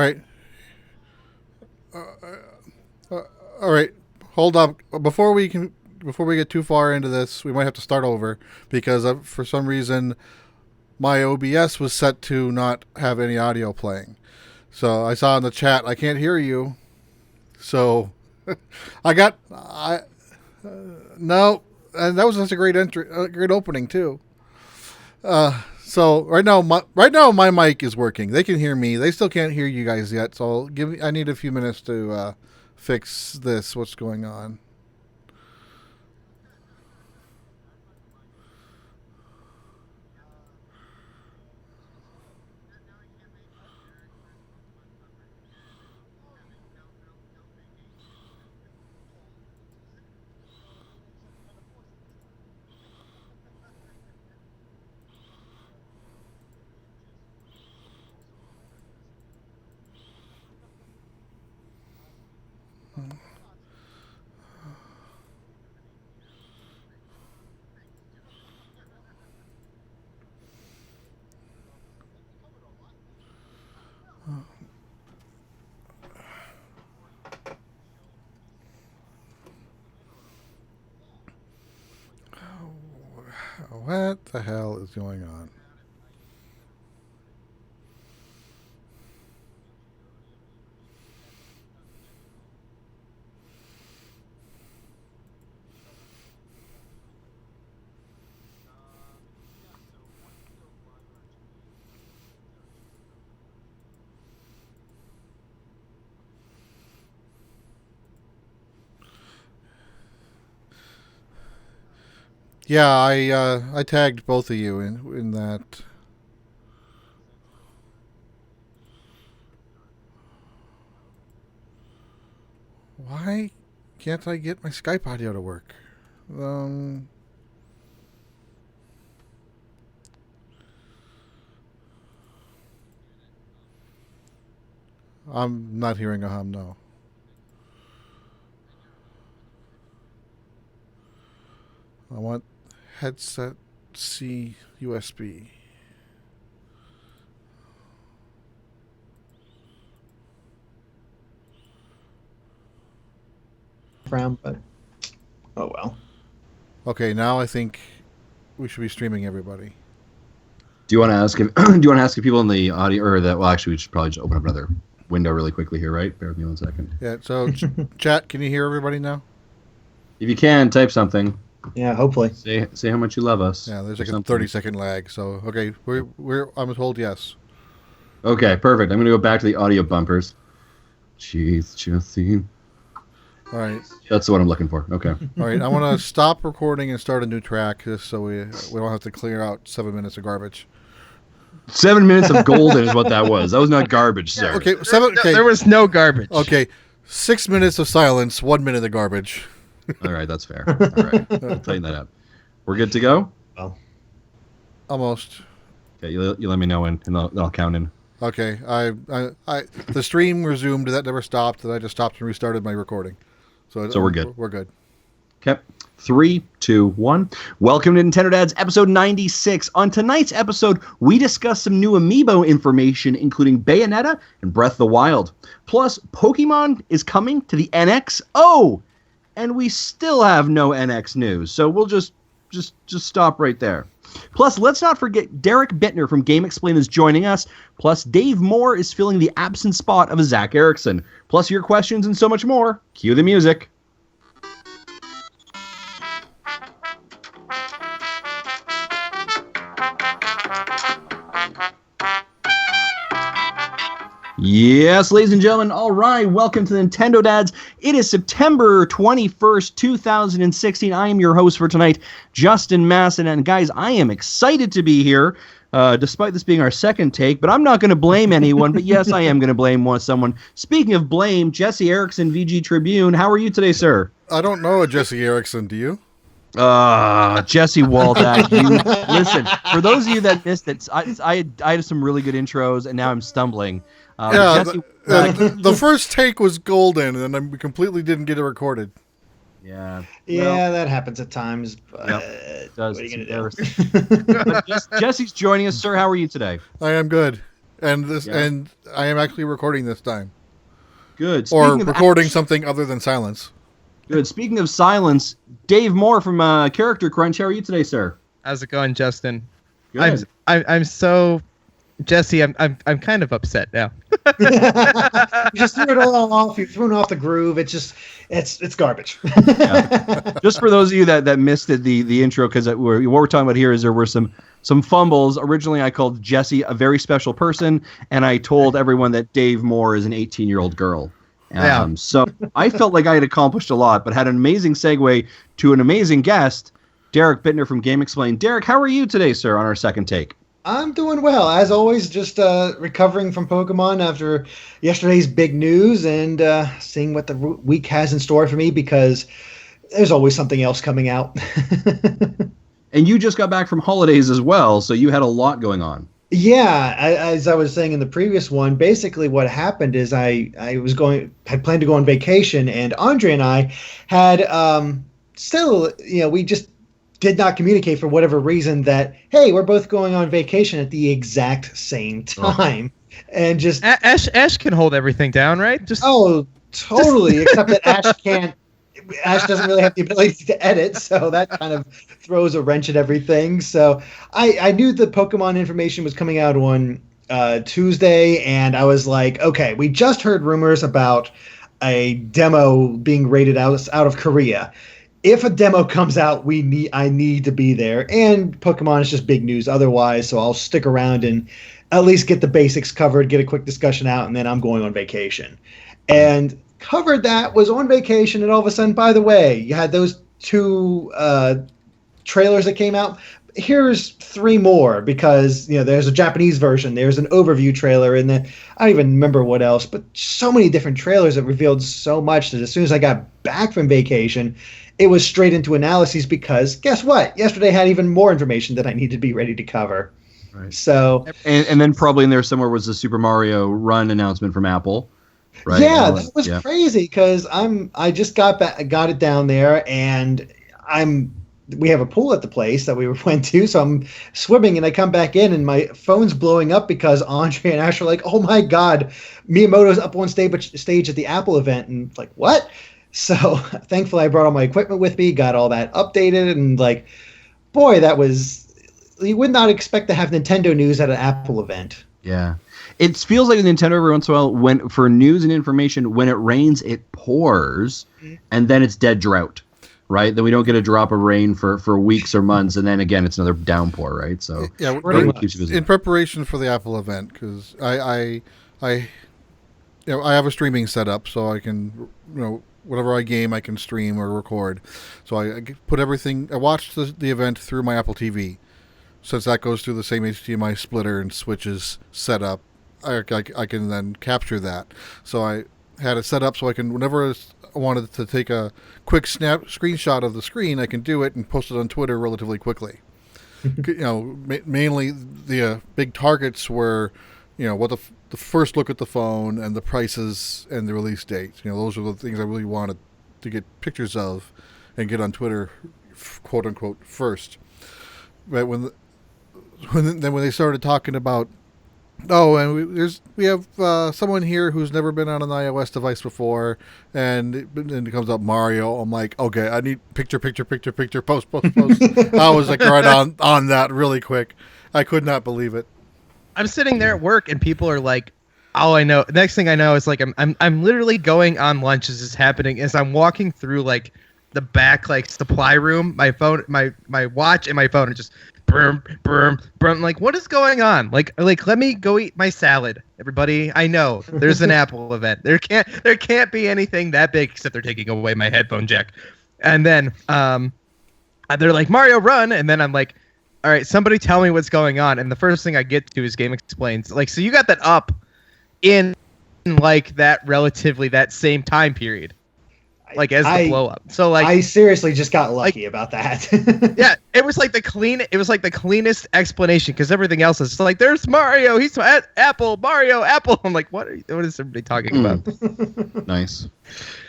right. All right. Hold up. Before we get too far into this, we might have to start over because for some reason my OBS was set to not have any audio playing. So I saw in the chat, I can't hear you. So no, and that was such a great great opening too. So right now my mic is working. They can hear me. They still can't hear you guys yet. So I need a few minutes to fix this. What's going on? What the hell is going on? Yeah, I tagged both of you in that. Why can't I get my Skype audio to work? I'm not hearing a hum, no. I want headset C USB. But oh well. Okay, now I think we should be streaming everybody. Do you want to ask if do you want to ask if people in the audio or that? Well, actually, we should probably just open up another window really quickly here, right? Bear with me 1 second. Yeah. So, chat, can you hear everybody now? If you can, type something. Yeah, hopefully. Say how much you love us. Yeah, there's like a 30-second lag. So, okay, I'm told yes. Okay, perfect. I'm going to go back to the audio bumpers. Jeez, Jesse. All right. That's the one I'm looking for. Okay. All right. I want to stop recording and start a new track just so we don't have to clear out 7 minutes of garbage. 7 minutes of golden is what that was. That was not garbage, sir. Okay. There was no garbage. Okay. 6 minutes of silence, 1 minute of garbage. All right, that's fair. All right. I'll tighten that up. We're good to go? Well, almost. Okay, you let me know when, and I'll count in. Okay. The stream resumed. That never stopped. And I just stopped and restarted my recording. So we're good. We're good. Okay. 3, 2, 1. Welcome to Nintendo Dads, episode 96. On tonight's episode, we discuss some new Amiibo information, including Bayonetta and Breath of the Wild. Plus, Pokemon is coming to the NX. Oh! And we still have no NX news, so we'll just stop right there. Plus, let's not forget Derrick Bitner from GameXplain's is joining us. Plus, Dave Moore is filling the absent spot of a Zach Erickson. Plus, your questions and so much more. Cue the music. Yes, ladies and gentlemen, all right, welcome to Nintendo Dads. It is September 21st, 2016. I am your host for tonight, Justin Masson, and guys, I am excited to be here, despite this being our second take, but I'm not going to blame anyone, but yes, I am going to blame someone. Speaking of blame, Jesse Erickson, VG Tribune, how are you today, sir? I don't know a Jesse Erickson, do you? Jesse Waldak, listen, for those of you that missed it, I had some really good intros, and now I'm stumbling. Jesse, the first take was golden, and then we completely didn't get it recorded. Yeah. Yeah, that happens at times. But it does. What are you going to do? Jesse's joining us, sir. How are you today? I am good. and I am actually recording this time, Good. or recording something other than silence. Good. Speaking of silence, Dave Moore from Character Crunch. How are you today, sir? How's it going, Justin? Good. I'm so Jesse. I'm kind of upset now. You just threw it all off. You've thrown off the groove. It's garbage. Just for those of you that missed it, the intro, because what we're talking about here is there were some fumbles. Originally, I called Jesse a very special person, and I told everyone that Dave Moore is an 18-year-old girl. So I felt like I had accomplished a lot, but had an amazing segue to an amazing guest, Derrick Bitner from GameXplain's. Derrick, how are you today, sir, on our second take? I'm doing well. As always, just recovering from Pokemon after yesterday's big news and seeing what the week has in store for me, because there's always something else coming out. And you just got back from holidays as well, so you had a lot going on. Yeah, as I was saying in the previous one, basically what happened is I had planned to go on vacation, and Andre and I had still, we just did not communicate for whatever reason that, hey, we're both going on vacation at the exact same time. And just Ash can hold everything down, right? Totally, except that Ash can't. Ash doesn't really have the ability to edit, so that kind of throws a wrench at everything. So I knew the Pokemon information was coming out on Tuesday, and I was like, okay, we just heard rumors about a demo being rated out of Korea. If a demo comes out, I need to be there, and Pokemon is just big news otherwise, so I'll stick around and at least get the basics covered, get a quick discussion out, and then I'm going on vacation. And covered that, was on vacation, and all of a sudden, by the way, you had those two trailers that came out. Here's 3 more, because there's a Japanese version, there's an overview trailer, and then I don't even remember what else, but so many different trailers that revealed so much that as soon as I got back from vacation, it was straight into analyses, because guess what? Yesterday had even more information that I needed to be ready to cover. Right. So and then probably in there somewhere was the Super Mario Run announcement from Apple. Right? Yeah, that was crazy, because I just got it down there, and we have a pool at the place that we went to, so I'm swimming, and I come back in, and my phone's blowing up because Andre and Ash are like, "Oh my God, Miyamoto's up on stage at the Apple event," and like, what? So thankfully, I brought all my equipment with me, got all that updated, and like, boy, you would not expect to have Nintendo news at an Apple event. Yeah. It feels like Nintendo every once in a while, for news and information, when it rains, it pours, and then it's dead drought, right? Then we don't get a drop of rain for weeks or months, and then again, it's another downpour, right? So yeah, keeps you busy. In preparation for the Apple event, because I have a streaming setup, so I can, whatever I game, I can stream or record. So I put everything. I watched the event through my Apple TV, since that goes through the same HDMI splitter and switches setup. I can then capture that. So I had it set up so I can, whenever I wanted to take a quick screenshot of the screen, I can do it and post it on Twitter relatively quickly. Mainly the big targets were, what the first look at the phone and the prices and the release date. Those are the things I really wanted to get pictures of and get on Twitter, quote unquote, first. But when they started talking about, and we have someone here who's never been on an iOS device before, and it comes up Mario. I'm like, okay, I need picture, post. I was like right on that really quick. I could not believe it. I'm sitting there at work, and people are like, "Oh, I know." Next thing I know is like I'm literally going on lunch as this is happening, as I'm walking through like the back supply room. My phone, my watch, and my phone are just brum. Like, what is going on? Like let me go eat my salad, everybody. I know there's an Apple event. There can't be anything that big except they're taking away my headphone jack. And then they're like, Mario Run, and then I'm like, all right, somebody tell me what's going on. And the first thing I get to is GameXplain's. Like, so you got that up in like that relatively that same time period. Like as the blow up. So like I seriously just got lucky about that. Yeah, it was like the cleanest explanation, because everything else is like, there's Mario, he's at Apple, Mario, Apple. I'm like, what is everybody talking about? Nice.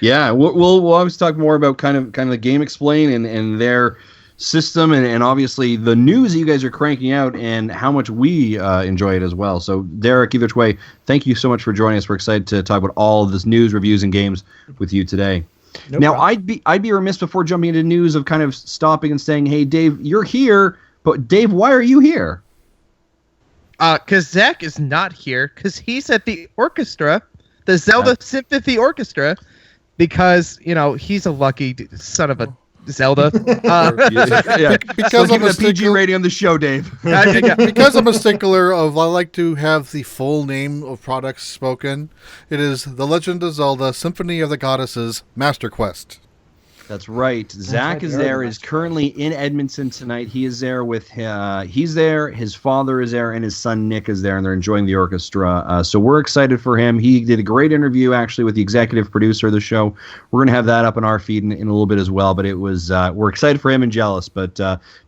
Yeah, we'll always talk more about kind of the Game Explain and their system and obviously the news that you guys are cranking out and how much we enjoy it as well. So, Derrick, either which way, thank you so much for joining us. We're excited to talk about all of this news, reviews, and games with you today. No now, problem. I'd be remiss before jumping into news of kind of stopping and saying, hey, Dave, you're here, but Dave, why are you here? Because Zach is not here, because he's at the orchestra, the Zelda Symphony Orchestra, because, he's a lucky son of a Zelda. Because I'm a PG rating on the show, Dave. Because I'm a stickler of, I like to have the full name of products spoken. It is The Legend of Zelda Symphony of the Goddesses Master Quest. That's right. Zach is there. Is currently in Edmonton tonight. He is there with he's there. His father is there, and his son Nick is there, and they're enjoying the orchestra. So we're excited for him. He did a great interview actually with the executive producer of the show. We're gonna have that up on our feed in a little bit as well. But it was we're excited for him and jealous. But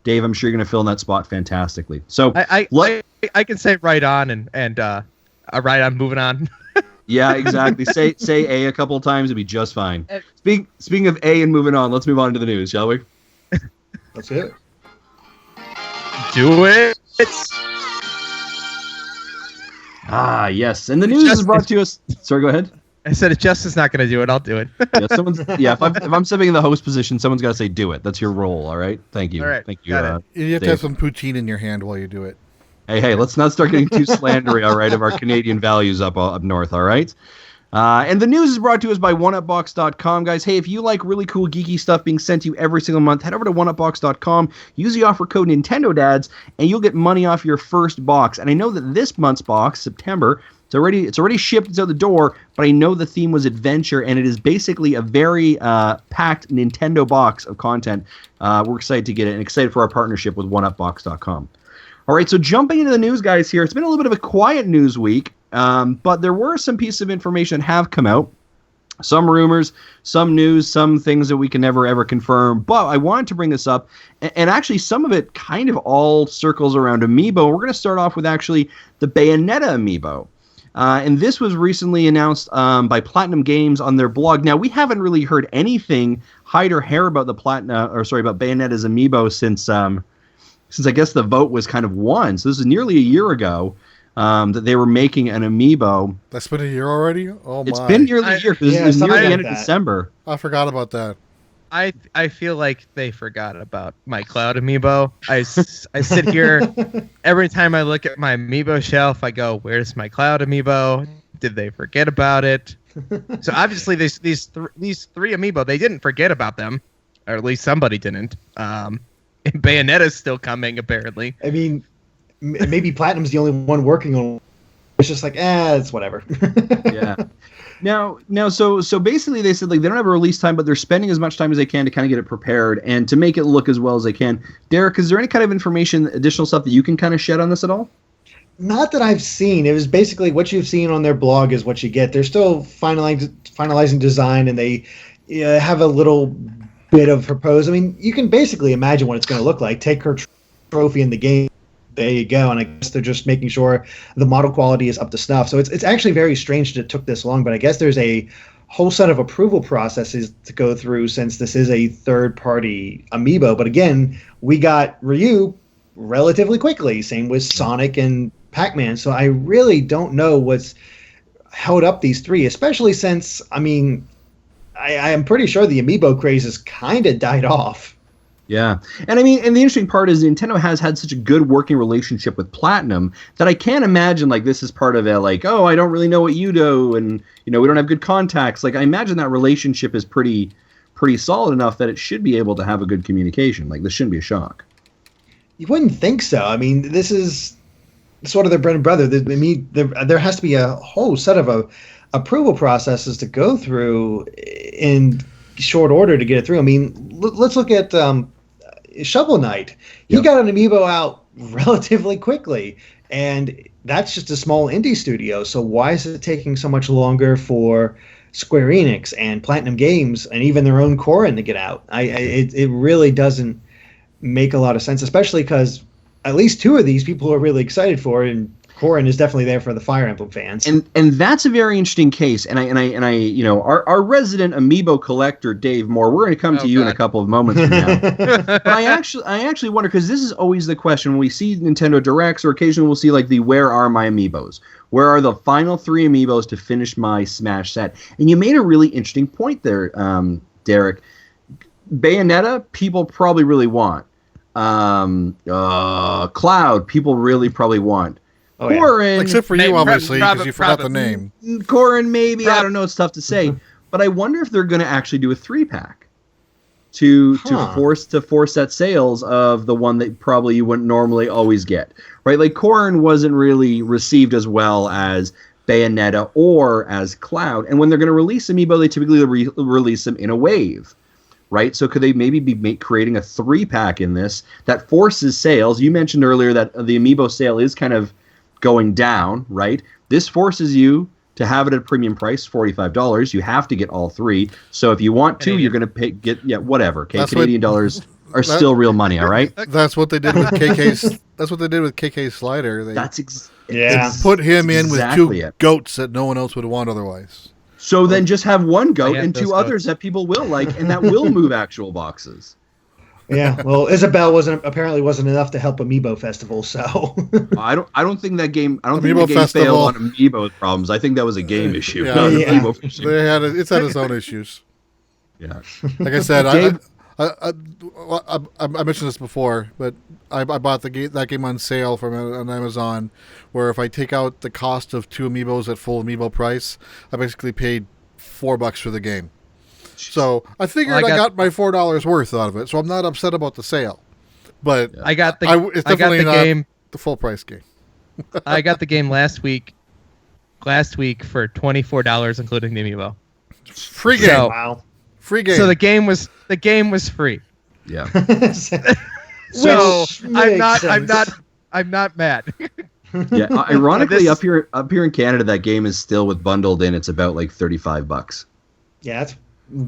Dave, I'm sure you're gonna fill in that spot fantastically. So I can say right on and right on, moving on. Yeah, exactly. Say A a couple of times, it'd be just fine. Speaking of A and moving on, let's move on to the news, shall we? Let's hit it. Do it. Ah, yes. And the news is brought to us. Sorry, go ahead. I said if Justin's not going to do it, I'll do it. If I'm stepping in the host position, someone's got to say do it. That's your role, all right? Thank you. All right, thank you. You have Dave. to have some poutine in your hand while you do it. Hey, let's not start getting too slandery, all right, of our Canadian values up north, all right? And the news is brought to us by OneUpBox.com, guys. Hey, if you like really cool geeky stuff being sent to you every single month, head over to OneUpBox.com, use the offer code NintendoDads, and you'll get money off your first box. And I know that this month's box, September, it's already shipped, it's out the door, but I know the theme was adventure, and it is basically a very packed Nintendo box of content. We're excited to get it, and excited for our partnership with OneUpBox.com. All right, so jumping into the news, guys, here. It's been a little bit of a quiet news week, but there were some pieces of information that have come out. Some rumors, some news, some things that we can never, ever confirm. But I wanted to bring this up, and actually some of it kind of all circles around Amiibo. We're going to start off with actually the Bayonetta Amiibo. And this was recently announced by Platinum Games on their blog. Now, we haven't really heard anything hide or hair about about Bayonetta's Amiibo since I guess the vote was kind of won. So this is nearly a year ago that they were making an Amiibo. That's been a year already? Oh, my. It's been nearly a year because it was near the end of December. I forgot about that. I feel like they forgot about my Cloud Amiibo. I sit here, every time I look at my Amiibo shelf, I go, where's my Cloud Amiibo? Did they forget about it? So obviously these three Amiibo, they didn't forget about them. Or at least somebody didn't. Bayonetta's still coming, apparently. I mean, maybe Platinum's the only one working on. It's just like, it's whatever. Yeah. Now, so basically, they said like they don't have a release time, but they're spending as much time as they can to kind of get it prepared and to make it look as well as they can. Derrick, is there any kind of information, additional stuff that you can kind of shed on this at all? Not that I've seen. It was basically what you've seen on their blog is what you get. They're still finalizing design, and they have a little bit of proposed. I mean, you can basically imagine what it's going to look like. Take her trophy in the game. There you go. And I guess they're just making sure the model quality is up to snuff. So it's actually very strange that it took this long, but I guess there's a whole set of approval processes to go through since this is a third-party Amiibo. But again, we got Ryu relatively quickly. Same with Sonic and Pac-Man. So I really don't know what's held up these three, especially since, I mean, I am pretty sure the Amiibo craze has kind of died off. Yeah. And I mean, and the interesting part is Nintendo has had such a good working relationship with Platinum that I can't imagine like this is part of it, like, oh, I don't really know what you do, and we don't have good contacts. Like, I imagine that relationship is pretty solid enough that it should be able to have a good communication. Like, this shouldn't be a shock. You wouldn't think so. I mean, this is sort of their bread and butter. I mean, there has to be a whole set of approval processes to go through in short order to get it through. I mean, let's look at Shovel Knight. He got an Amiibo out relatively quickly, and that's just a small indie studio. So why is it taking so much longer for Square Enix and Platinum Games and even their own Corrin to get out? It really doesn't make a lot of sense, especially because at least two of these people are really excited for, and Corrin is definitely there for the Fire Emblem fans. And that's a very interesting case. And I you know, our resident Amiibo collector, Dave Moore, we're going to come to you in a couple of moments from now. But I actually wonder, because this is always the question when we see Nintendo Directs, or occasionally we'll see like the where are my Amiibos? Where are the final 3 Amiibos to finish my Smash set? And you made a really interesting point there, Derrick. Bayonetta, people probably really want. Cloud, people really probably want. Oh, yeah. Corrin, Except for you, obviously, because you forgot the name. Corrin, maybe. I don't know. It's tough to say. But I wonder if they're going to actually do a 3-pack to force that sales of the one that probably you wouldn't normally always get. Right? Like Corrin wasn't really received as well as Bayonetta or as Cloud. And when they're going to release Amiibo, they typically release them in a wave. Right? So could they maybe be creating a 3-pack in this that forces sales? You mentioned earlier that the Amiibo sale is kind of going down, right? This forces you to have it at a premium price, $45. You have to get all 3. So if you want to, you're going to get whatever. Okay, Canadian dollars are still real money, all right? That's what they did with KK's. That's what they did with KK Slider. They put him in with 2 goats that no one else would want otherwise. So then just have 1 goat and 2 others that people will like, and that will move actual boxes. Yeah, well, Isabelle apparently wasn't enough to help Amiibo Festival, so I don't think that game. I don't think the game failed on Amiibo's problems. I think that was a game issue. It's had its own issues. Yeah, like I said, I mentioned this before, but I bought that game on sale on Amazon, where if I take out the cost of 2 Amiibos at full Amiibo price, I basically paid $4 for the game. So I figured I got my $4 worth out of it, so I'm not upset about the sale. But it's definitely not the full price game. I got the game last week for $24, including the Amiibo. Free game. Wow. Free game. So the game was free. Yeah. So I'm not mad. Yeah. Ironically, up here in Canada, that game is still bundled in. It's about like $35. Yeah, that's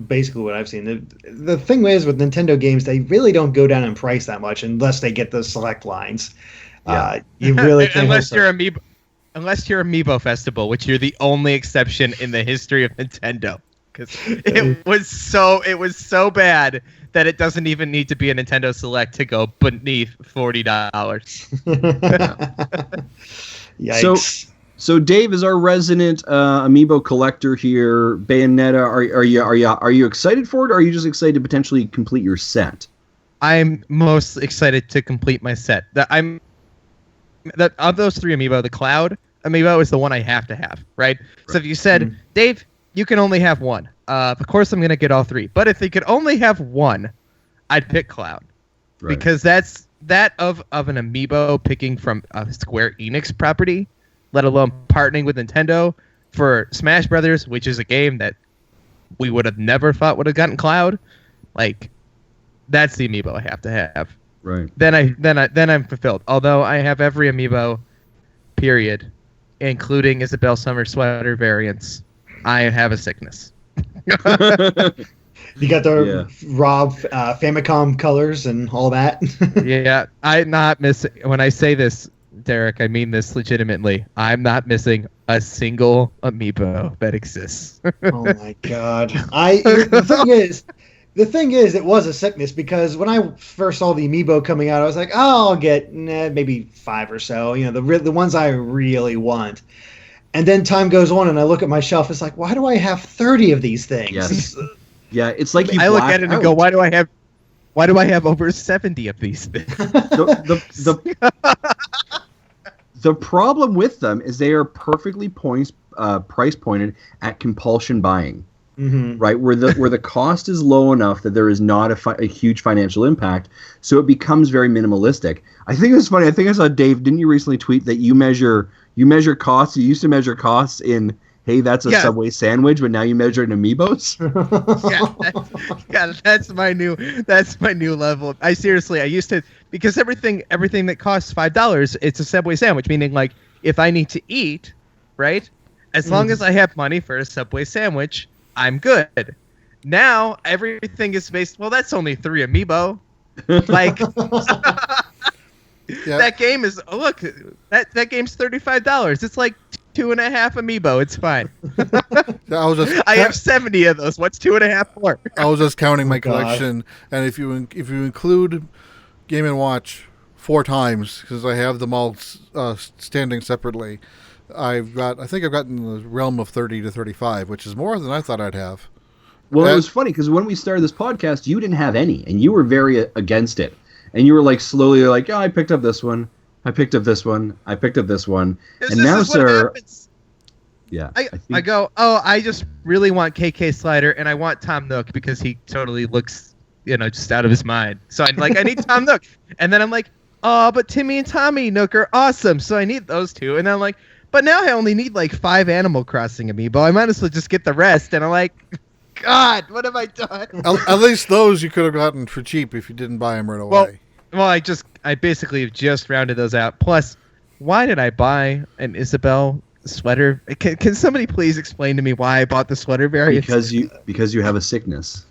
basically what I've seen. The thing is with Nintendo games, they really don't go down in price that much unless they get those select lines. Yeah. You really can't unless you're Amiibo Festival, which you're the only exception in the history of Nintendo, because it was so bad that it doesn't even need to be a Nintendo Select to go beneath $40. Yikes. So Dave is our resident Amiibo collector here. Bayonetta, are you excited for it, or are you just excited to potentially complete your set? I'm most excited to complete my set. Of those 3 Amiibo, the Cloud Amiibo is the one I have to have, right? So if you said, Dave, you can only have 1. Of course I'm going to get all 3. But if they could only have 1, I'd pick Cloud. Right. Because that's that of an Amiibo picking from a Square Enix property, let alone partnering with Nintendo for Smash Brothers, which is a game that we would have never thought would have gotten Cloud. Like, that's the Amiibo I have to have. Right. Then I'm fulfilled. Although I have every Amiibo, period, including Isabelle Summer Sweater variants, I have a sickness. You got the Rob Famicom colors and all that. Yeah, I'm not missing. When I say this, Derrick, I mean this legitimately. I'm not missing a single Amiibo that exists. Oh my god! The thing is, it was a sickness, because when I first saw the Amiibo coming out, I was like, oh, I'll get maybe 5 or so. You know, the ones I really want. And then time goes on, and I look at my shelf. It's like, why do I have 30 of these things? Yes. Yeah, it's like I look at it and go, why do I have over 70 of these things? The problem with them is they are perfectly price pointed at compulsion buying, right? Where the cost is low enough that there is not a huge financial impact, so it becomes very minimalistic. I think it was funny. I think I saw Dave. Didn't you recently tweet that you measure costs? You used to measure costs in, hey, that's a Subway sandwich, but now you measure it in Amiibos. That's my new level. I used to, because everything that costs $5, it's a Subway sandwich. Meaning, like, if I need to eat, right, as long as I have money for a Subway sandwich, I'm good. Now everything is based. Well, that's only 3 Amiibo. Like, That game is look. That game's $35. It's like 2.5 Amiibo. It's fine. I have 70 of those. What's 2.5 for? I was just counting my God. collection, and if you include Game & Watch 4 times, because I have them all standing separately, I think I've gotten in the realm of 30 to 35, which is more than I thought I'd have. Well, it was funny because when we started this podcast, you didn't have any, and you were very against it. And you were like slowly like, I picked up this one, I picked up this one, I picked up this one, and now, sir, yeah, I go, I just really want KK Slider, and I want Tom Nook because he totally looks, just out of his mind. So I need Tom Nook, and then I'm like, but Timmy and Tommy Nook are awesome, so I need those two, and then I'm like, but now I only need like 5 Animal Crossing Amiibo. I might as well just get the rest, and I'm like, God, what have I done? At least those you could have gotten for cheap if you didn't buy them right away. Well, I basically just rounded those out. Plus, why did I buy an Isabel sweater? Can somebody please explain to me why I bought the sweater variant? Because you have a sickness.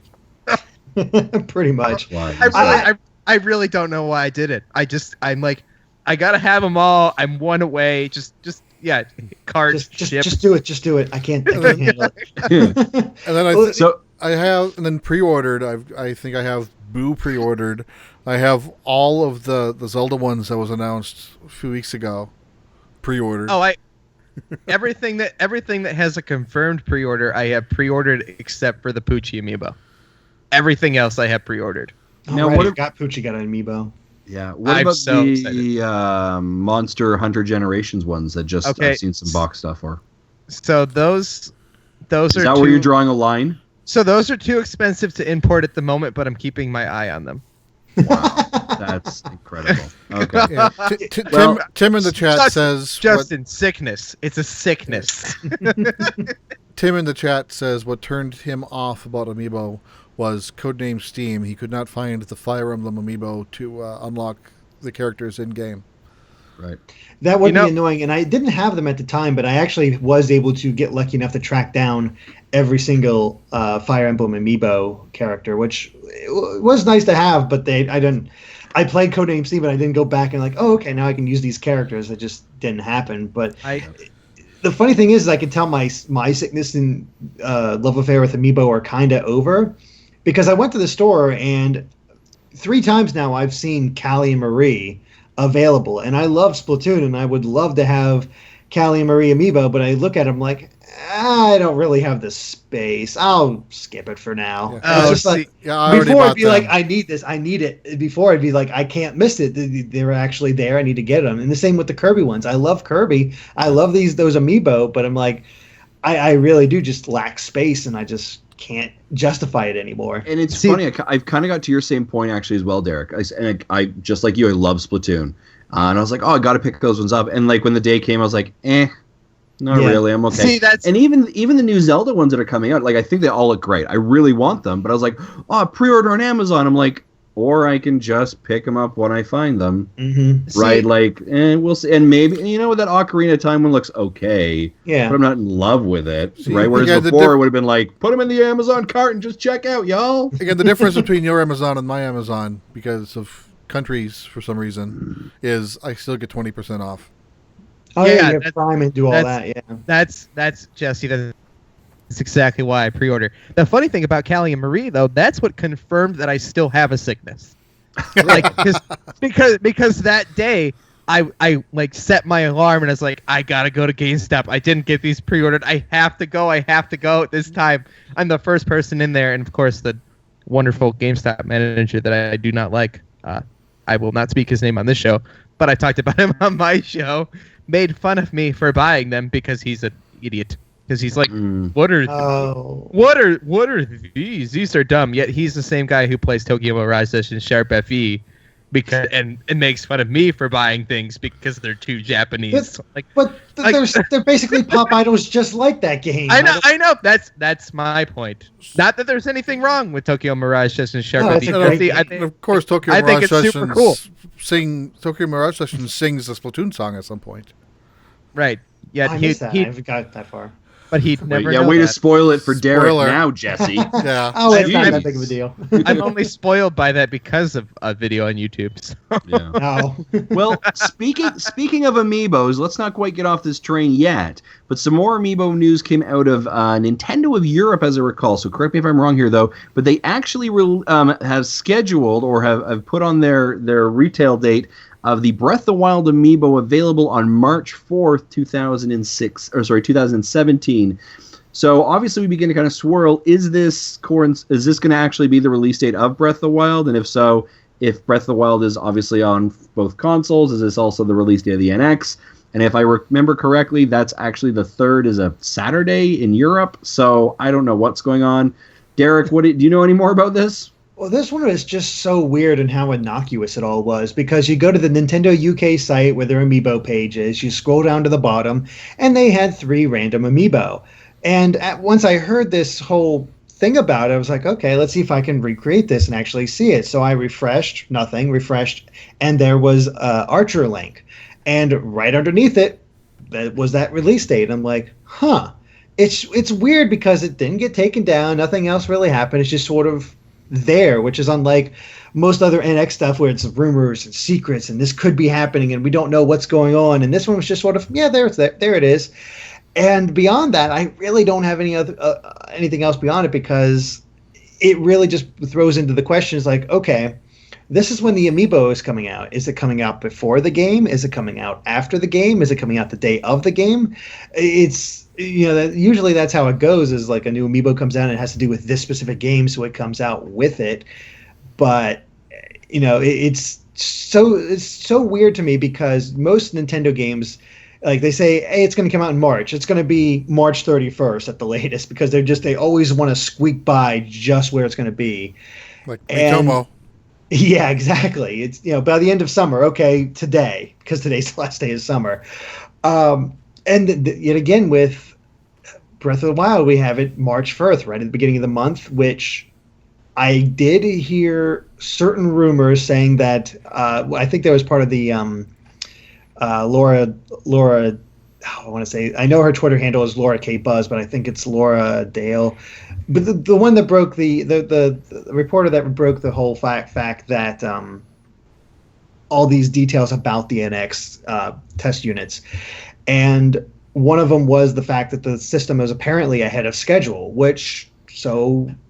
Pretty much. I really don't know why I did it. I'm like, I gotta have them all. I'm one away. Cart ship. Just do it. Just do it. I can't handle it. And then pre-ordered. I think I have Boo pre-ordered. I have all of the Zelda ones that was announced a few weeks ago pre-ordered. Everything that has a confirmed pre-order, I have pre-ordered except for the Poochie Amiibo. Everything else I have pre-ordered. Now, what Poochie got an Amiibo? Yeah. What about the Monster Hunter Generations ones that I've seen some box stuff for? So those Is that where you're drawing a line? So those are too expensive to import at the moment, but I'm keeping my eye on them. Wow, that's incredible. Okay. Yeah. Tim in the chat says... Justin, sickness. It's a sickness. Tim in the chat says what turned him off about Amiibo was Codename Steam. He could not find the Fire Emblem Amiibo to unlock the characters in-game. Right. That would be annoying, and I didn't have them at the time, but I actually was able to get lucky enough to track down every single Fire Emblem Amiibo character, which was nice to have, but I played Codename Steam, but I didn't go back and okay, now I can use these characters. It just didn't happen. But the funny thing is I can tell my sickness and love affair with Amiibo are kind of over, because I went to the store and 3 times now I've seen Callie and Marie available, and I love Splatoon, and I would love to have Callie and Marie Amiibo, but I look at them like, I don't really have the space. I'll skip it for now. Yeah. Before it'd be like, I need this, I need it. Before it'd be like, I can't miss it. They're actually there. I need to get them. And the same with the Kirby ones. I love Kirby. I love those Amiibo, but I'm like, I really do just lack space, and I just can't justify it anymore. And it's funny. I've kind of got to your same point actually as well, Derek. I just like you, I love Splatoon, and I was like, I got to pick those ones up. And when the day came, I was like, not really. I'm okay. See, and even the new Zelda ones that are coming out, I think they all look great. I really want them, but I was like, pre-order on Amazon. I'm like, or I can just pick them up when I find them. Mm-hmm. Right? And we'll see. And maybe, that Ocarina of Time one looks okay. Yeah. But I'm not in love with it. See, right? Whereas before, it would have been like, put them in the Amazon cart and just check out, y'all. Again, the difference between your Amazon and my Amazon, because of countries for some reason, is I still get 20% off. Oh, yeah, you have Prime and do all that, yeah. That's Jesse. That's exactly why I pre-order. The funny thing about Callie and Marie, though, that's what confirmed that I still have a sickness. Because that day I set my alarm and I was like, I gotta go to GameStop. I didn't get these pre-ordered. I have to go this time. I'm the first person in there, and of course the wonderful GameStop manager that I do not like. I will not speak his name on this show, but I talked about him on my show. Made fun of me for buying them because he's an idiot. Because he's like, what are these? These are dumb. Yet he's the same guy who plays Tokyo Mirage Session Sharp FE, and makes fun of me for buying things because they're too Japanese. They're basically pop idols just like that game. I know. That's my point. Not that there's anything wrong with Tokyo Mirage Session Sharp FE. Of course, Tokyo Mirage Session Tokyo Mirage Session sings the Splatoon song at some point. Right. Yeah. I missed that. I haven't got that far. but he'd never know way to that. spoil it for Derrick Spoiler. now, Jesse. Yeah. Oh, it's not Jeez. that big of a deal. I'm only spoiled by that because of a video on YouTube. So. Yeah. No. Well, speaking of Amiibos, let's not quite get off this train yet. But some more Amiibo news came out of Nintendo of Europe, as I recall. So correct me if I'm wrong here, though. But they actually have scheduled or have put on their retail date of the Breath of the Wild Amiibo available on March 4th, 2017. So obviously we begin to kind of swirl. Is this going to actually be the release date of Breath of the Wild? And if so, if Breath of the Wild is obviously on both consoles, is this also the release date of the NX? And if I remember correctly, that's actually the 3rd is a Saturday in Europe. So I don't know what's going on. Derrick, do you know any more about this? Well, this one is just so weird in how innocuous it all was, because you go to the Nintendo UK site where their Amiibo page is, you scroll down to the bottom, and they had 3 random Amiibo. And once I heard this whole thing about it, I was like, okay, let's see if I can recreate this and actually see it. So I refreshed, and there was Archer Link. And right underneath it, that was that release date. I'm like, huh. It's weird because it didn't get taken down. Nothing else really happened. It's just sort of there, which is unlike most other NX stuff where it's rumors and secrets and this could be happening and we don't know what's going on. And this one was just sort of, yeah, there it is. And beyond that, I really don't have anything else beyond it, because it really just throws into the questions like, okay, this is when the Amiibo is coming out. Is it coming out before the game? Is it coming out after the game? Is it coming out the day of the game? It's, usually that's how it goes, is like a new Amiibo comes out and it has to do with this specific game, so it comes out with it. But, it's so weird to me, because most Nintendo games, like they say, hey, it's going to come out in March. It's going to be March 31st at the latest, because they always want to squeak by just where it's going to be. Like Mitomo. Yeah, exactly. It's, by the end of summer, okay, today, because today's the last day of summer. And yet again, with Breath of the Wild, we have it March 1st, right at the beginning of the month, which I did hear certain rumors saying that, I think that was part of the Laura, I want to say, I know her Twitter handle is Laura K. Buzz, but I think it's Laura Dale. But the one that broke the reporter that broke the whole fact that all these details about the NX test units. And one of them was the fact that the system is apparently ahead of schedule, which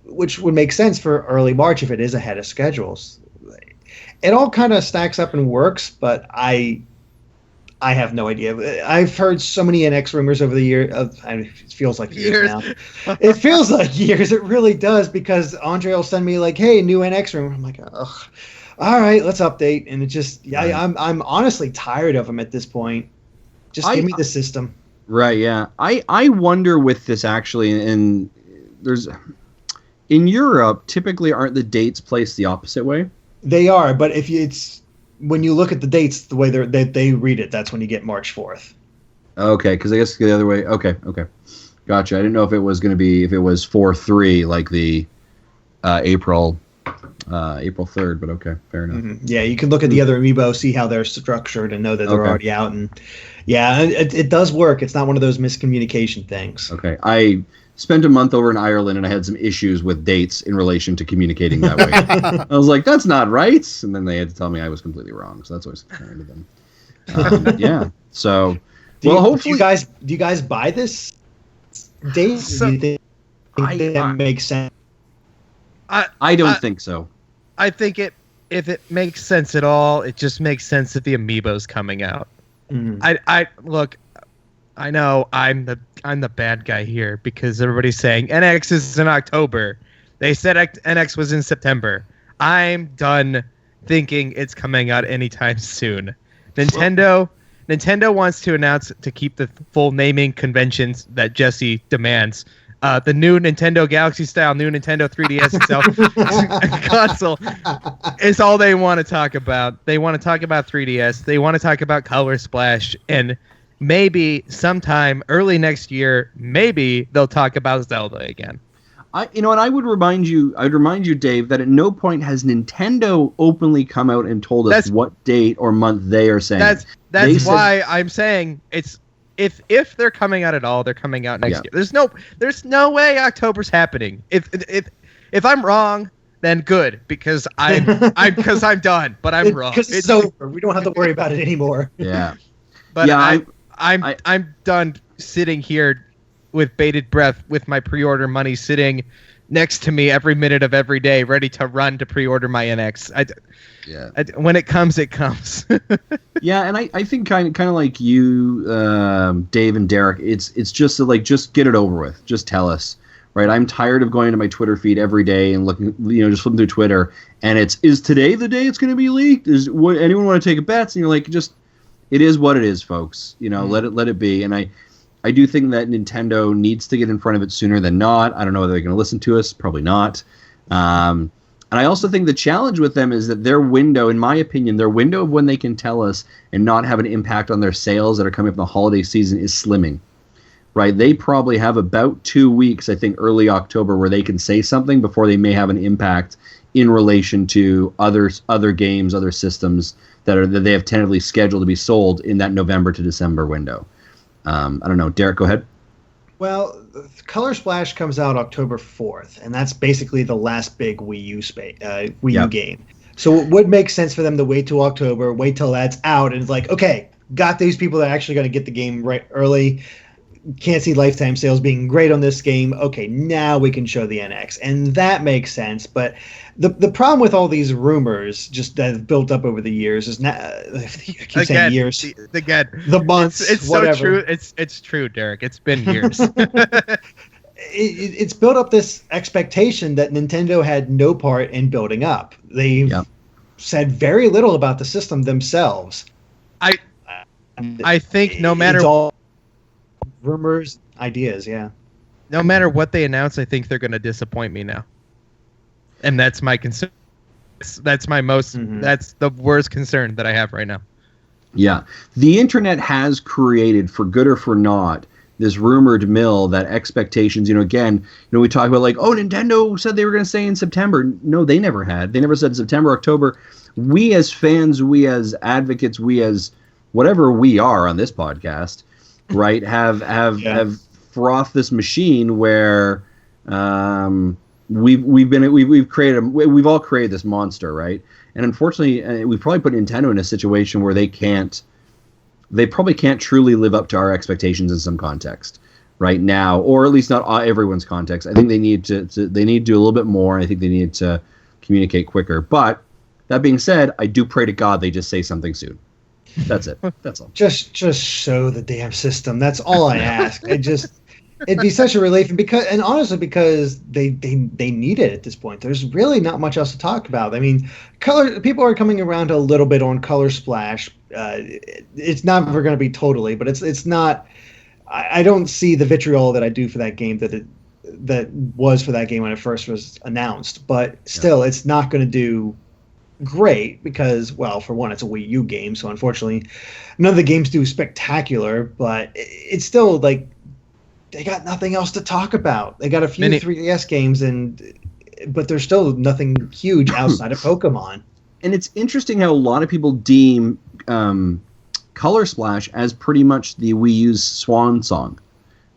would make sense for early March if it is ahead of schedules. It all kind of stacks up and works, but I have no idea. I've heard so many NX rumors over the year. It feels like years now. It feels like years. It really does, because Andre will send me like, "Hey, new NX rumor." I'm like, "Ugh, all right, let's update." And it just, right. I'm honestly tired of them at this point. Just give me the system. Right. Yeah. I wonder with this actually, and in Europe, typically aren't the dates placed the opposite way? They are, but when you look at the dates, the way they read it, that's when you get March 4th. Okay, because I guess the other way. Okay, gotcha. I didn't know if it was 4/3 like the April 3rd, but okay, fair enough. Mm-hmm. Yeah, you can look at the other Amiibo, see how they're structured, and know that they're already out. And yeah, it does work. It's not one of those miscommunication things. Okay, I spent a month over in Ireland, and I had some issues with dates in relation to communicating that way. I was like, that's not right. And then they had to tell me I was completely wrong. So that's always fair to them. Yeah. So, hopefully. Do you guys buy this date? Do you think that makes sense? I don't think so. I think if it makes sense at all, it just makes sense that the Amiibo's coming out. Mm-hmm. I know I'm the bad guy here, because everybody's saying NX is in October. They said NX was in September. I'm done thinking it's coming out anytime soon. Nintendo wants to announce, to keep the full naming conventions that Jesse demands, the new Nintendo Galaxy style, new Nintendo 3DS itself console is all they want to talk about. They want to talk about 3DS. They want to talk about Color Splash, and maybe sometime early next year, maybe they'll talk about Zelda again. And I would remind you, Dave, that at no point has Nintendo openly come out and told us what date or month they are saying. That's why I'm saying if they're coming out at all, they're coming out next year. There's no way October's happening. If I'm wrong, then good, because I'm done. But I'm wrong. Because it's over. We don't have to worry about it anymore. Yeah. But I'm done sitting here with bated breath with my pre-order money sitting next to me every minute of every day, ready to run to pre-order my NX. When it comes, it comes. Yeah, and I think kind of like you, Dave and Derrick. It's just just get it over with. Just tell us, right? I'm tired of going to my Twitter feed every day and looking, just flipping through Twitter, and is today the day it's going to be leaked? Anyone want to take a bet? And you're like, it is what it is, folks. Let it be. And I do think that Nintendo needs to get in front of it sooner than not. I don't know whether they're going to listen to us. Probably not. And I also think the challenge with them is that their window, in my opinion, their window of when they can tell us and not have an impact on their sales that are coming up in the holiday season is slimming. Right? They probably have about 2 weeks, I think, early October, where they can say something before they may have an impact in relation to other games, other systems that they have tentatively scheduled to be sold in that November to December window. I don't know. Derrick, go ahead. Well, Color Splash comes out October 4th, and that's basically the last big Wii U game. So it would make sense for them to wait till October, wait till that's out, and it's like, okay, got these people that are actually going to get the game right early. Can't see lifetime sales being great on this game. Okay, now we can show the NX, and that makes sense. But the problem with all these rumors just that have built up over the years is not. I keep saying years. The months. It's whatever. so true. It's true, Derrick. It's been years. It's built up this expectation that Nintendo had no part in building up. They've said very little about the system themselves. I think no matter. It's all rumors, ideas, yeah. No matter what they announce, I think they're going to disappoint me now, and that's my concern. That's my most. That's the worst concern that I have right now. Yeah, the internet has created, for good or for not, this rumored mill that expectations. Again, we talk about Nintendo said they were going to say in September. No, they never had. They never said September, October. We as fans, we as advocates, we as whatever we are on this podcast. Right, have frothed this machine where we've all created this monster, right? And unfortunately, we've probably put Nintendo in a situation where they probably can't truly live up to our expectations in some context right now, or at least not everyone's context. I think they need to do a little bit more. I think they need to communicate quicker. But that being said, I do pray to God they just say something soon. That's it. That's all. Just show the damn system. That's all I ask. It'd be such a relief, and honestly, because they need it at this point. There's really not much else to talk about. I mean, people are coming around a little bit on Color Splash. It's not going to be totally, but it's not. I don't see the vitriol that I do for that game that was for that game when it first was announced. But still, it's not going to do great because, well, for one, it's a Wii U game, so unfortunately none of the games do spectacular, but it's still they got nothing else to talk about. They got a few 3DS games, but there's still nothing huge outside of Pokemon. And it's interesting how a lot of people deem Color Splash as pretty much the Wii U's swan song,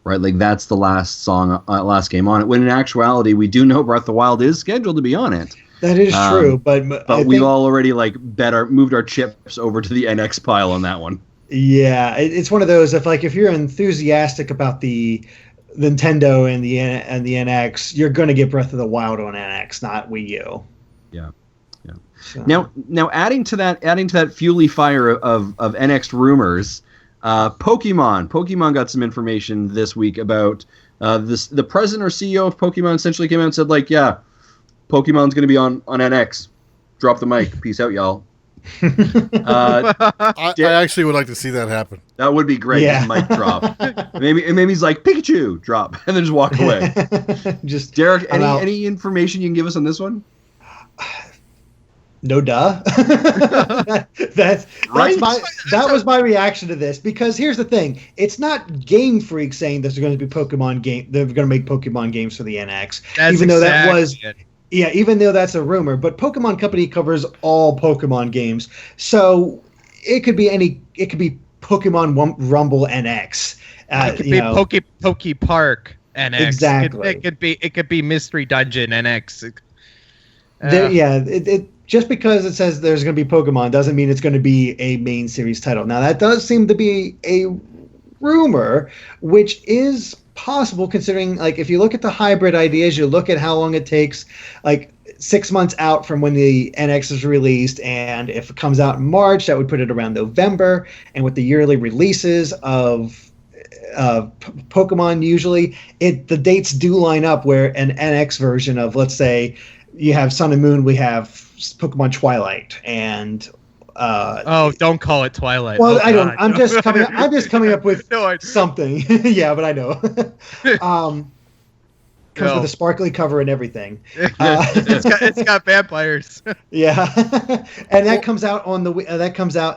right? That's the last last game on it, when in actuality we do know Breath of the Wild is scheduled to be on it. That is true, but we've all already moved our chips over to the NX pile on that one. Yeah, it's one of those. If you're enthusiastic about the Nintendo and the NX, you're going to get Breath of the Wild on NX, not Wii U. Yeah. So. Now adding to that fuely fire of NX rumors, Pokemon got some information this week about this. The president or CEO of Pokemon essentially came out and said Pokemon's going to be on NX. Drop the mic. Peace out, y'all. I actually would like to see that happen. That would be great. Yeah. Mic drop. Maybe he's like, Pikachu, drop, and then just walk away. Just Derrick, any information you can give us on this one? No, duh. That was my reaction to this, because here's the thing: it's not Game Freak saying there's going to be Pokemon game. They're going to make Pokemon games for the NX, even though that's a rumor. But Pokemon Company covers all Pokemon games, so it could be Pokemon Rumble NX. It could be Poke Park NX. Exactly. It could be Mystery Dungeon NX. Just because it says there's going to be Pokemon doesn't mean it's going to be a main series title. Now, that does seem to be a rumor, which is possible considering, like, if you look at the hybrid ideas, you look at how long it takes, like 6 months out from when the NX is released, and if it comes out in March, that would put it around November. And with the yearly releases of Pokemon, usually the dates do line up where an NX version of, let's say, you have Sun and Moon, we have Pokemon Twilight, and don't call it Twilight. well, I don't. I'm just coming up with something. Yeah, but I know. Comes with a sparkly cover and everything. It's got vampires. Yeah, and that comes out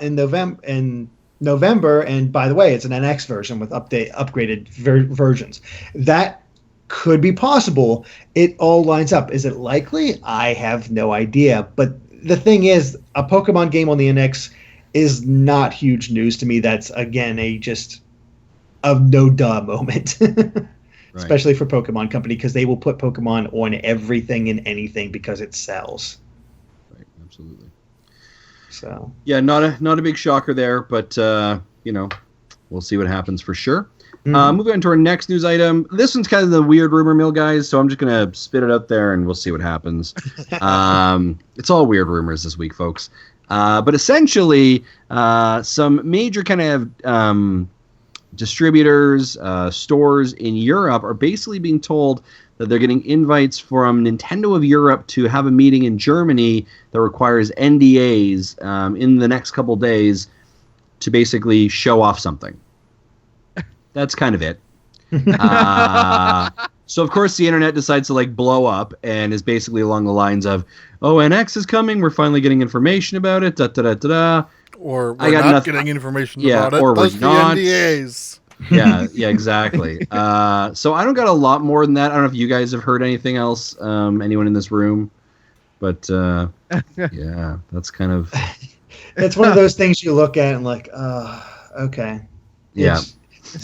in November. And by the way, it's an NX version with upgraded versions. That could be possible. It all lines up. Is it likely? I have no idea. But the thing is, a Pokemon game on the NX is not huge news to me. That's, again, a no duh moment. Right. Especially for Pokemon Company, because they will put Pokemon on everything and anything because it sells. Right, absolutely. So yeah, not a big shocker there, but we'll see what happens for sure. Moving on to our next news item. This one's kind of the weird rumor mill, guys, so I'm just going to spit it out there and we'll see what happens. It's all weird rumors this week, folks. But essentially, some major kind of distributors, stores in Europe are basically being told that they're getting invites from Nintendo of Europe to have a meeting in Germany that requires NDAs in the next couple days to basically show off something. That's kind of it. So, of course, the internet decides to blow up and is basically along the lines of, oh, NX is coming. We're finally getting information about it. Da-da-da-da-da. Or we're not getting information about it. Or Plus we're not. The NDAs. Yeah, exactly. So I don't got a lot more than that. I don't know if you guys have heard anything else, anyone in this room. But, yeah, that's kind of... It's one of those things you look at and okay. Yeah.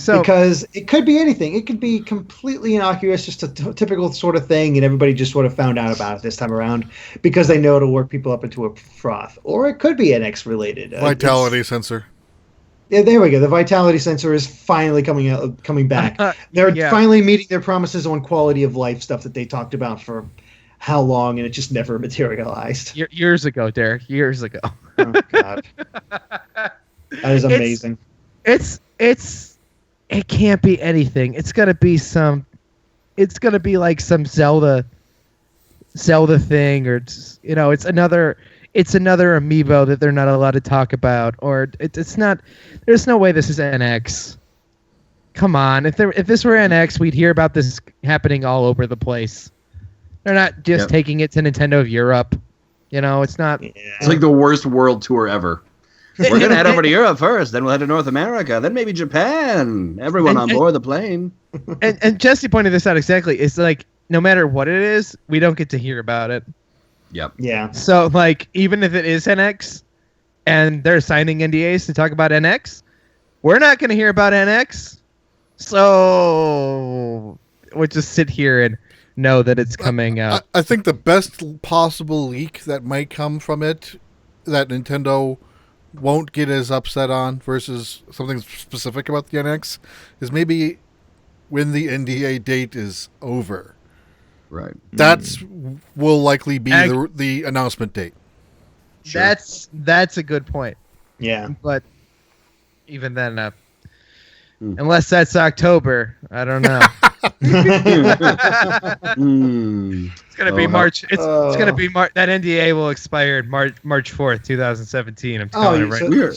Because it could be anything. It could be completely innocuous, just a typical sort of thing, and everybody just sort of found out about it this time around because they know it'll work people up into a froth. Or it could be NX related. Vitality sensor. Yeah, there we go. The vitality sensor is finally coming back. They're finally meeting their promises on quality of life stuff that they talked about for how long, and it just never materialized. Years ago, Derrick. Years ago. Oh, God. That is amazing. It can't be anything. It's gotta be like some Zelda thing, or it's another Amiibo that they're not allowed to talk about, or it's not. There's no way this is NX. Come on, if this were NX, we'd hear about this happening all over the place. They're not just taking it to Nintendo of Europe. It's not. Yeah. It's like the worst world tour ever. We're going to head over to Europe first, then we'll head to North America, then maybe Japan. Everyone on board the plane. And Jesse pointed this out exactly. It's like, no matter what it is, we don't get to hear about it. Yep. Yeah. So, even if it is NX, and they're signing NDAs to talk about NX, we're not going to hear about NX. So, we'll just sit here and know that it's coming out. I think the best possible leak that might come from it, that Nintendo won't get as upset on versus something specific about the NX, is maybe when the NDA date is over. Right. That's will likely be the announcement date. Sure. That's a good point. Yeah. But even then, unless that's October, I don't know. It's gonna be March. It's gonna be March. That NDA will expire March 4th, 2017. I'm telling you right.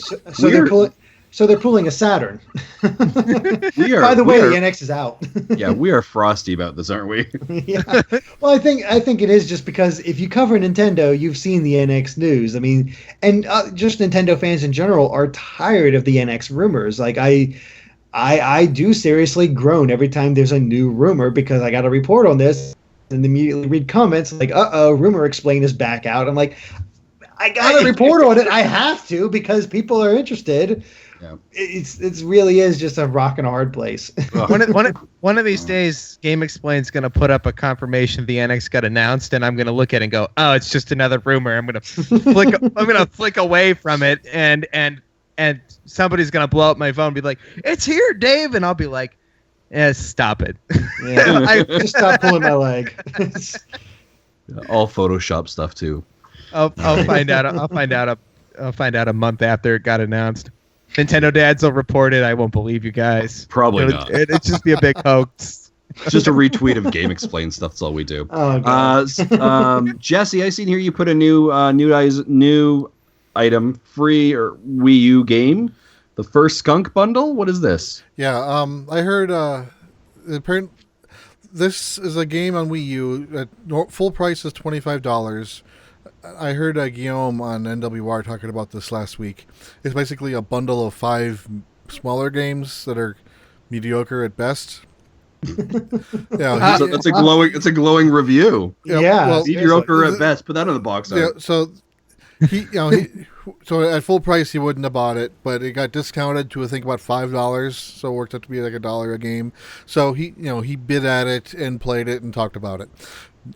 So they're pulling a Saturn. By the way, the NX is out. Yeah, we are frosty about this, aren't we? Yeah. Well, I think it is just because if you cover Nintendo, you've seen the NX news. I mean, and just Nintendo fans in general are tired of the NX rumors. Like I do seriously groan every time there's a new rumor because I got a report on this and immediately read comments like, Rumor Explain is back out. I'm like, I got a report on it. I have to because people are interested. It really is just a rock and a hard place. One of these days, GameXplain's going to put up a confirmation the NX got announced, and I'm going to look at it and go, "Oh, it's just another rumor." I'm going to flick away from it, and somebody's going to blow up my phone and be like, "It's here, Dave," and I'll be like, stop it. Yeah, just stop pulling my leg. All Photoshop stuff too. I'll find out. I'll find out a month after it got announced. Nintendo dads will report it. I won't believe you guys. Probably not. It'd just be a big hoax. It's just a retweet of GameXplain stuff. That's all we do. Oh, God. Jesse, I seen here you put a new item, free or Wii U game. The first Skunk bundle. What is this? Yeah, I heard. This is a game on Wii U. Full price is $25. I heard Guillaume on NWR talking about this last week. It's basically a bundle of 5 smaller games that are mediocre at best. That's a glowing review. Yeah, well, mediocre at best. Put that on the box art. Yeah, so so at full price he wouldn't have bought it, but it got discounted to I think about $5, so it worked out to be like $1 a game. So he bid at it and played it and talked about it.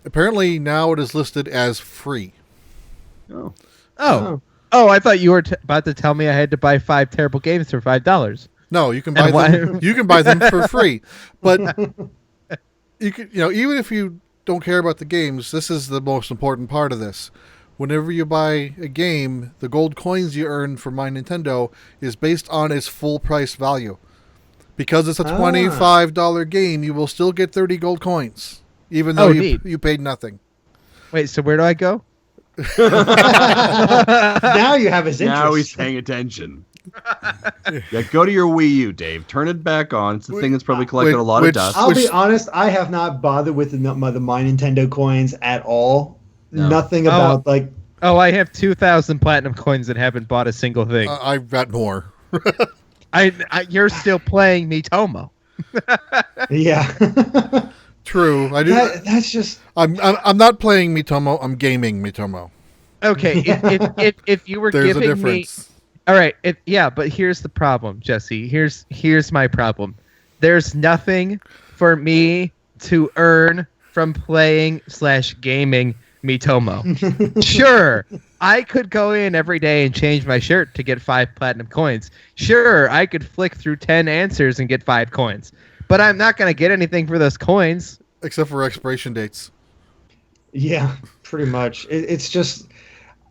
Apparently now it is listed as free. Oh! I thought you were about to tell me I had to buy 5 terrible games for $5. No, you can buy them. You can buy them for free, but you can, even if you don't care about the games, this is the most important part of this. Whenever you buy a game, the gold coins you earn for My Nintendo is based on its full price value. Because it's a $25 game, you will still get 30 gold coins, even though you paid nothing. Wait, so where do I go? Now you have his interest. Now he's paying attention. Yeah, go to your Wii U, Dave. Turn it back on. It's the thing that's probably collected a lot of dust. I'll be honest, I have not bothered with the My Nintendo coins at all. No. Nothing about like. Oh, I have 2,000 platinum coins that haven't bought a single thing. I've got more. You're still playing Miitomo. Yeah. True. I do. That's just. I'm not playing Miitomo. I'm gaming Miitomo. Okay. If you were There's giving a difference. me. All right. But here's the problem, Jesse. Here's my problem. There's nothing for me to earn from playing / gaming Miitomo. Sure, I could go in every day and change my shirt to get 5 platinum coins. Sure, I could flick through 10 answers and get 5 coins. But I'm not going to get anything for those coins. Except for expiration dates. Yeah, pretty much. It's just...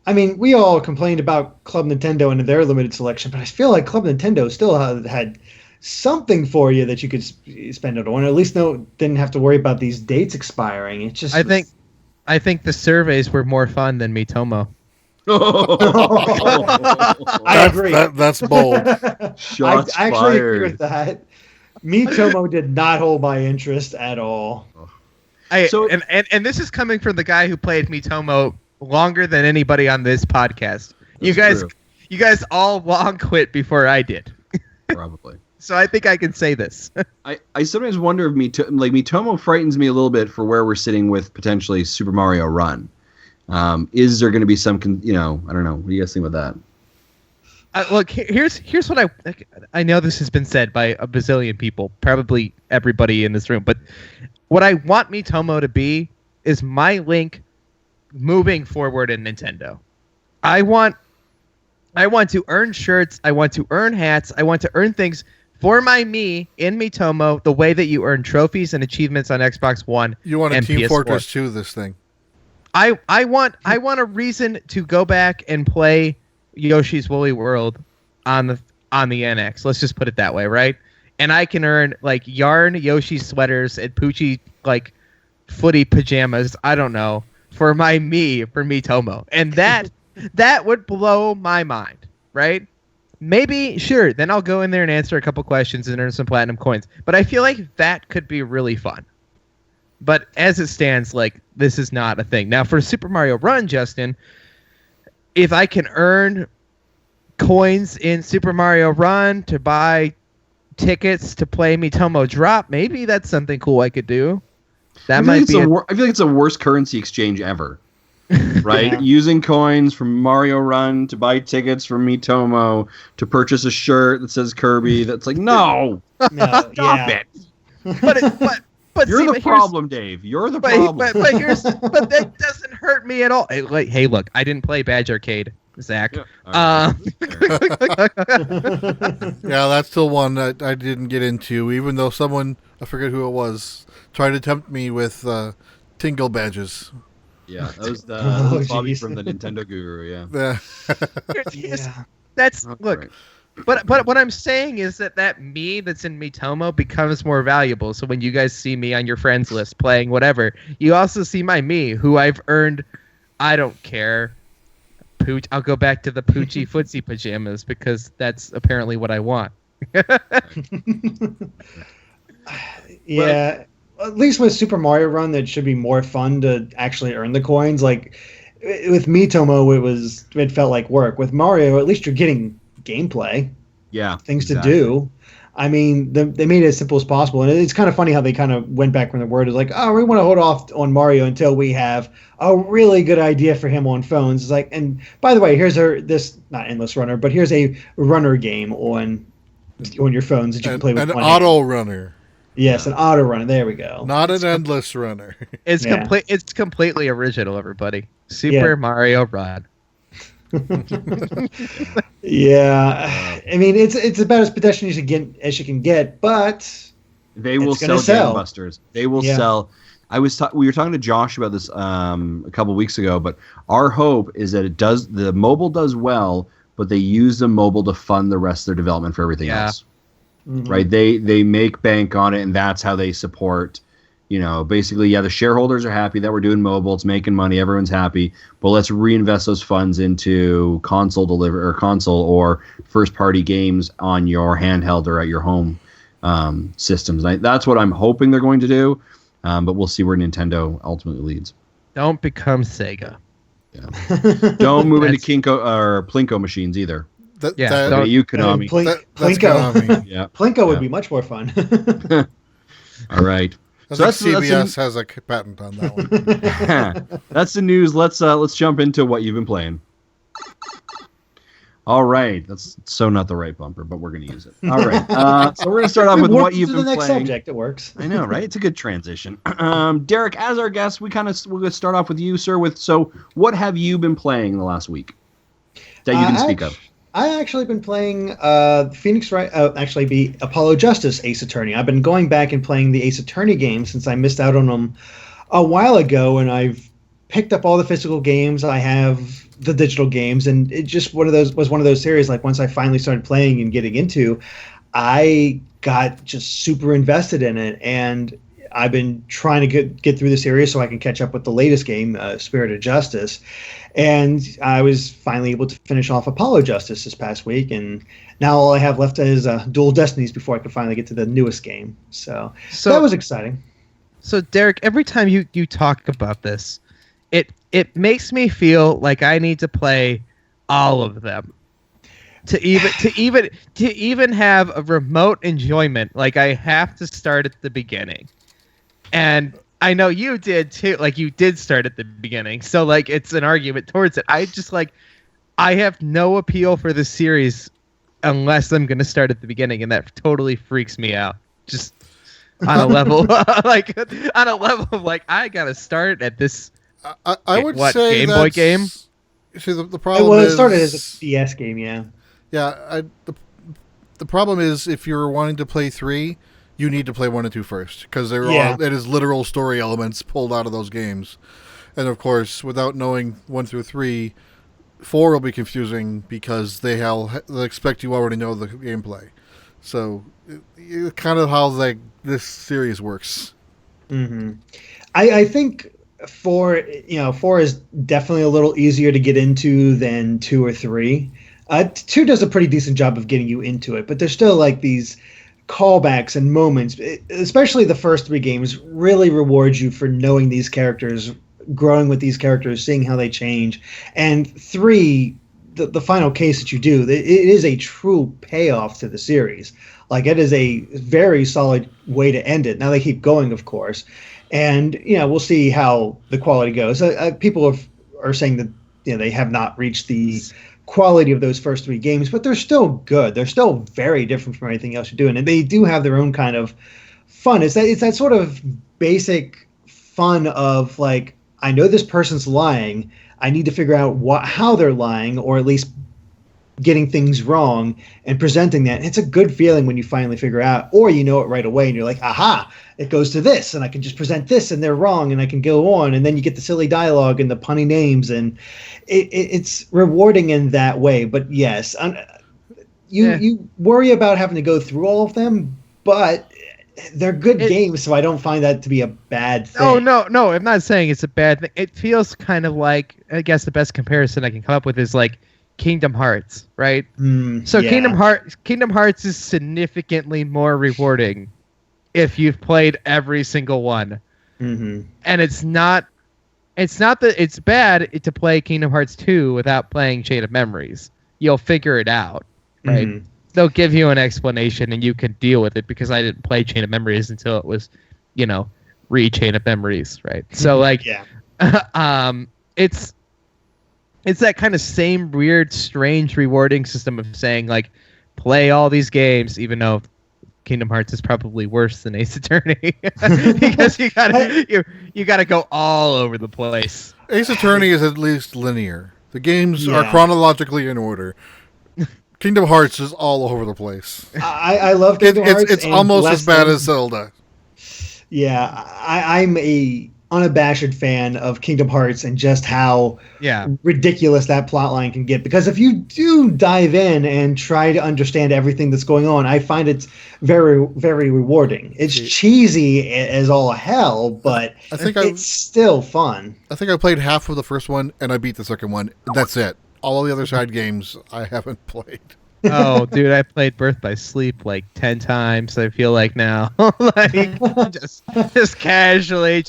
I mean, we all complained about Club Nintendo and their limited selection, but I feel like Club Nintendo still had something for you that you could spend it on. Or at least didn't have to worry about these dates expiring. It just... I think the surveys were more fun than Miitomo. I agree. That's bold. Shots I actually fired. agree with that. Miitomo did not hold my interest at all. And this is coming from the guy who played Miitomo longer than anybody on this podcast. You guys all long quit before I did. Probably. So I think I can say this. I sometimes wonder if Miitomo frightens me a little bit for where we're sitting with potentially Super Mario Run. Is there going to be some, I don't know. What do you guys think about that? Look, here's what I know this has been said by a bazillion people, probably everybody in this room, but what I want Miitomo to be is my Link moving forward in Nintendo. I want to earn shirts, I want to earn hats, I want to earn things for my me in Miitomo the way that you earn trophies and achievements on Xbox One. You want a and Team PS4. Fortress 2 this thing. I want a reason to go back and play Yoshi's Woolly World on the NX. Let's just put it that way, right? And I can earn like yarn Yoshi sweaters and Poochie like footy pajamas, I don't know, for Miitomo. And that would blow my mind, right? Maybe, sure, then I'll go in there and answer a couple questions and earn some platinum coins. But I feel like that could be really fun. But as it stands, like, this is not a thing. Now, for Super Mario Run, Justin, if I can earn coins in Super Mario Run to buy tickets to play Miitomo Drop, maybe that's something cool I could do. That might be. I feel like it's the worst currency exchange ever. right? Yeah. Using coins from Mario Run to buy tickets from Miitomo to purchase a shirt that says Kirby. That's like, no, No, stop yeah. it. But You're see, the but problem, Dave. You're the But, problem. but that doesn't hurt me at all. Hey, look, I didn't play Badge Arcade, Zach. Yeah, all right. Yeah, that's the one that I didn't get into, even though someone, I forget who it was, tried to tempt me with Tingle badges. Yeah, that was Oh, Bobby geez. from the Nintendo Guru. Yeah. Yeah. That's That's look. right. But what I'm saying is that me that's in Miitomo becomes more valuable. So when you guys see me on your friends list playing whatever, you also see my me who I've earned. I don't care. I'll go back to the Poochie Footsie pajamas because that's apparently what I want. Yeah. At least with Super Mario Run, that should be more fun to actually earn the coins. Like with Miitomo, it felt like work. With Mario, at least you're getting gameplay, Yeah. things exactly. to do. I mean, they made it as simple as possible, and it's kind of funny how they kind of went back from the word is like, oh, we want to hold off on Mario until we have a really good idea for him on phones. It's like, and by the way, here's this not endless runner, but here's a runner game on your phones that you can play with An one auto hand. runner, Yes, an auto runner. There we go. not an endless runner. It's Yeah. complete. It's completely original, everybody. Super Mario Run. Yeah, I mean it's about as pedestrian as you can get, but They will It's gonna sell sell. gangbusters. They will Yeah. sell. We were talking to Josh about this a couple weeks ago, but our hope is that the mobile does well, but they use the mobile to fund the rest of their development for everything Yeah. else. Mhm. Right? They make bank on it, and that's how they support. Basically, the shareholders are happy that we're doing mobile. It's making money. Everyone's happy. But let's reinvest those funds into console or first party games on your handheld or at your home systems. That's what I'm hoping they're going to do. But we'll see where Nintendo ultimately leads. Don't become Sega. Don't move into That's- Kinko or Plinko machines either. Yeah, That, Look don't- at you, Konami. that's Plinko. Konami. Yeah. Plinko would Yeah. be much more fun. All right. I So think that's CBS has a patent on that one. That's the news. Let's jump into what you've been playing. All right, that's so not the right bumper, but we're going to use it. All right, so we're going to start off with what you've to been the next playing. subject. It works. I know, right? It's a good transition. Derrick, as our guest, we're going to start off with you, sir. So, what have you been playing in the last week that you can speak of? I actually been playing Phoenix Wright. Actually, the Apollo Justice Ace Attorney. I've been going back and playing the Ace Attorney games since I missed out on them a while ago, and I've picked up all the physical games. I have the digital games, and it just was one of those series. Like once I finally started playing and getting into, I got just super invested in it, and I've been trying to get through the series so I can catch up with the latest game, Spirit of Justice. And I was finally able to finish off Apollo Justice this past week, and now all I have left is Dual Destinies before I can finally get to the newest game. So that was exciting. So Derrick, every time you talk about this, it makes me feel like I need to play all of them to even have a remote enjoyment. Like I have to start at the beginning, and I know you did too. Like you did start at the beginning, so like it's an argument towards it. I have no appeal for this series unless I'm going to start at the beginning, and that totally freaks me out. Just on a level like on a level of like I gotta start at this. I would say Game Boy game. See, the problem Well, is it started as a DS game, yeah. Yeah, the problem is if you're wanting to play 3, you need to play 1 and 2 first because it is literal story elements pulled out of those games, and of course, without knowing 1 through 3, 4 will be confusing because they'll expect you already know the gameplay. So, it's kind of how this series works. Mm-hmm. I think 4 is definitely a little easier to get into than 2 or 3. 2 does a pretty decent job of getting you into it, but there's still like these callbacks and moments, especially the first 3 games really reward you for knowing these characters, growing with these characters, seeing how they change. And 3, the final case that you do, it is a true payoff to the series. Like it is a very solid way to end it. Now they keep going, of course. And we'll see how the quality goes. People are saying that they have not reached the quality of those first 3 games, but they're still good. They're still very different from anything else you're doing, and they do have their own kind of fun. It's that sort of basic fun of like, I know this person's lying. I need to figure out how they're lying, or at least getting things wrong and presenting that. And it's a good feeling when you finally figure out, or you know it right away and you're like, aha, it goes to this, and I can just present this and they're wrong and I can go on. And then you get the silly dialogue and the punny names, and it's rewarding in that way. But yes, you worry about having to go through all of them, but they're good games, so I don't find that to be a bad thing. Oh, no, I'm not saying it's a bad thing. It feels kind of like, I guess the best comparison I can come up with is like Kingdom Hearts, right? So yeah. Kingdom Hearts is significantly more rewarding if you've played every single one. Mm-hmm. And it's not that it's bad to play Kingdom Hearts 2 without playing Chain of Memories. You'll figure it out, right? Mm-hmm. They'll give you an explanation and you can deal with it, because I didn't play Chain of Memories until it was, re-Chain of Memories, right? So like, it's that kind of same weird, strange, rewarding system of saying like, play all these games, even though Kingdom Hearts is probably worse than Ace Attorney, because you gotta go all over the place. Ace Attorney is at least linear. The games are chronologically in order. Kingdom Hearts is all over the place. I love Kingdom Hearts. It's almost as bad as Zelda. Yeah, I'm a unabashed fan of Kingdom Hearts and just how ridiculous that plotline can get. Because if you do dive in and try to understand everything that's going on, I find it's very, very rewarding. It's cheesy as all hell, but it's still fun. I think I played half of the first one and I beat the second one. That's it. All the other side games I haven't played. Oh, dude, I played Birth by Sleep like 10 times, I feel like now. Like, just casually,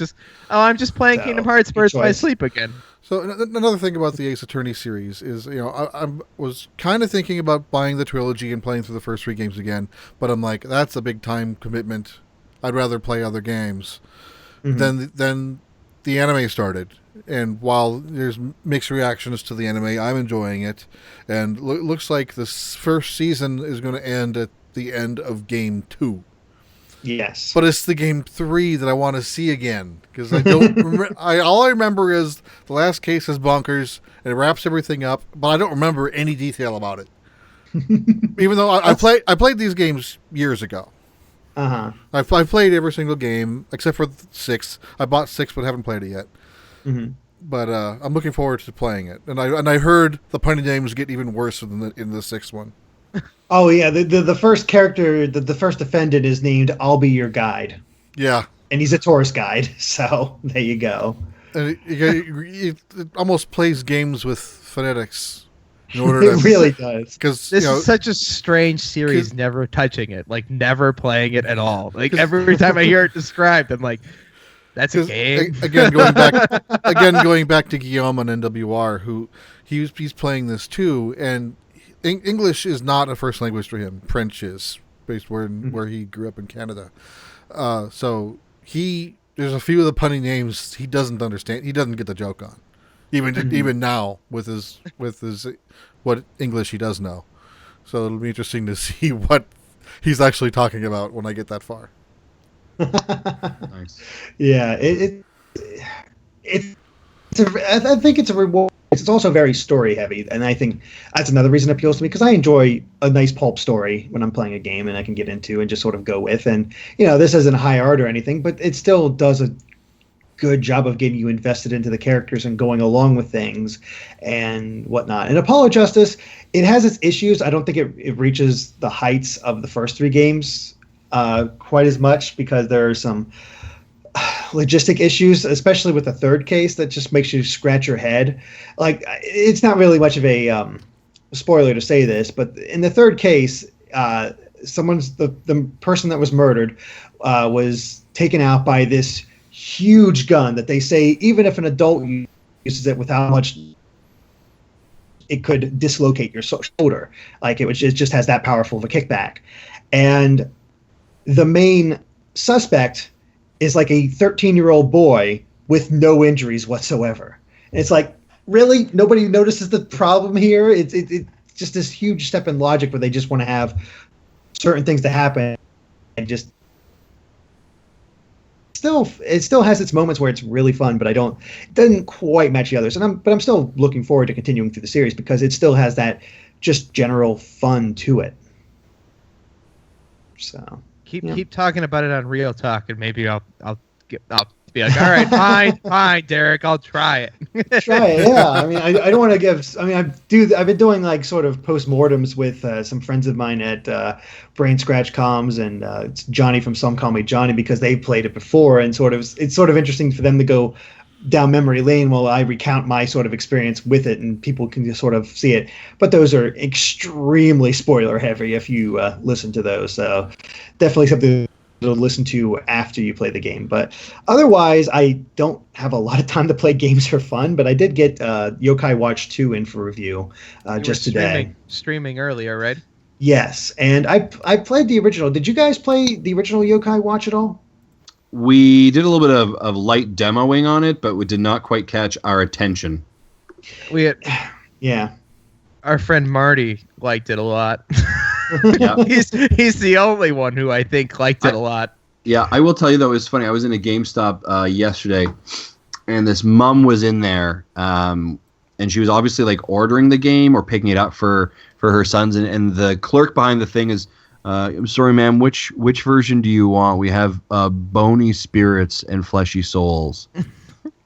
I'm just playing Kingdom Hearts Birth by Sleep again. So another thing about the Ace Attorney series is, I was kind of thinking about buying the trilogy and playing through the first 3 games again, but I'm like, that's a big time commitment. I'd rather play other games. Mm-hmm. Then the anime started. And while there's mixed reactions to the anime, I'm enjoying it. And looks like this first season is going to end at the end of Game 2. Yes. But it's the Game 3 that I want to see again. Because I don't all I remember is the last case is bonkers, and it wraps everything up, but I don't remember any detail about it. Even though I played these games years ago. Uh-huh. I've played every single game, except for 6. I bought 6, but haven't played it yet. Mm-hmm. But I'm looking forward to playing it, and I heard the punny names get even worse in the 6th one. Oh yeah, the first character, the first defendant is named "I'll Be Your Guide." Yeah, and he's a tourist guide, so there you go. And it almost plays games with phonetics. In order to, it really does. Because this is such a strange series. Never touching it, like never playing it at all. Like every time I hear it described, I'm like, that's a game. Again, going back to Guillaume on NWR, who he's playing this too, and English is not a first language for him. French is, based where he grew up in Canada. So there's a few of the punny names he doesn't understand. He doesn't get the joke on, even now with his what English he does know. So it'll be interesting to see what he's actually talking about when I get that far. Nice. Yeah, I think it's a reward. It's also very story heavy, and I think that's another reason it appeals to me, because I enjoy a nice pulp story when I'm playing a game and I can get into and just sort of go with. And this isn't high art or anything, but it still does a good job of getting you invested into the characters and going along with things and whatnot. And Apollo Justice, it has its issues. I don't think it reaches the heights of the first 3 games quite as much, because there are some logistic issues, especially with the third case, that just makes you scratch your head. Like, it's not really much of a spoiler to say this, but in the third case, the person that was murdered was taken out by this huge gun that they say, even if an adult uses it without much, it could dislocate your shoulder. Like, it just has that powerful of a kickback. And the main suspect is like a 13-year-old boy with no injuries whatsoever. And it's like, really nobody notices the problem here. It's just this huge step in logic where they just want to have certain things to happen, and just it still has its moments where it's really fun, but it doesn't quite match the others. And I'm still looking forward to continuing through the series because it still has that just general fun to it. So keep talking about it on Real Talk, and maybe I'll be like, all right, fine, Derrick, I'll try it. Try it, yeah. I mean, I don't want to give. I mean, I've been doing like sort of postmortems with some friends of mine at Brain Scratch Comms, and it's Johnny from Some Call Me Johnny, because they played it before, and it's sort of interesting for them to go down memory lane while I recount my sort of experience with it, and people can just sort of see it. But those are extremely spoiler heavy if you listen to those. So definitely something to listen to after you play the game. But otherwise, I don't have a lot of time to play games for fun, but I did get Yokai Watch 2 in for review just today. Streaming earlier, right? Yes, and I played the original. Did you guys play the original Yokai Watch at all? We did a little bit of light demoing on it, but we did not quite catch our attention. Yeah. Our friend Marty liked it a lot. Yeah. He's the only one who I think liked it a lot. Yeah, I will tell you though, it was funny. I was in a GameStop yesterday, and this mom was in there, and she was obviously like ordering the game or picking it up for her sons, and the clerk behind the thing is, I'm sorry, ma'am, which version do you want? We have bony spirits and fleshy souls.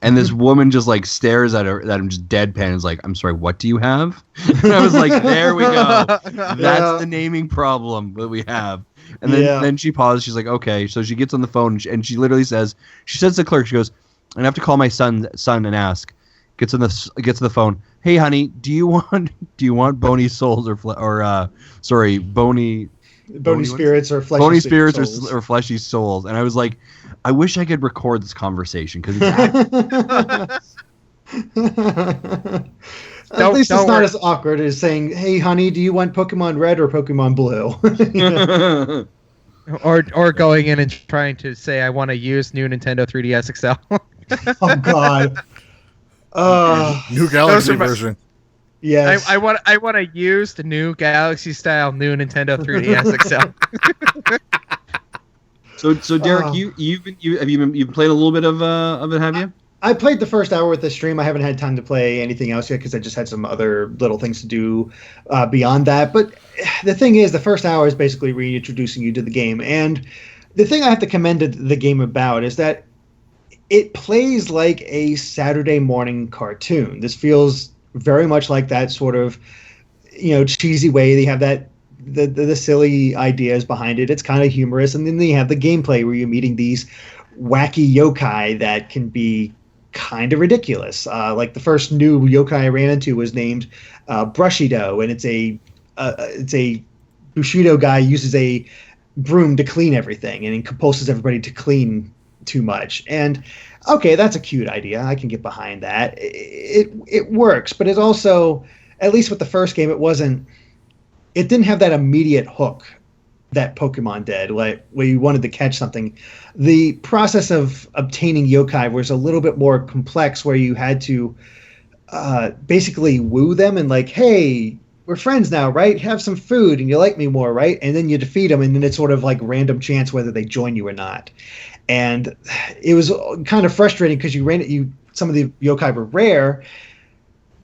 And this woman just like stares at him just deadpan and is like, I'm sorry, what do you have? And I was like, there we go. That's the naming problem that we have. And then she paused. She's like, okay. So she gets on the phone and she literally says to the clerk, she goes, I have to call my son and ask. Gets on the phone. Hey, honey, do you want bony souls or bony spirits or fleshy bony spirits souls. or fleshy souls? And I was like, I wish I could record this conversation because at least it's not as awkward as saying, "Hey, honey, do you want Pokemon Red or Pokemon Blue?" Or going in and trying to say, "I want to use new Nintendo 3DS XL." Oh God. New Galaxy version. Yes. I want to use the new Galaxy style new Nintendo 3DS XL. So Derrick, you've been playing a little bit of it, have you? I played the first hour with the stream. I haven't had time to play anything else yet because I just had some other little things to do beyond that. But the thing is, the first hour is basically reintroducing you to the game. And the thing I have to commend the game about is that it plays like a Saturday morning cartoon. This feels very much like that sort of, cheesy way. They have that the silly ideas behind it. It's kind of humorous, and then they have the gameplay where you're meeting these wacky yokai that can be kind of ridiculous. Like the first new yokai I ran into was named Brushido, and it's a Bushido guy uses a broom to clean everything, and it compulses everybody to clean too much. And okay, that's a cute idea. I can get behind that. It works, but it also, at least with the first game, it didn't have that immediate hook that Pokemon did, like where you wanted to catch something. The process of obtaining yokai was a little bit more complex, where you had to basically woo them and like, hey, we're friends now, right? Have some food and you like me more, right? And then you defeat them, and then it's sort of like random chance whether they join you or not. And it was kind of frustrating because some of the yokai were rare,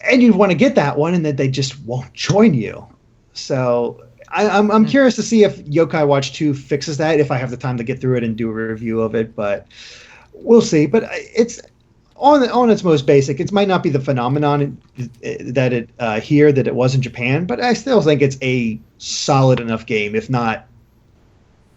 and you'd want to get that one, and then they just won't join you. So I'm curious to see if Yokai Watch 2 fixes that, if I have the time to get through it and do a review of it, but we'll see. But it's on its most basic. It might not be the phenomenon that it was in Japan, but I still think it's a solid enough game, if not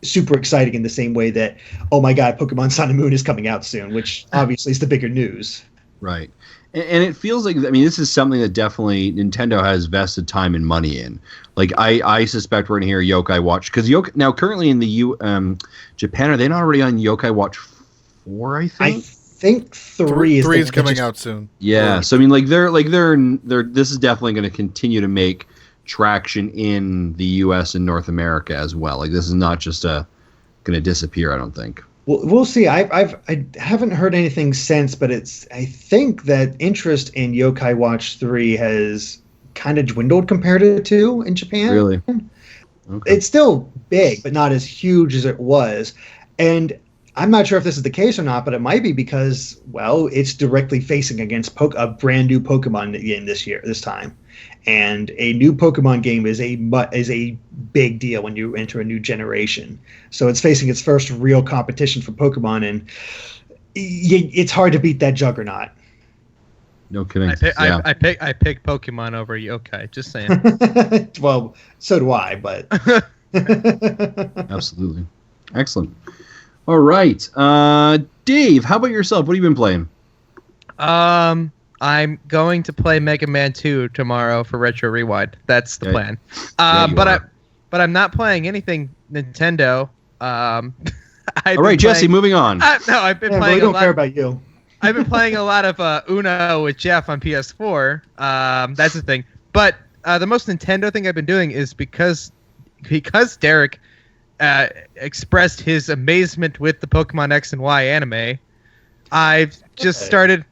super exciting in the same way that, oh my God, Pokemon Sun and Moon is coming out soon, which obviously is the bigger news. Right. And it feels like, I mean, this is something that definitely Nintendo has vested time and money in. Like, I suspect we're going to hear Yokai Watch, because now currently in the Japan, are they not already on Yokai Watch 4, I think? I think 3 is coming out soon. Yeah, so I mean, they're this is definitely going to continue to make traction in the US and North America as well. Like, this is not just going to disappear, I don't think. We'll see. I haven't heard anything since, but I think that interest in Yokai Watch 3 has kind of dwindled compared to 2 in Japan. Really? Okay. It's still big, but not as huge as it was. And I'm not sure if this is the case or not, but it might be because, well, it's directly facing against a brand new Pokemon game this time. And a new Pokemon game is a big deal when you enter a new generation. So it's facing its first real competition for Pokemon, and it's hard to beat that juggernaut. No kidding. I pick Pokemon over Yokai. Just saying. Well, so do I, but Absolutely. Excellent. All right. Dave, how about yourself? What have you been playing? I'm going to play Mega Man 2 tomorrow for Retro Rewind. That's the plan. But I'm not playing anything Nintendo. All right, Jesse, moving on. I've been playing. We don't care about you. I've been playing a lot of Uno with Jeff on PS4. That's the thing. But the most Nintendo thing I've been doing is because Derrick expressed his amazement with the Pokemon X and Y anime. I've just started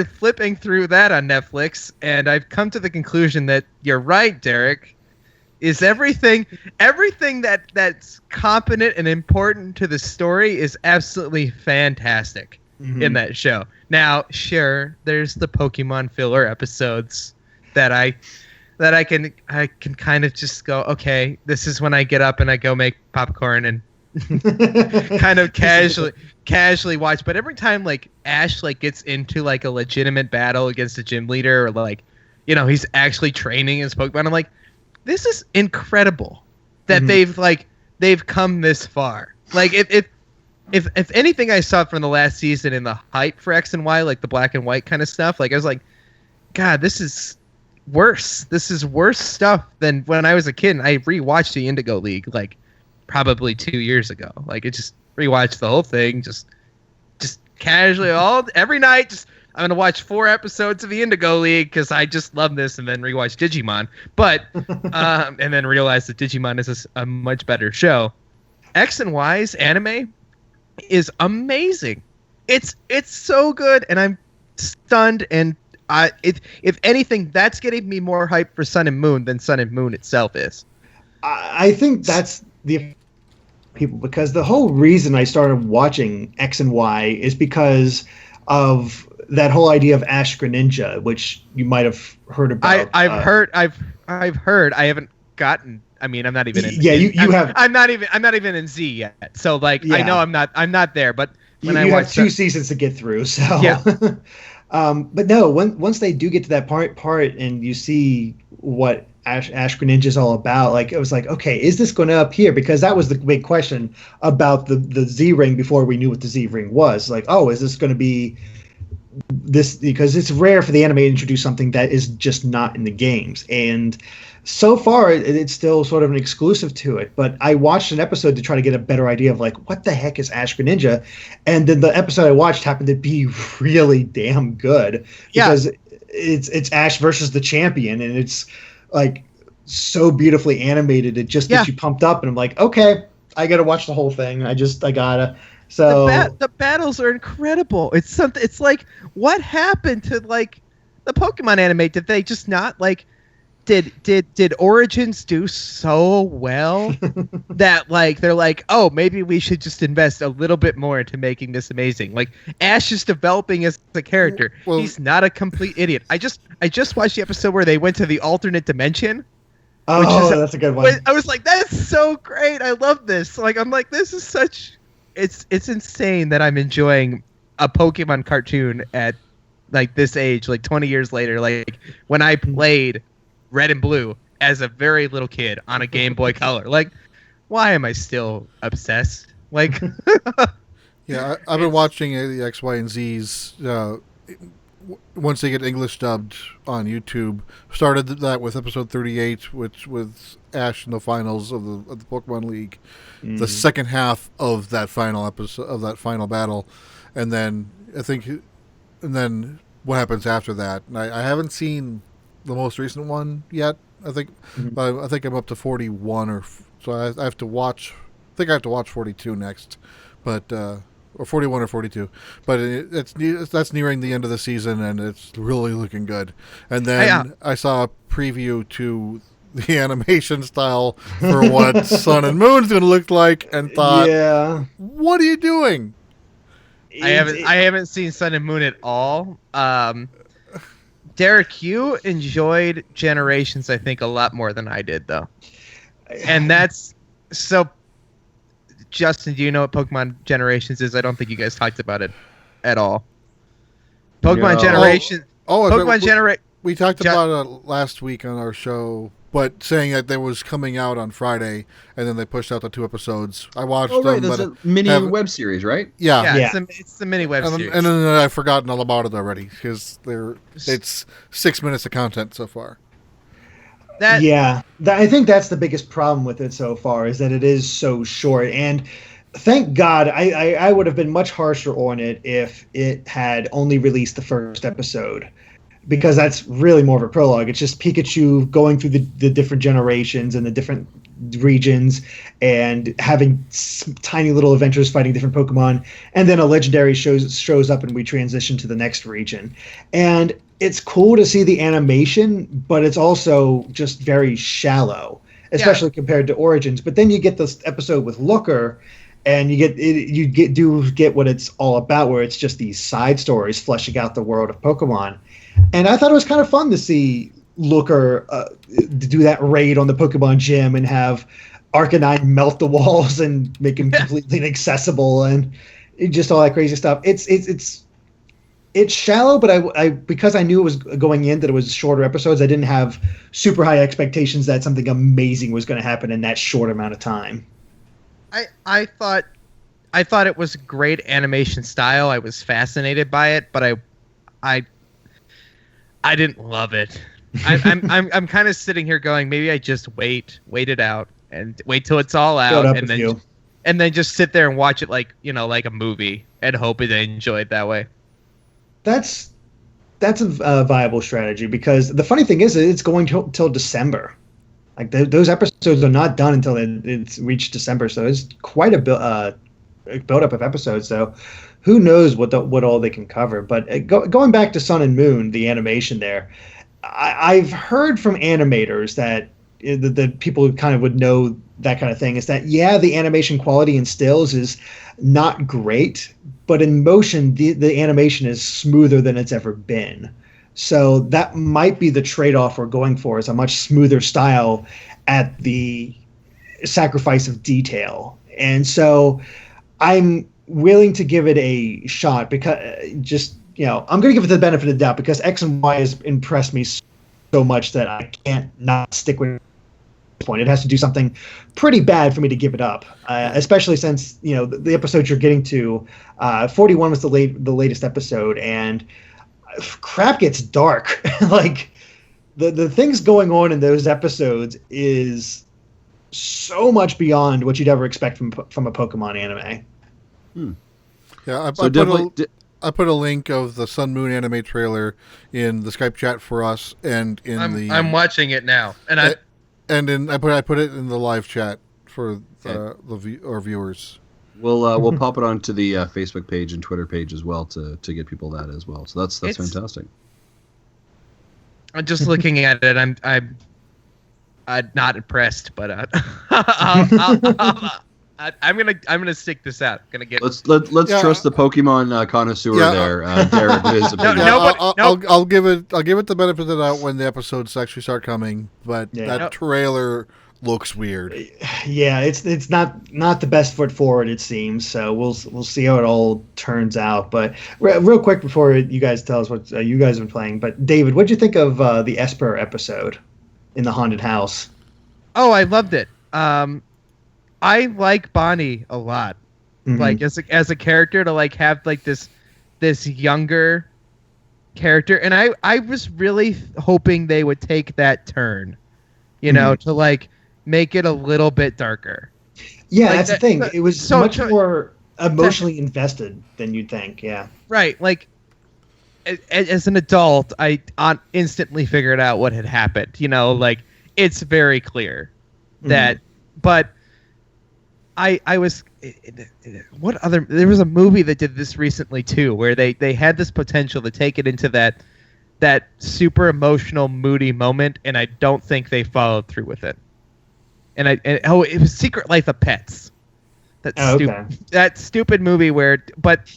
flipping through that on Netflix, and I've come to the conclusion that you're right, Derrick. Is everything that's competent and important to the story is absolutely fantastic in that show. Now, sure, there's the Pokemon filler episodes that I can kind of just go, okay, this is when I get up and I go make popcorn and kind of casually watch. But every time like Ash like gets into like a legitimate battle against a gym leader, or like, you know, he's actually training his Pokemon, I'm like, this is incredible that they've come this far. Like if anything I saw from the last season in the hype for X and Y, like the black and white kind of stuff, like I was like, God, this is worse. This is worse stuff than when I was a kid and I rewatched the Indigo League like probably 2 years ago. Like it just rewatched the whole thing, just casually every night. Just I'm gonna watch 4 episodes of the Indigo League because I just love this, and then rewatch Digimon. But and then realize that Digimon is a much better show. X and Y's anime is amazing. It's so good, and I'm stunned. And if anything, that's getting me more hype for Sun and Moon than Sun and Moon itself is. I think that's the people, because the whole reason I started watching X and Y is because of that whole idea of Ash Greninja, which you might have heard about. I've heard. I haven't gotten. I mean, I'm not even in. Yeah, you have. I'm not even in Z yet. So like, yeah. I know I'm not there. But when you have 2 seasons to get through. So yeah. But no, once they do get to that part and you see what Ash Greninja is all about, like it was like, okay, is this going to appear? Because that was the big question about the Z ring before we knew what the Z ring was. Like, oh, is this going to be this? Because it's rare for the anime to introduce something that is just not in the games, and so far it's still sort of an exclusive to it. But I watched an episode to try to get a better idea of like, what the heck is Ash Greninja, and then the episode I watched happened to be really damn good because it's Ash versus the champion, and it's like so beautifully animated. It just gets you pumped up, and I'm like, okay, I gotta watch the whole thing. I gotta. So the battles are incredible. It's something. It's like, what happened to like the Pokemon anime? Did they just not like? Did Origins do so well that like they're like, oh, maybe we should just invest a little bit more into making this amazing? Like Ash is developing as a character. Well, he's not a complete idiot. I just watched the episode where they went to the alternate dimension. Oh, that's a good one. I was like, that's so great. I love this. Like I'm like, this is such. It's insane that I'm enjoying a Pokemon cartoon at like this age, like 20 years later. Like when I played Red and Blue as a very little kid on a Game Boy Color. Like, why am I still obsessed? Like, yeah, I've been watching the X, Y, and Z's once they get English dubbed on YouTube. Started that with episode 38, which was Ash in the finals of the Pokemon League. Mm-hmm. The second half of that final episode of that final battle, and then what happens after that? And I haven't seen the most recent one yet. I think I'm up to 41, so I have to watch. I think I have to watch 42 next. but or 41 or 42. But that's nearing the end of the season, and it's really looking good. And then I saw a preview to the animation style for what Sun and Moon's going to look like, and thought, yeah, what are you doing? I haven't seen Sun and Moon at all. Derrick, you enjoyed Generations, I think, a lot more than I did, though. And that's so. Justin, do you know what Pokemon Generations is? I don't think you guys talked about it at all. Pokemon Generation. Pokemon Generation. We talked about it last week on our show, but saying that there was coming out on Friday, and then they pushed out the 2 episodes. I watched them. Right, that's a mini web series, right? Yeah. It's the mini web series. And then I've forgotten all about it already, because it's 6 minutes of content so far. I think that's the biggest problem with it so far, is that it is so short. And thank God, I would have been much harsher on it if it had only released the first episode, because that's really more of a prologue. It's just Pikachu going through the different generations and the different regions and having tiny little adventures fighting different Pokemon, and then a legendary shows up and we transition to the next region. And it's cool to see the animation, but it's also just very shallow, especially compared to Origins. But then you get this episode with Looker, and you get what it's all about, where it's just these side stories fleshing out the world of Pokemon. And I thought it was kind of fun to see Looker do that raid on the Pokemon gym and have Arcanine melt the walls and make him completely inaccessible, and just all that crazy stuff. It's shallow, but I because I knew it was going in that it was shorter episodes, I didn't have super high expectations that something amazing was going to happen in that short amount of time. I thought it was great animation style. I was fascinated by it, but I didn't love it. I'm kind of sitting here going, maybe I just wait it out and wait till it's all out, and then just sit there and watch it like a movie and hope I enjoy it that way. That's a viable strategy, because the funny thing is it's going till December. Like those episodes are not done until it's reached December, so it's quite a build-up of episodes. So who knows what all they can cover. But going back to Sun and Moon, the animation there, I've heard from animators that the people who kind of would know that kind of thing is that, the animation quality in stills is not great, but in motion, the animation is smoother than it's ever been. So that might be the trade-off we're going for, is a much smoother style at the sacrifice of detail. And so I'm willing to give it a shot, because I'm going to give it the benefit of the doubt, because X and Y has impressed me so much that I can't not stick with this point. It has to do something pretty bad for me to give it up, especially since the episodes you're getting to, 41 was the latest episode, and crap gets dark. Like the things going on in those episodes is so much beyond what you'd ever expect from a Pokemon anime. Yeah, I put a link of the Sun Moon anime trailer in the Skype chat for us, and I'm watching it now, and I put it in the live chat for our viewers. We'll pop it onto the Facebook page and Twitter page as well to get people that as well. So that's fantastic. I'm just looking at it. I'm not impressed, but I'm gonna stick this out. Let's trust the Pokemon connoisseur there, Derrick. His opinion. I'll give it the benefit of the doubt when the episodes actually start coming. But that trailer looks weird. Yeah, it's not the best foot forward, it seems. So we'll see how it all turns out. But real quick before you guys tell us what you guys have been playing, but David, what'd you think of the Esper episode in the haunted house? Oh, I loved it. I like Bonnie a lot. Mm-hmm. Like as a character, to like have like this younger character, and I was really hoping they would take that turn, to like make it a little bit darker. Yeah, like that's the thing. It was much more emotionally invested than you'd think. Yeah. Right. Like as an adult, I instantly figured out what had happened. Like it's very clear that, but I was what other there was a movie that did this recently too, where they had this potential to take it into that super emotional, moody moment, and I don't think they followed through with it. And it was Secret Life of Pets. That stupid movie but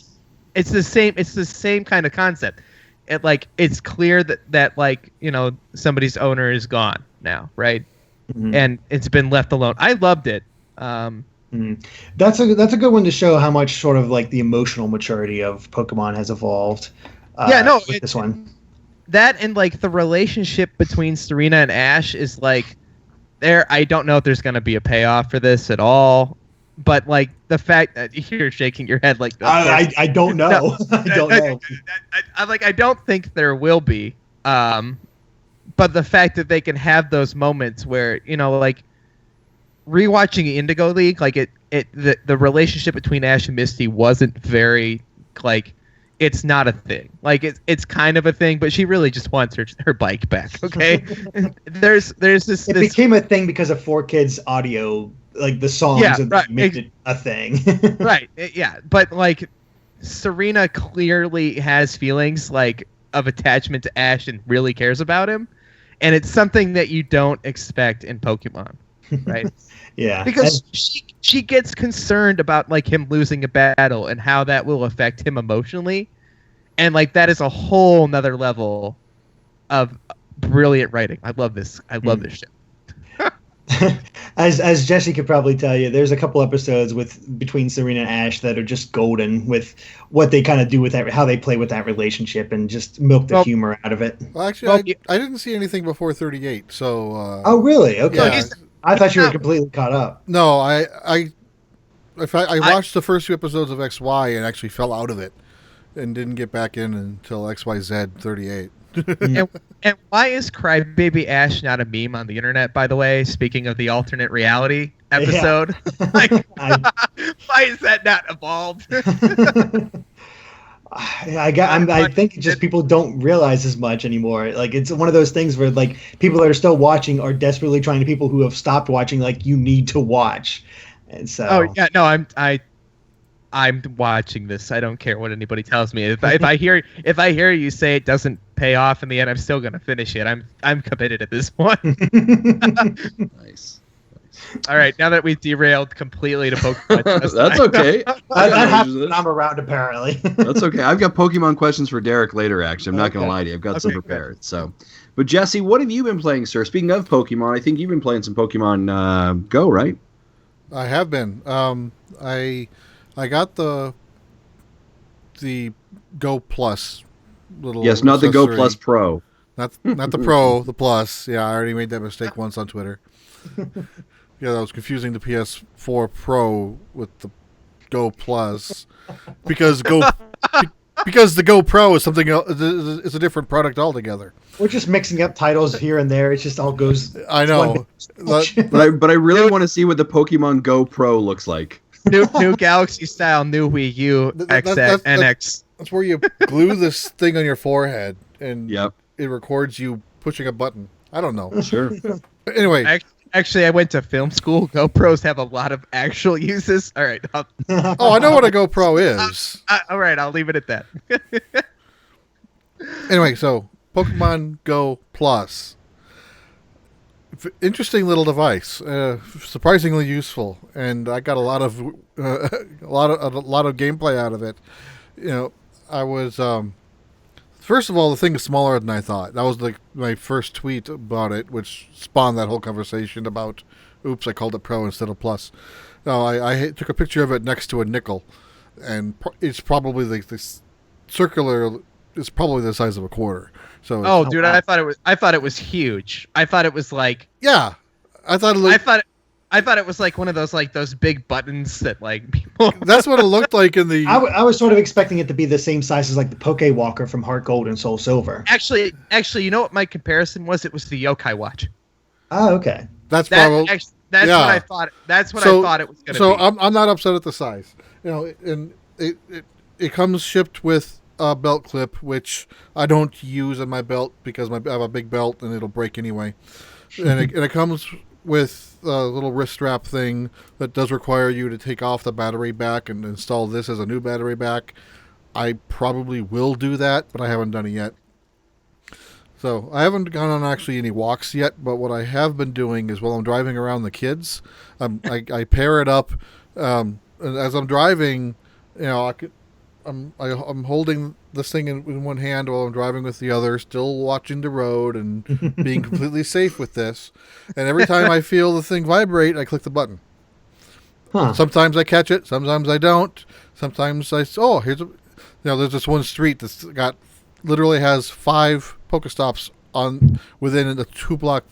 it's the same kind of concept. It's clear that like, you know, somebody's owner is gone now, right? Mm-hmm. And it's been left alone. I loved it. That's a good one to show how much sort of like the emotional maturity of Pokemon has evolved. This one. That and like the relationship between Serena and Ash is like there. I don't know if there's going to be a payoff for this at all, but like the fact that you're shaking your head like I don't know. No, I don't know. I don't think there will be. But the fact that they can have those moments where, you know, like rewatching Indigo League, like the relationship between Ash and Misty wasn't very like. It's not a thing. Like it's kind of a thing, but she really just wants her bike back. Okay, there's this. It became a thing because of 4Kids audio, like the songs, made it a thing. Right. Yeah, but like Serena clearly has feelings like of attachment to Ash and really cares about him, and it's something that you don't expect in Pokemon, right? Yeah, because she gets concerned about like him losing a battle and how that will affect him emotionally, and like that is a whole nother level of brilliant writing. I love this this shit. As Jesse could probably tell you, there's a couple episodes between Serena and Ash that are just golden with what they kind of do with that, how they play with that relationship, and just milk the humor out of it. Well, actually, I didn't see anything before 38, so. Oh, really? Okay. Yeah. I thought you were completely caught up. No, I watched the first few episodes of XY and actually fell out of it and didn't get back in until XYZ 38. and why is Crybaby Ash not a meme on the internet, by the way, speaking of the alternate reality episode? Yeah. Like, why is that not evolved? I think just people don't realize as much anymore. Like it's one of those things where like people that are still watching are desperately trying to people who have stopped watching. Like you need to watch, and so. Oh yeah, no, I'm watching this. I don't care what anybody tells me. If I hear you say it doesn't pay off in the end, I'm still gonna finish it. I'm committed at this point. Nice. All right, now that we've derailed completely to Pokemon. That's okay. That happens when I'm around, apparently. That's okay. I've got Pokemon questions for Derrick later, actually. I'm not going to lie to you. I've got some prepared. Good. So, but Jesse, what have you been playing, sir? Speaking of Pokemon, I think you've been playing some Pokemon Go, right? I have been. I got the Go Plus little. Yes, not accessory. the Go Plus Pro. Not the Pro, the Plus. Yeah, I already made that mistake once on Twitter. Yeah, I was confusing the PS4 Pro with the Go Plus because the Go Pro is something else. It's a different product altogether. We're just mixing up titles here and there. It just all goes. I know, but I really want to see what the Pokemon Go Pro looks like. New Galaxy style, new Wii U, NX. That's where you glue this thing on your forehead and it records you pushing a button. I don't know. Sure. Anyway. Actually, I went to film school. GoPros have a lot of actual uses. All right. I know what a GoPro is. All right, I'll leave it at that. Anyway, so Pokemon Go Plus. Interesting little device. Surprisingly useful, and I got a lot of gameplay out of it. You know, I was first of all, the thing is smaller than I thought. That was my first tweet about it, which spawned that whole conversation about, oops, I called it Pro instead of Plus. No, I took a picture of it next to a nickel, and it's probably this circular. It's probably the size of a quarter. So. Dude, I thought it was huge. I thought it was like. Yeah, I thought it was like one of those big buttons that like people. That's what it looked like in the. I was sort of expecting it to be the same size as like the Poke Walker from Heart Gold and Soul Silver. Actually, you know what my comparison was? It was the Yokai Watch. Oh, okay. That's probably. What I thought. That's what I thought it was going to be. So I'm not upset at the size. You know, and it comes shipped with a belt clip, which I don't use in my belt because I have a big belt and it'll break anyway. And it comes with a little wrist strap thing that does require you to take off the battery back and install this as a new battery back, I probably will do that, but I haven't done it yet. So I haven't gone on actually any walks yet, but what I have been doing is while I'm driving around the kids, I pair it up. And as I'm driving, I'm holding this thing in one hand while I'm driving with the other, still watching the road and being completely safe with this. And every time I feel the thing vibrate, I click the button. Huh. Sometimes I catch it, sometimes I don't. Sometimes there's this one street that's literally has 5 Pokestops within a 2-block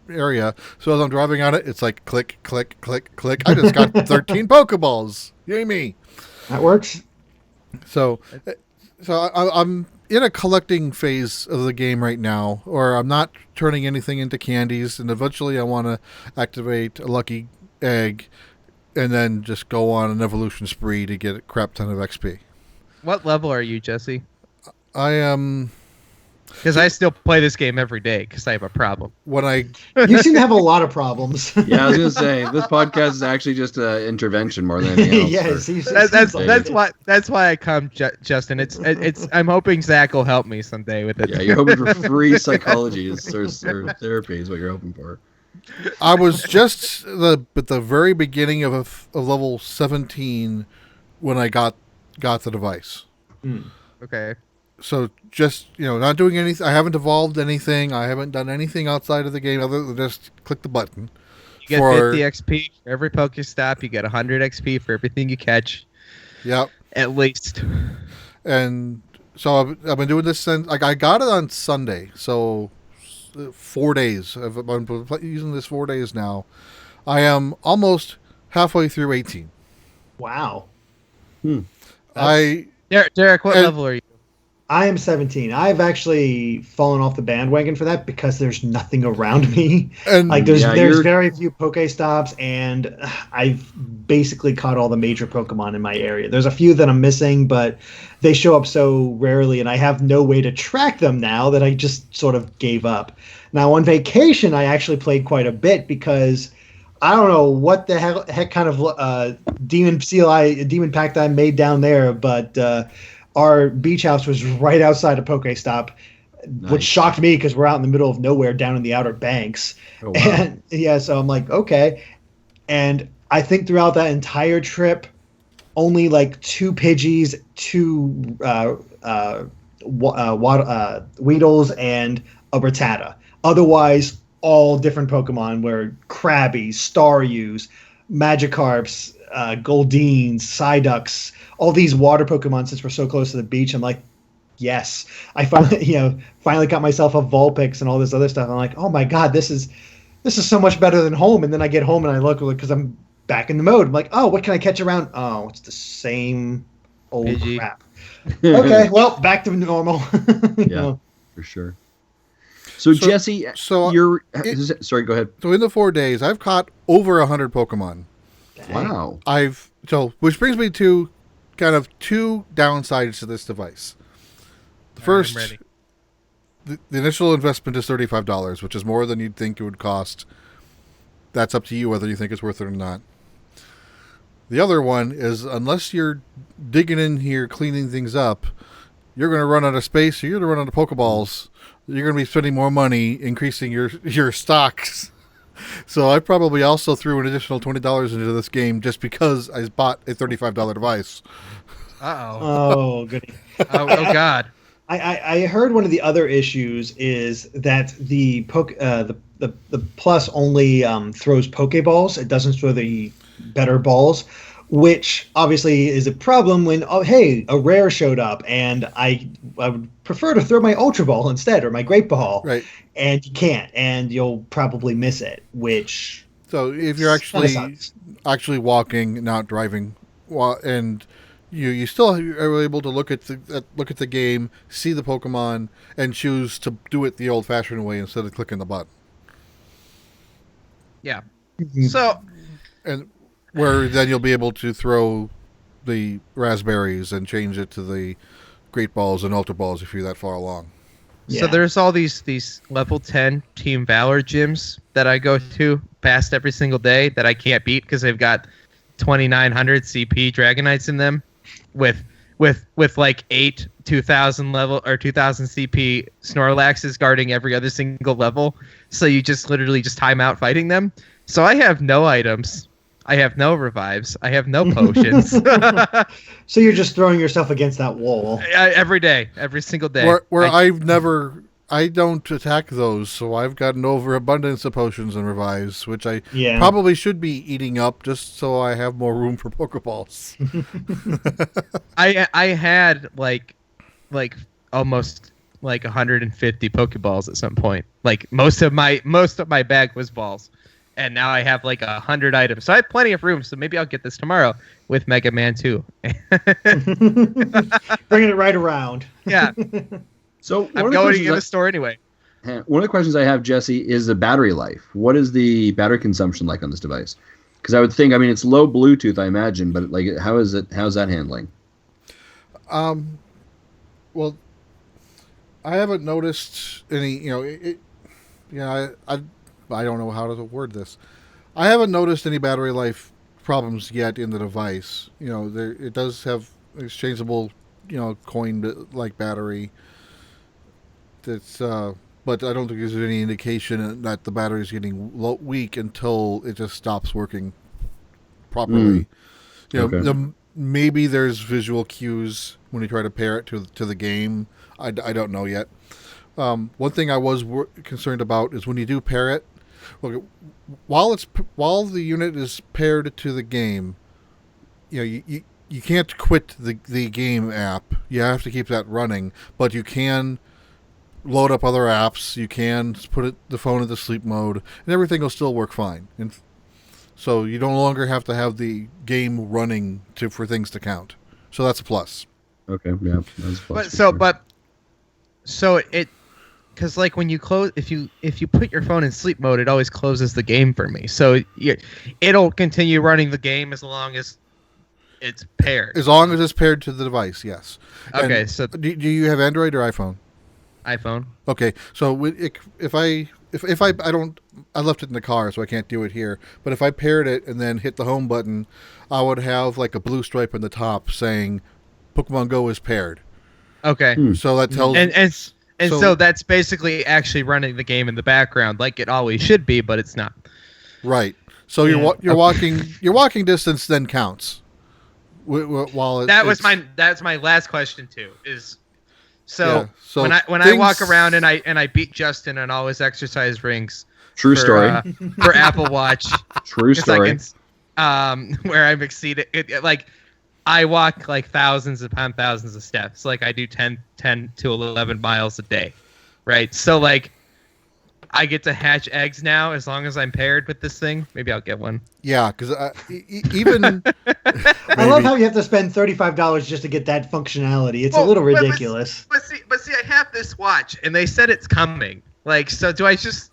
area. So as I'm driving on it, it's like click, click, click, click. I just got 13 Pokeballs. Yay me! That works. So I'm in a collecting phase of the game right now, or I'm not turning anything into candies, and eventually I want to activate a lucky egg, and then just go on an evolution spree to get a crap ton of XP. What level are you, Jesse? I am. Because I still play this game every day because I have a problem. You seem to have a lot of problems. Yeah, I was gonna say this podcast is actually just an intervention more than anything else. Yes, That's why I come, Justin. It's I'm hoping Zach will help me someday with it. Yeah, you're hoping for free psychology or therapy is what you're hoping for. I was just at the very beginning of level 17 when I got the device. Okay. So just, not doing anything. I haven't evolved anything. I haven't done anything outside of the game other than just click the button. You get 50 XP for every Pokestop. You get 100 XP for everything you catch. Yep. At least. And so I've been doing this since I got it on Sunday. So 4 days. I've been using this 4 days now. I am almost halfway through 18. Wow. Derrick, what level are you? I am 17. I've actually fallen off the bandwagon for that because there's nothing around me. And there's very few Pokestops, and I've basically caught all the major Pokemon in my area. There's a few that I'm missing, but they show up so rarely, and I have no way to track them now that I just sort of gave up. Now, on vacation, I actually played quite a bit because I don't know what the heck kind of demon pact I made down there, but our beach house was right outside a Pokestop, which shocked me because we're out in the middle of nowhere down in the Outer Banks. Oh, wow. And yeah, so I'm like, okay. And I think throughout that entire trip, only like 2 Pidgeys, 2 Weedles, and a Rattata. Otherwise, all different Pokemon were Krabbies, Staryus, Magikarps, Goldines, Psyducks, all these water Pokemon. Since we're so close to the beach, I'm like, yes. I finally got myself a Vulpix and all this other stuff. I'm like, oh my god, this is so much better than home. And then I get home and I look because I'm back in the mode. I'm like, oh, what can I catch around? Oh, it's the same old Pidgey. crap. Okay, well, back to normal. For sure. So Jesse, sorry, go ahead. So in the 4 days, I've caught over 100 Pokemon. Wow. Which brings me to kind of 2 downsides to this device. The first, the initial investment is $35, which is more than you'd think it would cost. That's up to you whether you think it's worth it or not. The other one is unless you're digging in here, cleaning things up, you're going to run out of space, or you're going to run out of Pokeballs. You're going to be spending more money increasing your stocks. So I probably also threw an additional $20 into this game just because I bought a $35 device. Uh-oh. Oh, goody. Oh, God. I heard one of the other issues is that the Plus only throws Pokeballs. It doesn't throw the better balls, which obviously is a problem when, a rare showed up, and I would prefer to throw my Ultra Ball instead, or my Great Ball. Right. And you can't, and you'll probably miss it, which... So if you're actually walking, not driving, and you still are able to look at the game, see the Pokemon, and choose to do it the old-fashioned way instead of clicking the button. Yeah. So... And where then you'll be able to throw the raspberries and change it to the Great Balls and Ultra Balls if you're that far along. So there's all these level 10 Team Valor gyms that I go to past every single day that I can't beat because they've got 2,900 CP Dragonites in them with like 8 2,000 level or 2,000 CP Snorlaxes guarding every other single level. So you just literally just time out fighting them. So I have no items. I have no revives. I have no potions. So you're just throwing yourself against that wall. Every day, every single day. Where I don't attack those, so I've got an overabundance of potions and revives, which I probably should be eating up just so I have more room for Pokeballs. I had like almost like 150 Pokeballs at some point. Like most of my bag was balls. And now I have like 100 items. So I have plenty of room, so maybe I'll get this tomorrow with Mega Man 2. Bringing it right around. Yeah. So I'm going to the store anyway. One of the questions I have, Jesse, is the battery life. What is the battery consumption like on this device? Because I would think, it's low Bluetooth, I imagine, but like, how's that handling? Well, I haven't noticed any. I don't know how to word this. I haven't noticed any battery life problems yet in the device. It does have exchangeable, coin like battery. That's but I don't think there's any indication that the battery is getting weak until it just stops working properly. Maybe there's visual cues when you try to pair it to the game. I don't know yet. One thing I was concerned about is when you do pair it. Look, while the unit is paired to the game, you can't quit the game app. You have to keep that running, but you can load up other apps. You can put the phone into sleep mode, and everything will still work fine. And so you no longer have to have the game running for things to count. So that's a plus. Okay, yeah, that's a plus. So it. Because like when you close, if you put your phone in sleep mode, it always closes the game for me. So it'll continue running the game as long as it's paired. As long as it's paired to the device, yes. Okay, and so do you have Android or iPhone? iPhone. I left it in the car, so I can't do it here. But if I paired it and then hit the home button, I would have like a blue stripe on the top saying Pokemon Go is paired. Okay. So that tells so that's basically actually running the game in the background, like it always should be, but it's not. Right. So your walking distance then counts. That's my last question too. So when I walk around and I beat Justin on all his exercise rings. True story. For Apple Watch. True story. Where I'm exceeded like. I walk like thousands upon thousands of steps. Like I do 10 to 11 miles a day, right? So like I get to hatch eggs now as long as I'm paired with this thing. Maybe I'll get one. Yeah, because even... I love how you have to spend $35 just to get that functionality. It's a little ridiculous. But see, I have this watch, and they said it's coming. Like, so do I just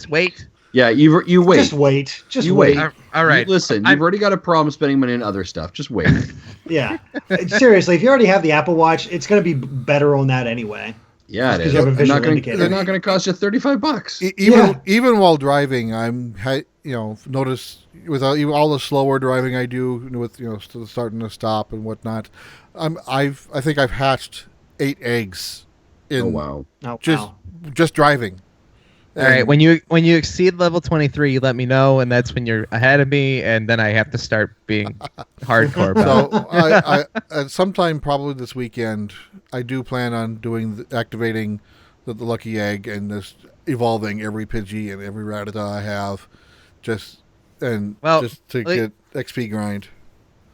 wait? Yeah, you wait. Just wait. You wait. All right. Listen, you've already got a problem spending money on other stuff. Just wait. Yeah. Seriously, if you already have the Apple Watch, it's going to be better on that anyway. Yeah, it is. They're not going to cost you $35. Even while driving, notice with all the slower driving I do with starting to stop and whatnot, I think I've hatched 8 eggs in just driving. All right, when you exceed level 23, you let me know, and that's when you're ahead of me, and then I have to start being hardcore about it. So sometime probably this weekend, I do plan on activating the lucky egg and just evolving every Pidgey and every Rattata I have, just to get XP grind.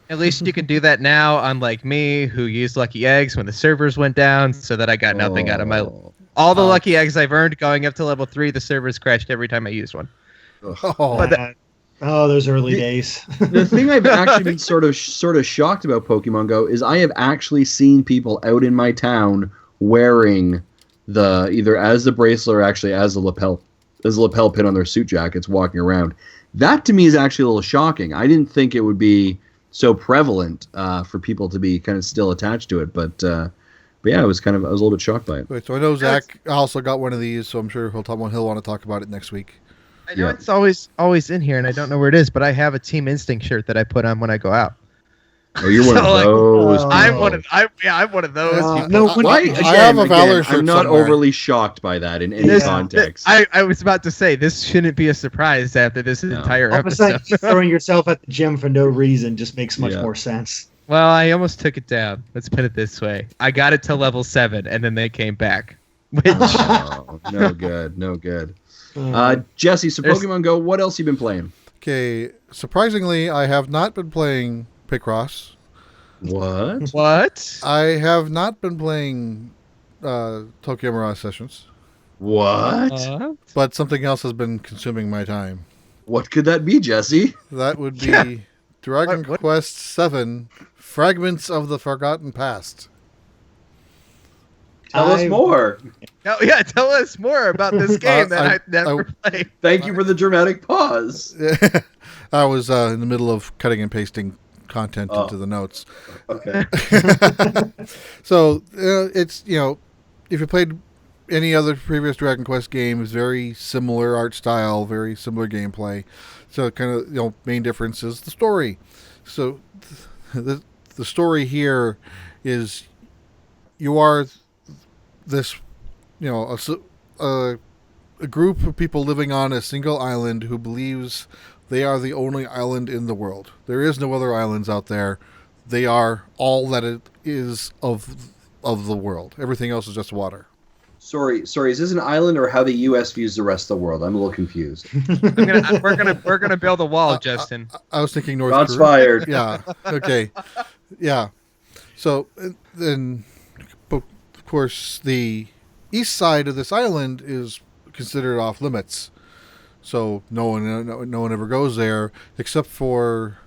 At least you can do that now, unlike me, who used lucky eggs when the servers went down, so that I got nothing out of my... All the lucky eggs I've earned going up to level 3, the servers crashed every time I used one. Those early days. The thing I've actually been sort of shocked about Pokemon Go is I have actually seen people out in my town wearing either as the bracelet or actually as the lapel pin on their suit jackets walking around. That to me is actually a little shocking. I didn't think it would be so prevalent for people to be kind of still attached to it, but But yeah, I was a little bit shocked by it. Wait, so I know Zach also got one of these, so I'm sure he'll want to talk about it next week. I know it's always in here, and I don't know where it is, but I have a Team Instinct shirt that I put on when I go out. Oh, you're one of those. I'm one of those. No, Why? I have a Valor shirt I'm not somewhere. overly shocked by that in any context. I was about to say this shouldn't be a surprise after this entire all of a sudden, episode. throwing yourself at the gym for no reason just makes much more sense. Well, I almost took it down. Let's put it this way: I got it to level 7, and then they came back. Which Oh, no good. Jesse, so Pokemon Go, what else you been playing? Okay, surprisingly, I have not been playing Picross. What? What? I have not been playing Tokyo Mirage Sessions, What? but something else has been consuming my time. What could that be, Jesse? That would be Dragon Quest VII: Fragments of the Forgotten Past. Tell us more. Oh, yeah, tell us more about this game that I've never played. Thank you for the dramatic pause. I was in the middle of cutting and pasting content into the notes. Okay. So it's, if you played any other previous Dragon Quest games, very similar art style, very similar gameplay. So kind of, main difference is the story. So the story here is you are this, a group of people living on a single island who believes they are the only island in the world. There is no other islands out there. They are all that it is of the world. Everything else is just water. Sorry. Is this an island or how the U.S. views the rest of the world? I'm a little confused. We're gonna build a wall, Justin. I was thinking North Shots Korea. fired. Yeah. Okay. Yeah. So then, of course, the east side of this island is considered off limits. So no one ever goes there except for,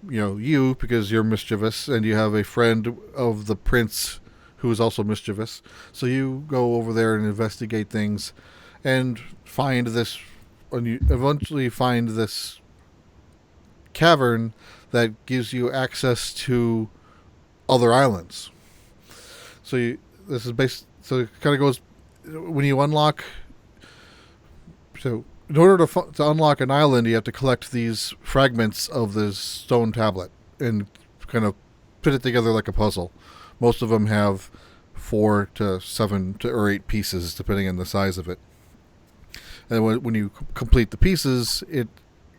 you, because you're mischievous and you have a friend of the prince who is also mischievous. So you go over there and investigate things and find this, and you eventually find this cavern that gives you access to other islands. So it kind of goes, when you unlock, so in order to unlock an island, you have to collect these fragments of this stone tablet and kind of put it together like a puzzle. Most of them have 4 to 7 or 8 pieces, depending on the size of it. And when you complete the pieces, it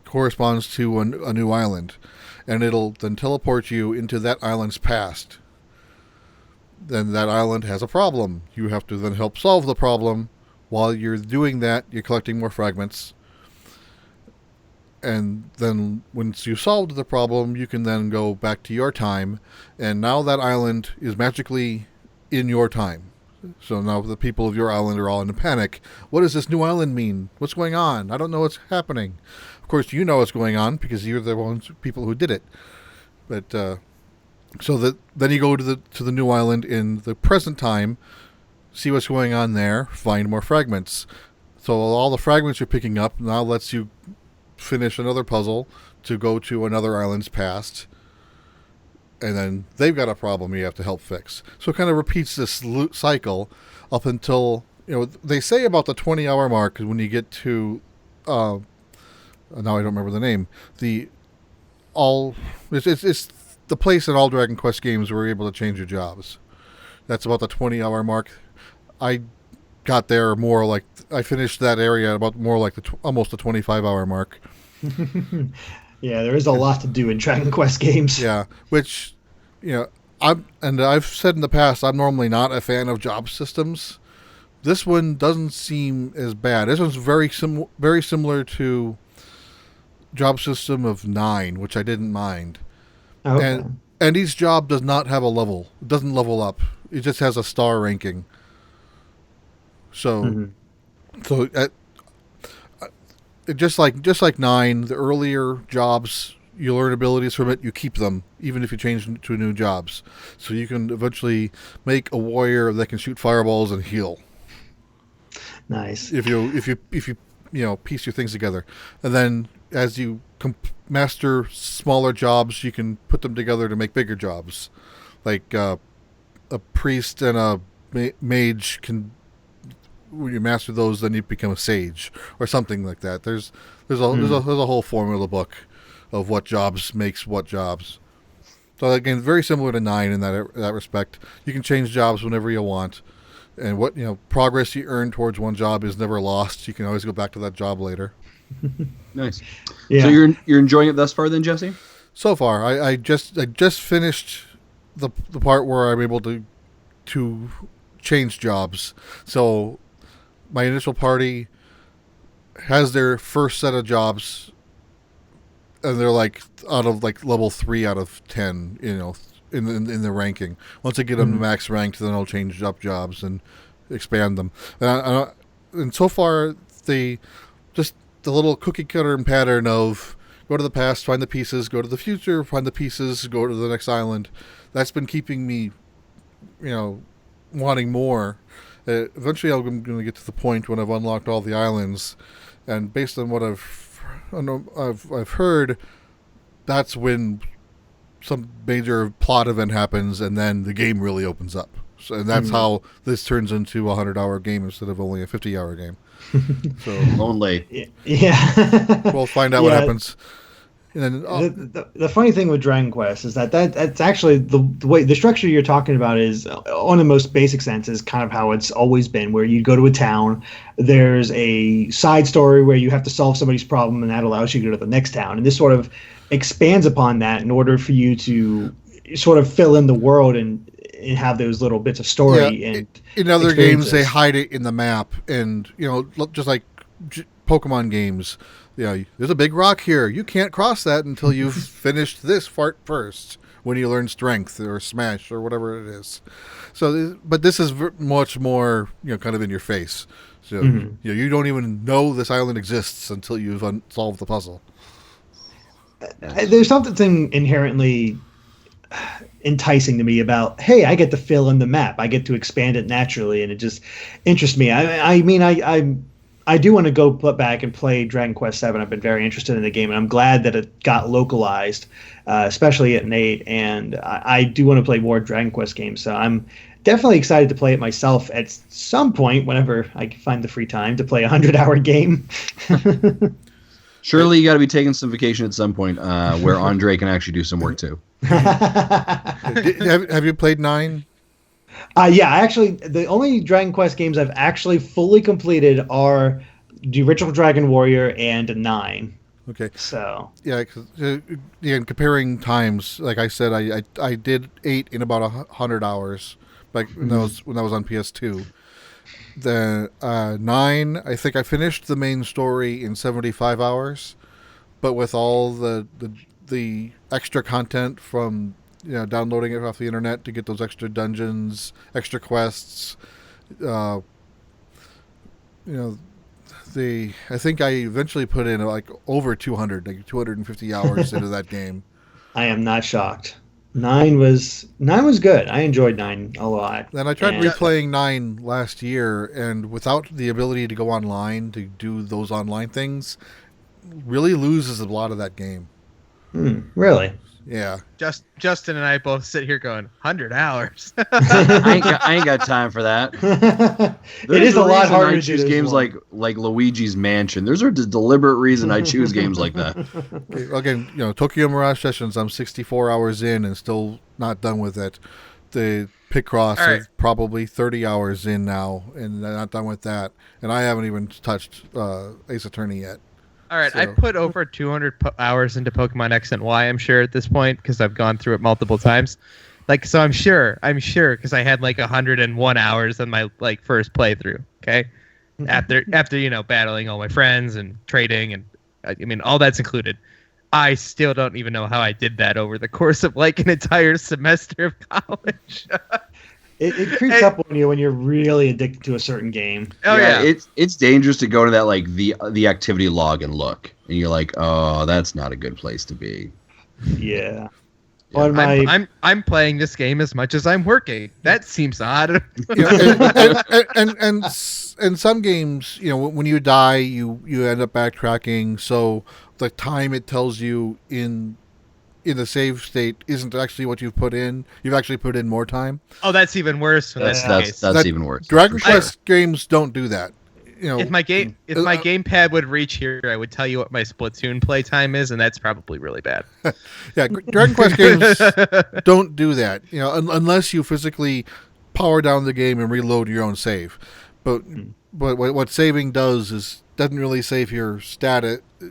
corresponds to a new island, and it'll then teleport you into that island's past. Then that island has a problem. You have to then help solve the problem. While you're doing that, you're collecting more fragments. And then once you solved the problem, you can then go back to your time. And now that island is magically in your time. So now the people of your island are all in a panic. What does this new island mean? What's going on? I don't know what's happening. Of course, you know what's going on because you're the people who did it. But then you go to the new island in the present time, see what's going on there, find more fragments. So all the fragments you're picking up now lets you finish another puzzle to go to another island's past, and then they've got a problem you have to help fix. So it kind of repeats this cycle up until, they say about the 20-hour mark when you get to, now I don't remember the name, it's the place in all Dragon Quest games where you're able to change your jobs. That's about the 20-hour mark. I got there more like, I finished that area about more like almost the 25-hour mark. Yeah, there is a lot to do in Dragon Quest games. Yeah, which, I've said in the past, I'm normally not a fan of job systems. This one doesn't seem as bad. This one's very similar to job system of 9, which I didn't mind. Okay. And each job does not have a level. It doesn't level up. It just has a star ranking. So, just like 9, the earlier jobs, you learn abilities from it. You keep them, even if you change to new jobs. So you can eventually make a warrior that can shoot fireballs and heal. Nice. If you piece your things together, and then as you master smaller jobs, you can put them together to make bigger jobs. Like a priest and a mage can. When you master those, then you become a sage or something like that. There's a whole formula book of what jobs makes what jobs. So again, very similar to 9 in that respect. You can change jobs whenever you want, and what progress you earn towards one job is never lost. You can always go back to that job later. Nice. Yeah. So you're enjoying it thus far, then, Jesse? So far, I just finished the part where I'm able to change jobs. So my initial party has their first set of jobs, and they're like out of like level 3 out of 10, in the ranking. Once I get them to max ranked, then I'll change up jobs and expand them. And so far, the little cookie cutter pattern of go to the past, find the pieces, go to the future, find the pieces, go to the next island. That's been keeping me, wanting more. Eventually, I'm going to get to the point when I've unlocked all the islands, and based on what I've heard, that's when some major plot event happens, and then the game really opens up. So, and that's how this turns into a 100-hour game instead of only a 50-hour game. So Lonely. Yeah. we'll find out what happens. And then, the funny thing with Dragon Quest is that's actually the way the structure you're talking about is on the most basic sense is kind of how it's always been, where you go to a town, there's a side story where you have to solve somebody's problem, and that allows you to go to the next town, and this sort of expands upon that in order for you to sort of fill in the world and have those little bits of story. And in other games they hide it in the map, and just like Pokemon games. There's a big rock here. You can't cross that until you've finished this part first, when you learn strength or smash or whatever it is. So, but this is much more, kind of in your face. So, you don't even know this island exists until you've solved the puzzle. There's something inherently enticing to me about, hey, I get to fill in the map. I get to expand it naturally, and it just interests me. I do want to go back and play Dragon Quest VII. I've been very interested in the game, and I'm glad that it got localized, especially at Nate. And I do want to play more Dragon Quest games, so I'm definitely excited to play it myself at some point whenever I can find the free time to play a 100-hour game. Surely you got to be taking some vacation at some point where Andre can actually do some work too. Have you played 9? Yeah, actually, the only Dragon Quest games I've actually fully completed are the original Dragon Warrior and 9. Okay. So yeah, comparing times, like I said, I did 8 in about 100 hours, like when that was on PS2. The 9, I think I finished the main story in 75 hours, but with all the extra content from downloading it off the internet to get those extra dungeons, extra quests. I think I eventually put in like over 250 hours into that game. I am not shocked. 9 was good. I enjoyed 9 a lot. Then I tried replaying 9 last year, and without the ability to go online to do those online things, really loses a lot of that game. Really? Yeah. Justin and I both sit here going 100 hours. I ain't got time for that. It is a lot harder to choose do games like Luigi's Mansion. There's a deliberate reason I choose games like that. Okay, again, Tokyo Mirage Sessions, I'm 64 hours in and still not done with it. The Picross is probably 30 hours in now, and I'm not done with that. And I haven't even touched Ace Attorney yet. All right, I put over 200 hours into Pokemon X and Y, I'm sure, at this point, because I've gone through it multiple times. So I'm sure, because I had 101 hours on my first playthrough. Okay, after battling all my friends and trading, and all that's included. I still don't even know how I did that over the course of an entire semester of college. It creeps up on you when you're really addicted to a certain game. Oh yeah. It's dangerous to go to that the activity log and look, and you're like, oh, that's not a good place to be. Yeah. I'm playing this game as much as I'm working. That seems odd. And some games, when you die, you end up backtracking. So the time it tells you in in the save state isn't actually what you've put in. You've actually put in more time. Oh, that's even worse. When that's the case. That's even worse. Dragon for sure. Quest games don't do that. You know, If my gamepad would reach here, I would tell you what my Splatoon playtime is, and that's probably really bad. yeah, Dragon Quest games don't do that. You know, unless you physically power down the game and reload your own save. But what saving does is doesn't really save your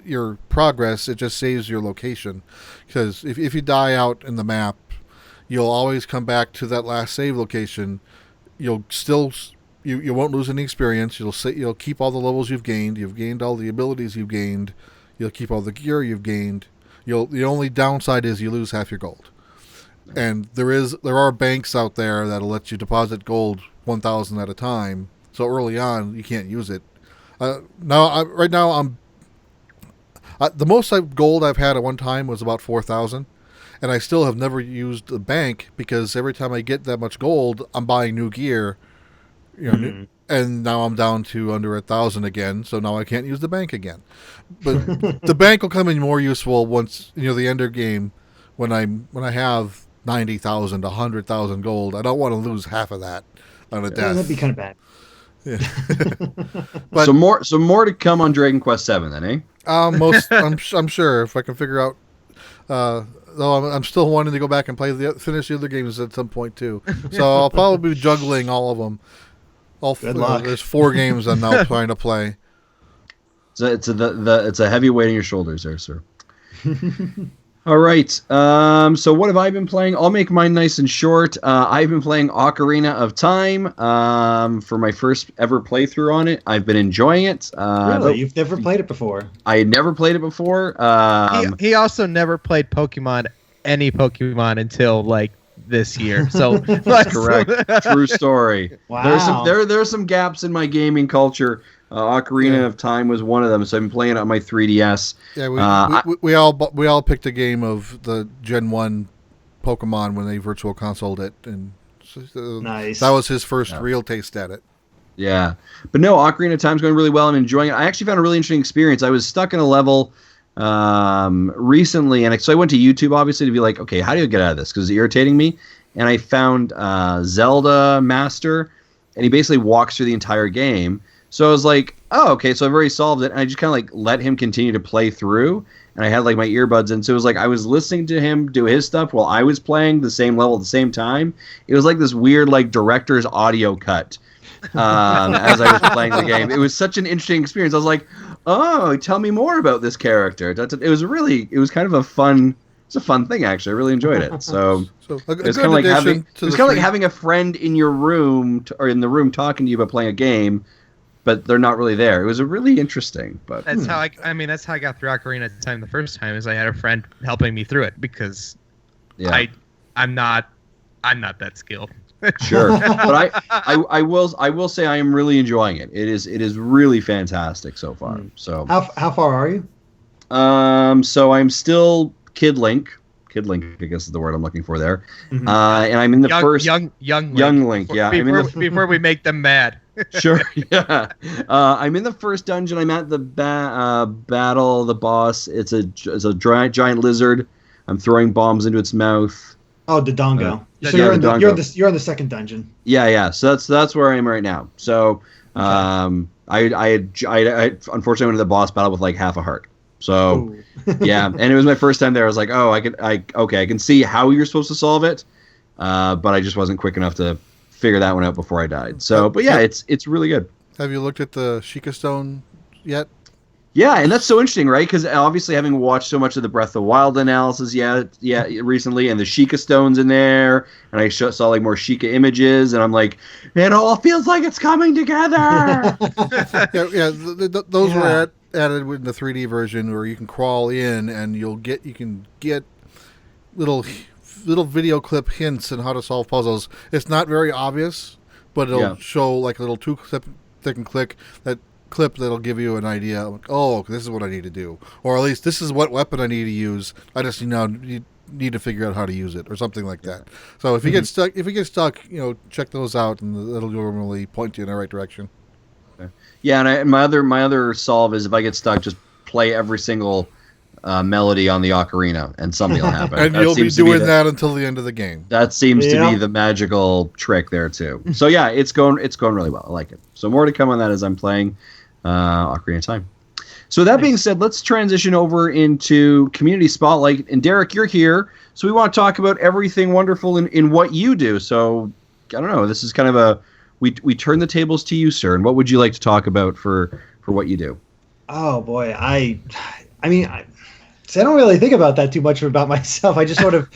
your progress. It just saves your location. Because if you die out in the map, you'll always come back to that last save location. You'll still you won't lose any experience. You'll keep all the levels you've gained. You've gained all the abilities you've gained. You'll keep all the gear you've gained. The only downside is you lose half your gold. And there are banks out there that'll let you deposit gold 1,000 at a time. So early on, you can't use it. Right now, the most gold I've had at one time was about 4,000, and I still have never used the bank because every time I get that much gold, I'm buying new gear. You know, and now I'm down to under 1,000 again. So now I can't use the bank again. But the bank will come in more useful once the end of game when I have 90,000, 100,000 gold. I don't want to lose half of that on a death. That'd be kind of bad. Yeah. But so more to come on Dragon Quest 7 then, eh? I'm sure if I can figure out. Though I'm still wanting to go back and finish the other games at some point too. So I'll probably be juggling all of them. Good luck. There's 4 games I'm now trying to play. So it's a heavy weight on your shoulders there, sir. All right. So what have I been playing? I'll make mine nice and short. I've been playing Ocarina of Time for my first ever playthrough on it. I've been enjoying it. Really? You've never played it before? I had never played it before. He also never played any Pokemon until like this year. So that's correct. True story. Wow. There are some gaps in my gaming culture. Ocarina of Time was one of them, so I've been playing it on my 3DS. Yeah, we all picked a game of the Gen 1 Pokemon when they virtual consoled it, and nice. That was his first real taste at it. Yeah, but no, Ocarina of Time's going really well. I'm enjoying it. I actually found a really interesting experience. I was stuck in a level recently, and so I went to YouTube, obviously, to be like, okay, how do you get out of this? Because it's irritating me. And I found Zelda Master, and he basically walks through the entire game. So I was like, oh, okay, so I've already solved it. And I just kind of like let him continue to play through. And I had like my earbuds in. So it was like I was listening to him do his stuff while I was playing the same level at the same time. It was like this weird like director's audio cut as I was playing the game. It was such an interesting experience. I was like, oh, tell me more about this character. It was kind of a fun thing, actually. I really enjoyed it. So it's kind of like having a friend in your room or in the room talking to you about playing a game, but they're not really there. It was a really interesting. But that's how I got through Ocarina of Time the first time. Is I had a friend helping me through it because I'm not that skilled. Sure, but I will say I am really enjoying it. It is really fantastic so far. So how far are you? So I'm still Kid Link. Kid Link, I guess is the word I'm looking for there. And I'm in the first young Link. Yeah, before we make them mad. Sure. Yeah. I'm in the first dungeon. I'm at the battle. The boss. It's a giant lizard. I'm throwing bombs into its mouth. Oh, Dodongo. So you're in the second dungeon. Yeah. So that's where I am right now. So I unfortunately went to the boss battle with like half a heart. So yeah, and it was my first time there. I was like, oh, I can see how you're supposed to solve it, but I just wasn't quick enough to figure that one out before I died. So, but yeah, it's really good. Have you looked at the Sheikah Stone yet? Yeah, and that's so interesting, right? Because obviously, having watched so much of the Breath of the Wild analysis, recently, and the Sheikah Stones in there, and I saw like more Sheikah images, and I'm like, it all feels like it's coming together. Those were added in the 3D version, where you can crawl in and you can get little video clip hints on how to solve puzzles. It's not very obvious, but it'll show like a little 2-click and click that clip that'll give you an idea. Like, oh, this is what I need to do, or at least this is what weapon I need to use. I just need to figure out how to use it, or something like that. So if you get stuck, check those out, and that'll normally point you in the right direction. Yeah, and my other solve is if I get stuck, just play every single melody on the ocarina, and something will happen. And That you'll be seems to be doing the- that until the end of the game. That seems to Yeah. be the magical trick there too. So yeah, it's going really well. I like it. So more to come on that as I'm playing Ocarina of Time. So that being said, let's transition over into Community Spotlight. And Derrick, you're here, so we want to talk about everything wonderful in what you do. So I don't know. This is kind of we turn the tables to you, sir. And what would you like to talk about for what you do? Oh boy, I mean, I don't really think about that too much about myself. I just sort of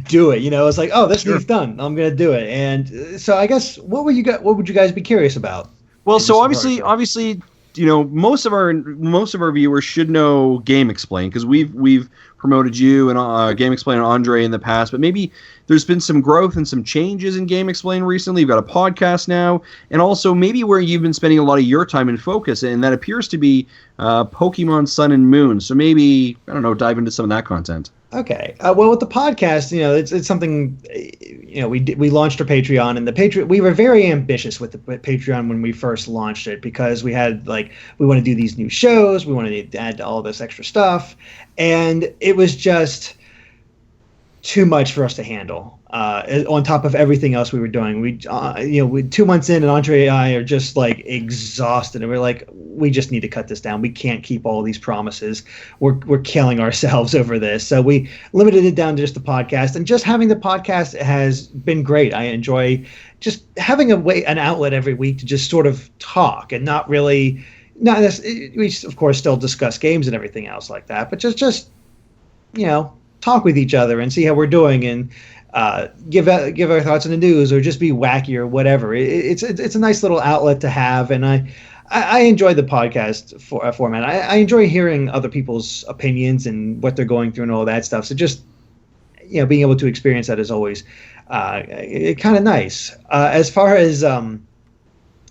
do it. It's like, oh, this needs done. I'm gonna do it. And so I guess what would you guys be curious about? Well, so Just obviously, most of our viewers should know GameXplain because we've promoted you and GameXplain and Andre in the past, but maybe there's been some growth and some changes in GameXplain recently. You've got a podcast now, and also maybe where you've been spending a lot of your time and focus, and that appears to be Pokemon Sun and Moon. So maybe, I don't know, dive into some of that content. Okay. Well, with the podcast, it's something. We launched our Patreon, and the Patreon. We were very ambitious with the Patreon when we first launched it because we had we want to do these new shows, we wanted to add all this extra stuff, and it was just too much for us to handle. On top of everything else we were doing, we 2 months in, and Andre and I are just exhausted, and we're like, we just need to cut this down. We can't keep all these promises. We're killing ourselves over this. So we limited it down to just the podcast, and just having the podcast has been great. I enjoy just having an outlet every week to just sort of talk and not really. We of course still discuss games and everything else like that, but just talk with each other and see how we're doing and give our thoughts on the news or just be wacky or whatever. It's a nice little outlet to have, and I enjoy the podcast format. I enjoy hearing other people's opinions and what they're going through and all that stuff. So just being able to experience that is always kind of nice. As far as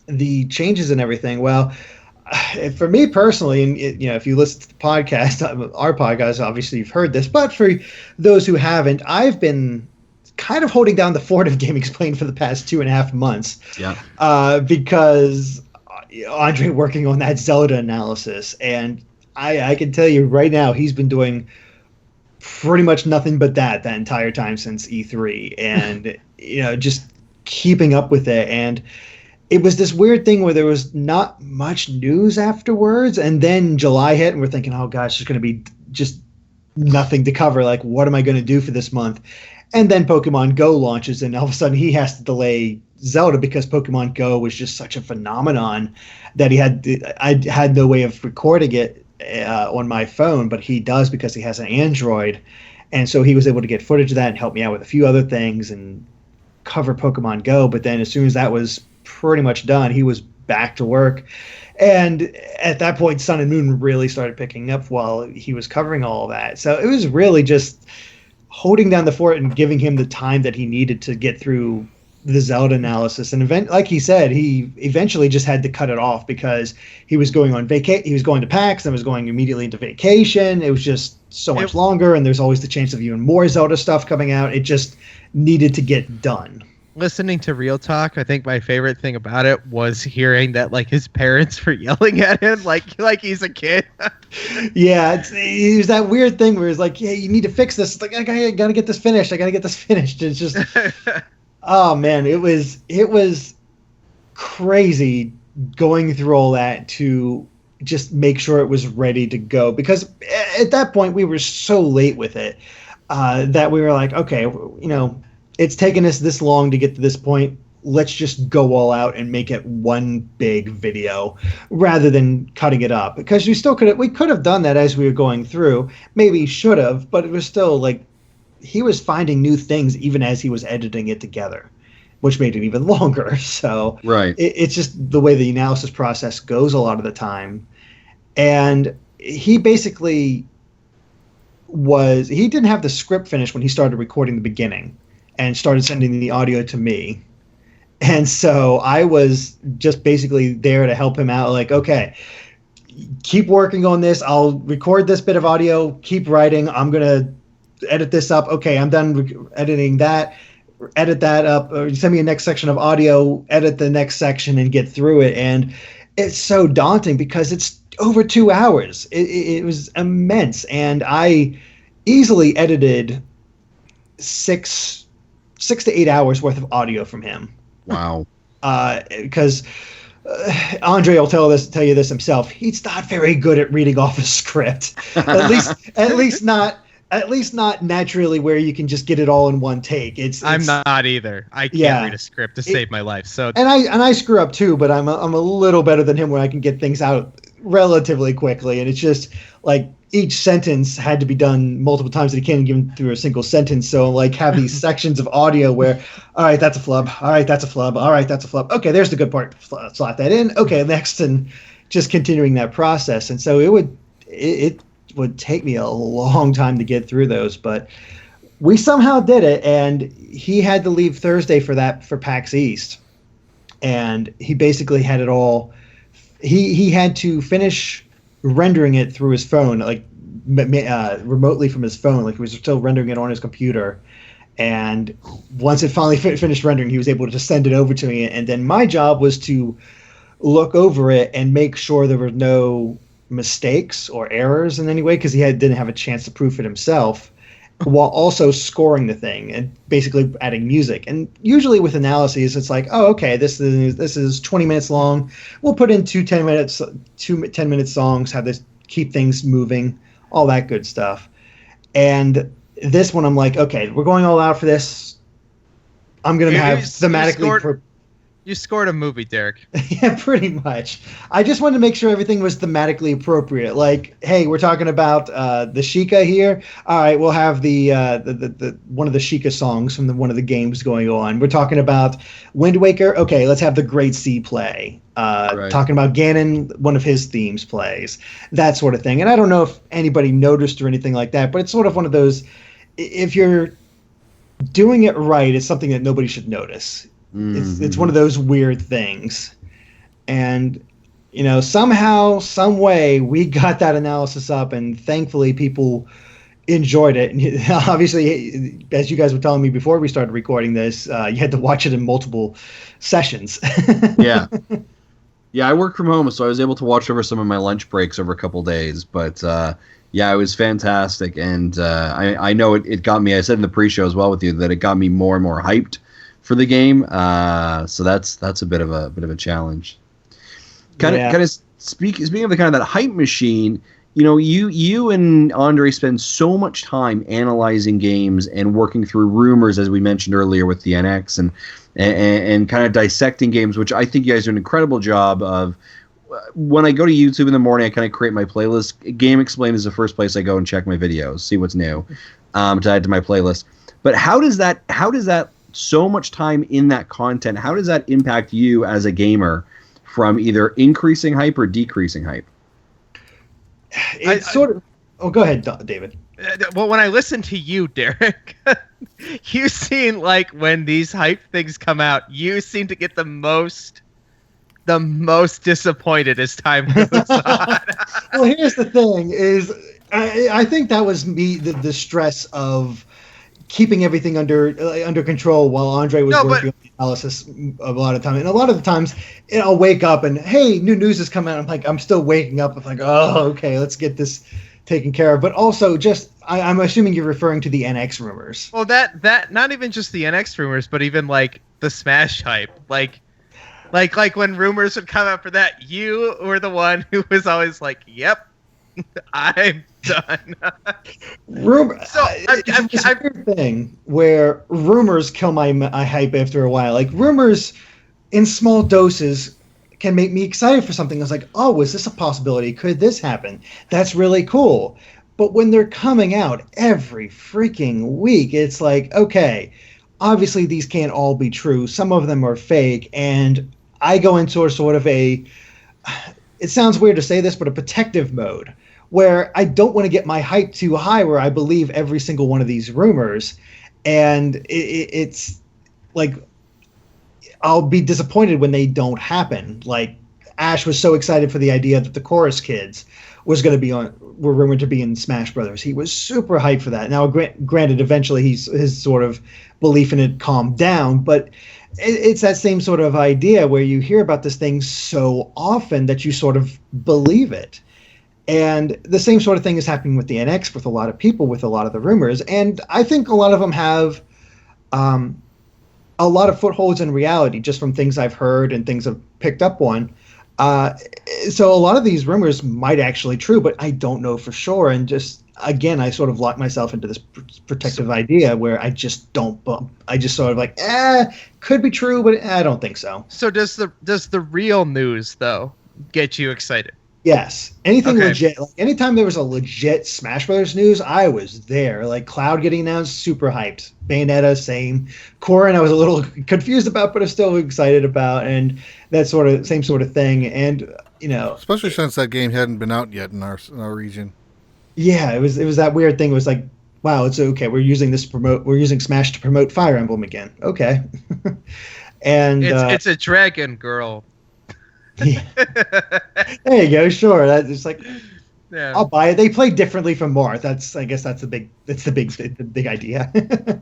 the changes and everything, well, for me personally, and if you listen to the podcast, our podcast, obviously you've heard this, but for those who haven't, I've been kind of holding down the fort of GameXplain for the past 2.5 months. Yeah. Because Andre working on that Zelda analysis, and I can tell you right now, he's been doing pretty much nothing but that entire time since E3, and just keeping up with it. And it was this weird thing where there was not much news afterwards, and then July hit, and we're thinking, oh gosh, there's going to be just nothing to cover. Like, what am I going to do for this month? And then Pokemon Go launches, and all of a sudden he has to delay Zelda because Pokemon Go was just such a phenomenon that I had no way of recording it on my phone, but he does because he has an Android. And so he was able to get footage of that and help me out with a few other things and cover Pokemon Go. But then as soon as that was pretty much done, he was back to work. And at that point, Sun and Moon really started picking up while he was covering all of that. So it was really just holding down the fort and giving him the time that he needed to get through the Zelda analysis. And like he said, he eventually just had to cut it off because he was going on he was going to PAX and was going immediately into vacation. It was just so much longer, and there's always the chance of even more Zelda stuff coming out. It just needed to get done. Listening to Real Talk, I think my favorite thing about it was hearing that his parents were yelling at him like he's a kid. Yeah, it was that weird thing where it's like, yeah, you need to fix this. It's like, I gotta get this finished. It's just, oh man, it was crazy going through all that to just make sure it was ready to go, because at that point we were so late with it that we were like, okay, it's taken us this long to get to this point. Let's just go all out and make it one big video rather than cutting it up, because we could have done that as we were going through. Maybe should have, but it was still he was finding new things even as he was editing it together, which made it even longer. So right. It's just the way the analysis process goes a lot of the time. And he basically he didn't have the script finished when he started recording the beginning and started sending the audio to me. And so I was just basically there to help him out. Like, okay, keep working on this. I'll record this bit of audio, keep writing. I'm going to edit this up. Okay, I'm done editing that. Edit that up, or send me a next section of audio, edit the next section and get through it. And it's so daunting because over 2 hours. It was immense, and I easily edited 6 to 8 hours worth of audio from him. Wow. Because Andre will tell you this himself. He's not very good at reading off a script. At least not naturally, where you can just get it all in one take. I'm not either. I can't read a script to save my life. So and I screw up too, but I'm a little better than him where I can get things out relatively quickly. And it's just like each sentence had to be done multiple times, and he can't even through a single sentence. So like have these sections of audio where, all right, that's a flub. All right, that's a flub. All right, that's a flub. Okay, there's the good part. Slot that in. Okay, next, and just continuing that process. And so it would take me a long time to get through those, but we somehow did it. And he had to leave Thursday for PAX East, and he basically had it all. He had to finish rendering it through his phone, like remotely from his phone. Like he was still rendering it on his computer. And once it finally finished rendering, he was able to just send it over to me. And then my job was to look over it and make sure there were no mistakes or errors in any way, because he didn't have a chance to proof it himself, while also scoring the thing and basically adding music. And usually with analyses, it's like, oh, okay, this is 20 minutes long. We'll put in two 10-minute songs, have this keep things moving, all that good stuff. And this one, I'm like, okay, we're going all out for this. I'm going to have thematically... You scored a movie, Derrick. Yeah, pretty much. I just wanted to make sure everything was thematically appropriate. Like, hey, we're talking about the Sheikah here. All right, we'll have the one of the Sheikah songs from one of the games going on. We're talking about Wind Waker. Okay, let's have the Great Sea play. Right. Talking about Ganon, one of his themes plays, that sort of thing. And I don't know if anybody noticed or anything like that, but it's sort of one of those. If you're doing it right, it's something that nobody should notice. It's one of those weird things. And, somehow, some way, we got that analysis up, and thankfully people enjoyed it. And obviously, as you guys were telling me before we started recording this, you had to watch it in multiple sessions. Yeah. Yeah, I work from home, so I was able to watch over some of my lunch breaks over a couple days. But, yeah, it was fantastic. And I know it got me, I said in the pre-show as well with you, that it got me more and more hyped for the game, so that's a bit of a challenge. Kind of speaking of the kind of that hype machine, you and Andre spend so much time analyzing games and working through rumors, as we mentioned earlier with the NX, and kind of dissecting games, which I think you guys do an incredible job of. When I go to YouTube in the morning, I kind of create my playlist. GameXplain is the first place I go and check my videos, see what's new, to add to my playlist. But how does that so much time in that content, how does that impact you as a gamer from either increasing hype or decreasing hype? It's sort of... Oh, go ahead, David. Well, when I listen to you, Derrick, you seem like when these hype things come out, you seem to get the most disappointed as time goes on. Well, here's the thing, is I think that was me, the stress of keeping everything under control while Andre was working on the analysis a lot of time. And a lot of the times, I'll wake up and, hey, new news has come out. I'm still waking up. I'm like, oh, okay, let's get this taken care of. But also, I'm assuming you're referring to the NX rumors. Well, that not even just the NX rumors, but even like the Smash hype, like when rumors would come out for that, you were the one who was always like, "Yep, I'm done." It's a weird thing where rumors kill my hype after a while. Like, rumors in small doses can make me excited for something. I was like, oh, is this a possibility? Could this happen? That's really cool. But when they're coming out every freaking week, it's like, okay, obviously these can't all be true. Some of them are fake. And I go into sort of it sounds weird to say this, but a protective mode, where I don't want to get my hype too high where I believe every single one of these rumors. And it's like, I'll be disappointed when they don't happen. Like, Ash was so excited for the idea that the Chorus Kids were rumored to be in Smash Brothers. He was super hyped for that. Now, granted, eventually his sort of belief in it calmed down, but it's that same sort of idea where you hear about this thing so often that you sort of believe it. And the same sort of thing is happening with the NX with a lot of people, with a lot of the rumors. And I think a lot of them have a lot of footholds in reality just from things I've heard and things I've picked up on. So a lot of these rumors might actually true, but I don't know for sure. And just again, I sort of lock myself into this protective idea where I just don't bump. I just sort of like, could be true, but I don't think so. So does the real news though get you excited? Yes. Anything Okay. legit. Like anytime there was a legit Smash Brothers news, I was there. Like Cloud getting announced, super hyped. Bayonetta, same. Corrin, I was a little confused about, but I'm still excited about, and that same sort of thing. And Especially since that game hadn't been out yet in our region. yeah, it was that weird thing. It was like, wow, it's okay. We're using Smash to promote Fire Emblem again. Okay. And It's a dragon girl. yeah. There you go. Sure. That's like, Yeah. I'll buy it. They play differently from Marth. I guess that's the big idea.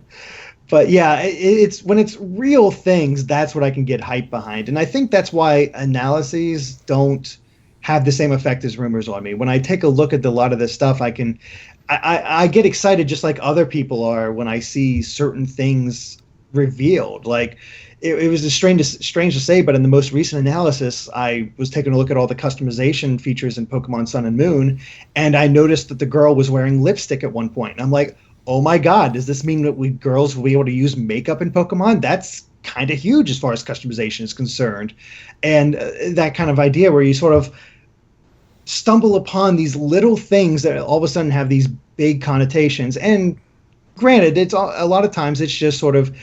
But yeah, it's when it's real things, that's what I can get hyped behind. And I think that's why analyses don't have the same effect as rumors on me. When I take a look at a lot of this stuff, I get excited just like other people are when I see certain things revealed. Like it was strange to say, but in the most recent analysis, I was taking a look at all the customization features in Pokemon Sun and Moon, and I noticed that the girl was wearing lipstick at one point. And I'm like, oh my god, does this mean that girls will be able to use makeup in Pokemon? That's kind of huge as far as customization is concerned. And that kind of idea where you sort of stumble upon these little things that all of a sudden have these big connotations. And granted, a lot of times it's just sort of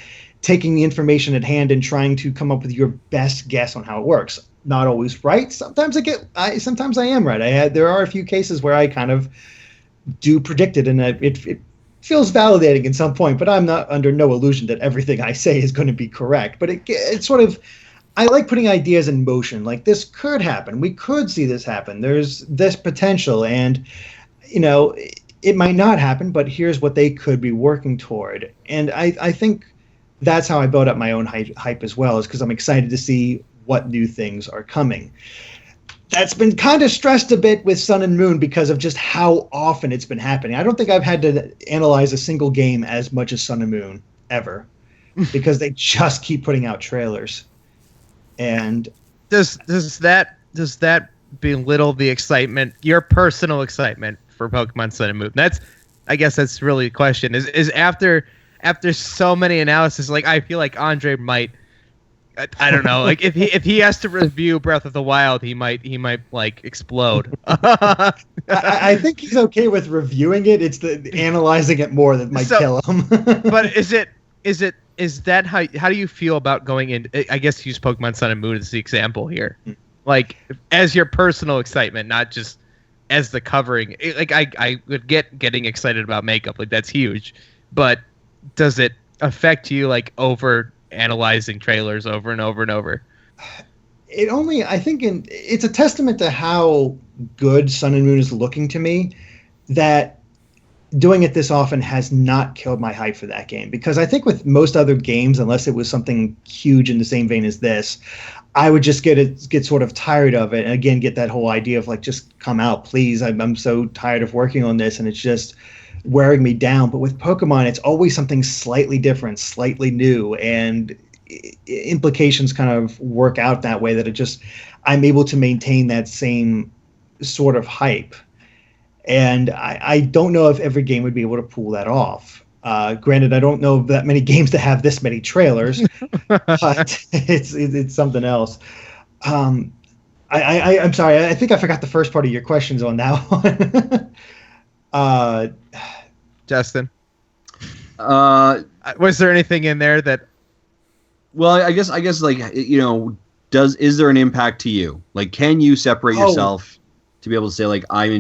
taking the information at hand and trying to come up with your best guess on how it works. Not always right. Sometimes sometimes I am right. There are a few cases where I kind of do predict it, and it feels validating at some point. But I'm not under no illusion that everything I say is going to be correct. But it's sort of, I like putting ideas in motion. Like this could happen. We could see this happen. There's this potential, and it might not happen. But here's what they could be working toward. And I think that's how I build up my own hype as well, is because I'm excited to see what new things are coming. That's been kind of stressed a bit with Sun and Moon because of just how often it's been happening. I don't think I've had to analyze a single game as much as Sun and Moon ever because they just keep putting out trailers. And does that belittle the excitement, your personal excitement for Pokemon Sun and Moon? I guess that's really the question. Is after so many analysis, like I feel like Andre might, I don't know, like if he has to review Breath of the Wild, he might like explode. I think he's okay with reviewing it. It's the analyzing it more that might kill him. But is that how do you feel about going in? I guess use Pokemon Sun and Moon as the example here, like as your personal excitement, not just as the covering. Like I would getting excited about makeup, like that's huge, but does it affect you like over analyzing trailers over and over and over? I think it's a testament to how good Sun and Moon is looking to me that doing it this often has not killed my hype for that game. Because I think with most other games, unless it was something huge in the same vein as this, I would just get sort of tired of it. And again, get that whole idea of like, just come out, please. I'm so tired of working on this. And it's just wearing me down. But with Pokemon, it's always something slightly different, slightly new, and implications kind of work out that way that I'm able to maintain that same sort of hype. And I don't know if every game would be able to pull that off. Granted, I don't know that many games that have this many trailers, but it's something else. I'm sorry. I think I forgot the first part of your questions on that one. Justin, was there anything in there that? Well, I guess like is there an impact to you? Like, can you separate yourself to be able to say like I'm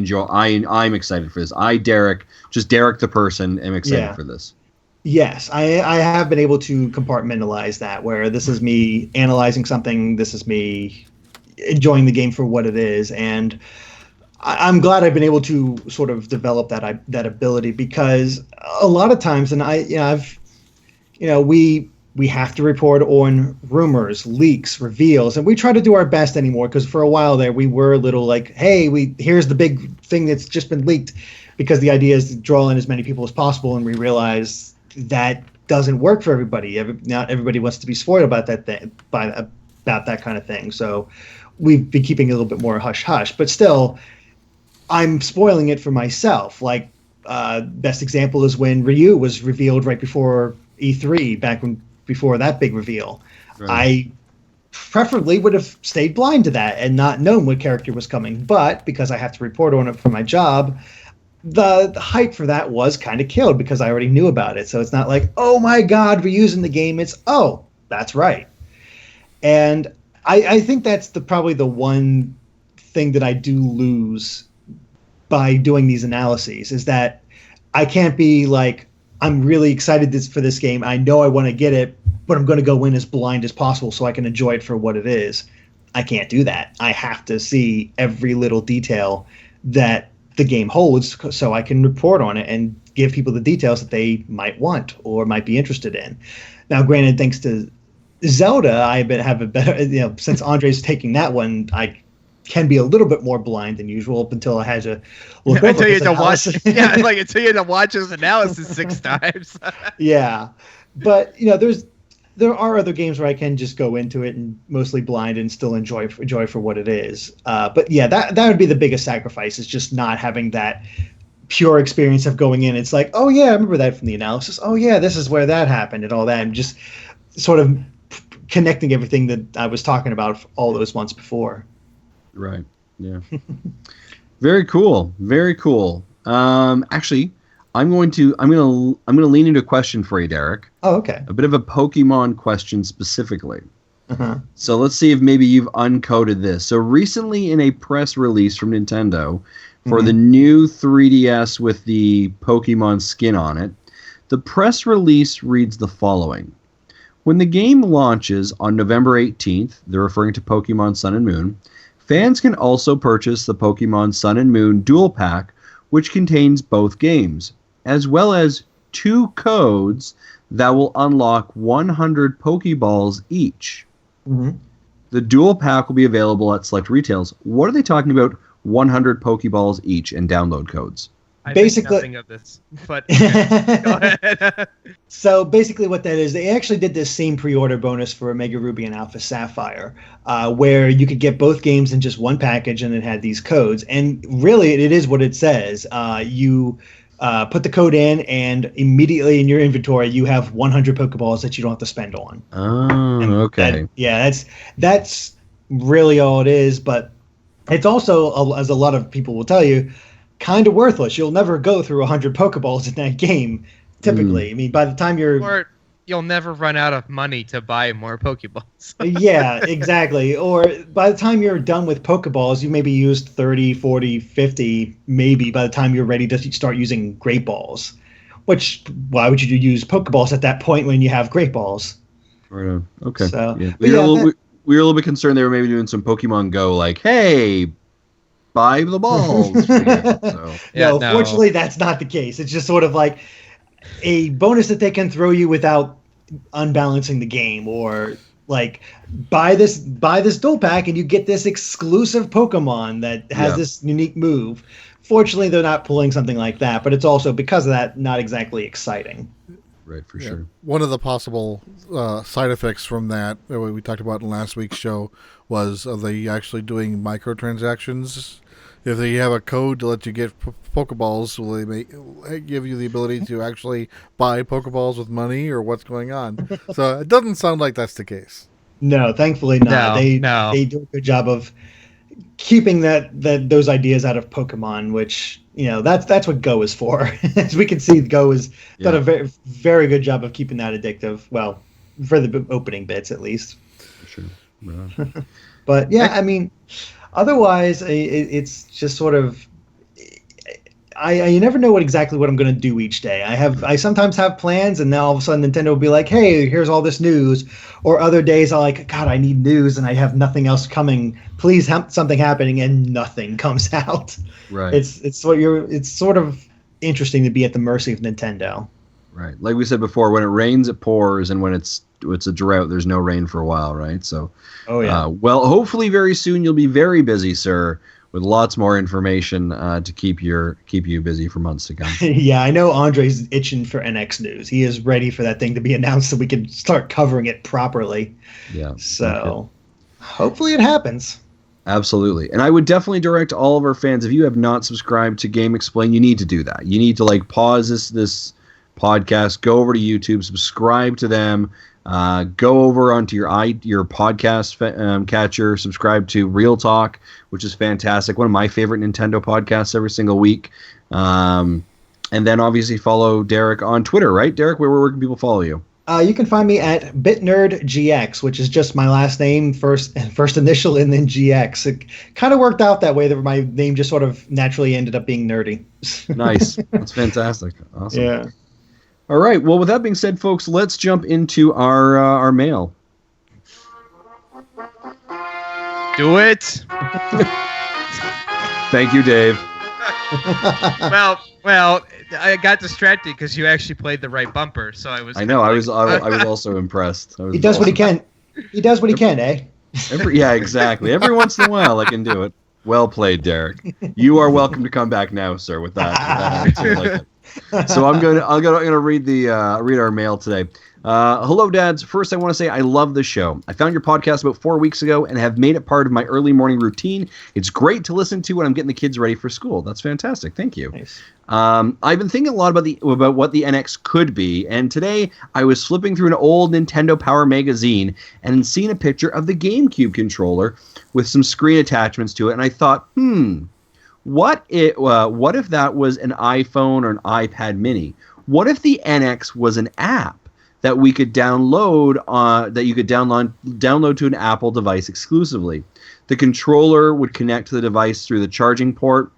excited for this. Derrick the person, am excited for this. Yes, I have been able to compartmentalize that, where this is me analyzing something, this is me enjoying the game for what it is, and I'm glad I've been able to sort of develop that ability, because a lot of times, and we we have to report on rumors, leaks, reveals, and we try to do our best anymore, because for a while there we were a little like, hey, here's the big thing that's just been leaked, because the idea is to draw in as many people as possible, and we realize that doesn't work for everybody. Not everybody wants to be spoiled about that about that kind of thing. So we've been keeping a little bit more hush hush, but still, I'm spoiling it for myself. Like, best example is when Ryu was revealed right before E3, before that big reveal. Right. I preferably would have stayed blind to that and not known what character was coming, but because I have to report on it for my job, the hype for that was kind of killed because I already knew about it. So it's not like, oh my God, Ryu's in the game. It's, oh, that's right. And I think that's probably the one thing that I do lose by doing these analyses, is that I can't be like, I'm really excited for this game. I know I want to get it, but I'm going to go in as blind as possible so I can enjoy it for what it is. I can't do that. I have to see every little detail that the game holds so I can report on it and give people the details that they might want or might be interested in. Now, granted, thanks to Zelda, I have a better, since Andre's taking that one, I can be a little bit more blind than usual up until I had to look over until you had to watch. Yeah, like until you had to watch his analysis 6 times. Yeah, but there are other games where I can just go into it and mostly blind and still enjoy for what it is. But yeah, that would be the biggest sacrifice, is just not having that pure experience of going in. It's like, oh yeah, I remember that from the analysis. Oh yeah, this is where that happened and all that, and just sort of connecting everything that I was talking about all those months before. Right. Yeah. Very cool. Very cool. Actually, I'm gonna lean into a question for you, Derrick. Oh, okay. A bit of a Pokemon question specifically. Uh-huh. So let's see if maybe you've uncoded this. So recently, in a press release from Nintendo for the new 3DS with the Pokemon skin on it, the press release reads the following: when the game launches on November 18th, they're referring to Pokemon Sun and Moon, fans can also purchase the Pokemon Sun and Moon Dual Pack, which contains both games, as well as 2 codes that will unlock 100 Pokeballs each. Mm-hmm. The Dual Pack will be available at select retails. What are they talking about 100 Pokeballs each and download codes? I basically, think nothing of this, but go ahead. So basically what that is, they actually did this same pre-order bonus for Omega Ruby and Alpha Sapphire, where you could get both games in just one package and it had these codes. And really, it is what it says. You put the code in, and immediately in your inventory, you have 100 Pokeballs that you don't have to spend on. Oh, okay. That's really all it is. But it's also, as a lot of people will tell you, kind of worthless. You'll never go through 100 Pokeballs in that game, typically. I mean, by the time or you'll never run out of money to buy more Pokeballs. Yeah, exactly. Or by the time you're done with Pokeballs, you maybe used 30, 40, 50, maybe by the time you're ready to start using Great Balls. Which, why would you use Pokeballs at that point when you have Great Balls? Right. Okay. So, yeah. We were a little bit concerned they were maybe doing some Pokemon Go, like, hey, buy the balls. No, fortunately, that's not the case. It's just sort of like a bonus that they can throw you without unbalancing the game, or like buy this dual pack and you get this exclusive Pokemon that has this unique move. Fortunately, they're not pulling something like that, but it's also, because of that, not exactly exciting. Right, for sure. One of the possible side effects from that we talked about in last week's show was they actually doing microtransactions. If they have a code to let you get Pokeballs, will they give you the ability to actually buy Pokeballs with money, or what's going on? So it doesn't sound like that's the case. No, thankfully not. They do a good job of keeping those ideas out of Pokemon, which, that's what Go is for. As we can see, Go has done a very, very good job of keeping that addictive. Well, for the opening bits, at least. For sure. Yeah. But yeah, I mean, otherwise, it's just sort of, I never know exactly what I'm going to do each day. I sometimes have plans, and now all of a sudden Nintendo will be like, hey, here's all this news. Or other days I'm like, God, I need news and I have nothing else coming. Please have something happening, and nothing comes out. Right. It's sort of interesting to be at the mercy of Nintendo. Right. Like we said before, when it rains, it pours, and when it's it's a drought. There's no rain for a while, right? So, Oh yeah. Well, hopefully very soon you'll be very busy, sir, with lots more information to keep you busy for months to come. Yeah, I know Andre's itching for NX news. He is ready for that thing to be announced so we can start covering it properly. Yeah. So hopefully it happens. Absolutely. And I would definitely direct all of our fans, if you have not subscribed to Game Explain, you need to do that. You need to pause this podcast, go over to YouTube, subscribe to them, go over onto your podcast catcher, subscribe to Real Talk, which is fantastic. One of my favorite Nintendo podcasts every single week. And then obviously follow Derrick on Twitter, right? Derrick, where can people follow you? You can find me at BitnerdGX, which is just my last name, first initial, and then GX. It kind of worked out that way that my name just sort of naturally ended up being nerdy. Nice. That's fantastic. Awesome. Yeah. All right. Well, with that being said, folks, let's jump into our mail. Do it. Thank you, Dave. Well, I got distracted because you actually played the right bumper, so I was. I know. I was also impressed. He does what he can. He does what he can, eh? Yeah, exactly. Every once in a while, I can do it. Well played, Derrick. You are welcome to come back now, sir. With that attitude like it. So I'm gonna read our mail today. Hello, dads. First, I want to say I love the show. I found your podcast about 4 weeks ago and have made it part of my early morning routine. It's great to listen to when I'm getting the kids ready for school. That's fantastic. Thank you. Nice. I've been thinking a lot about what the NX could be, and today I was flipping through an old Nintendo Power magazine and seen a picture of the GameCube controller with some screen attachments to it, and I thought, what if that was an iPhone or an iPad Mini? What if the NX was an app that we could download download to an Apple device exclusively? The controller would connect to the device through the charging port,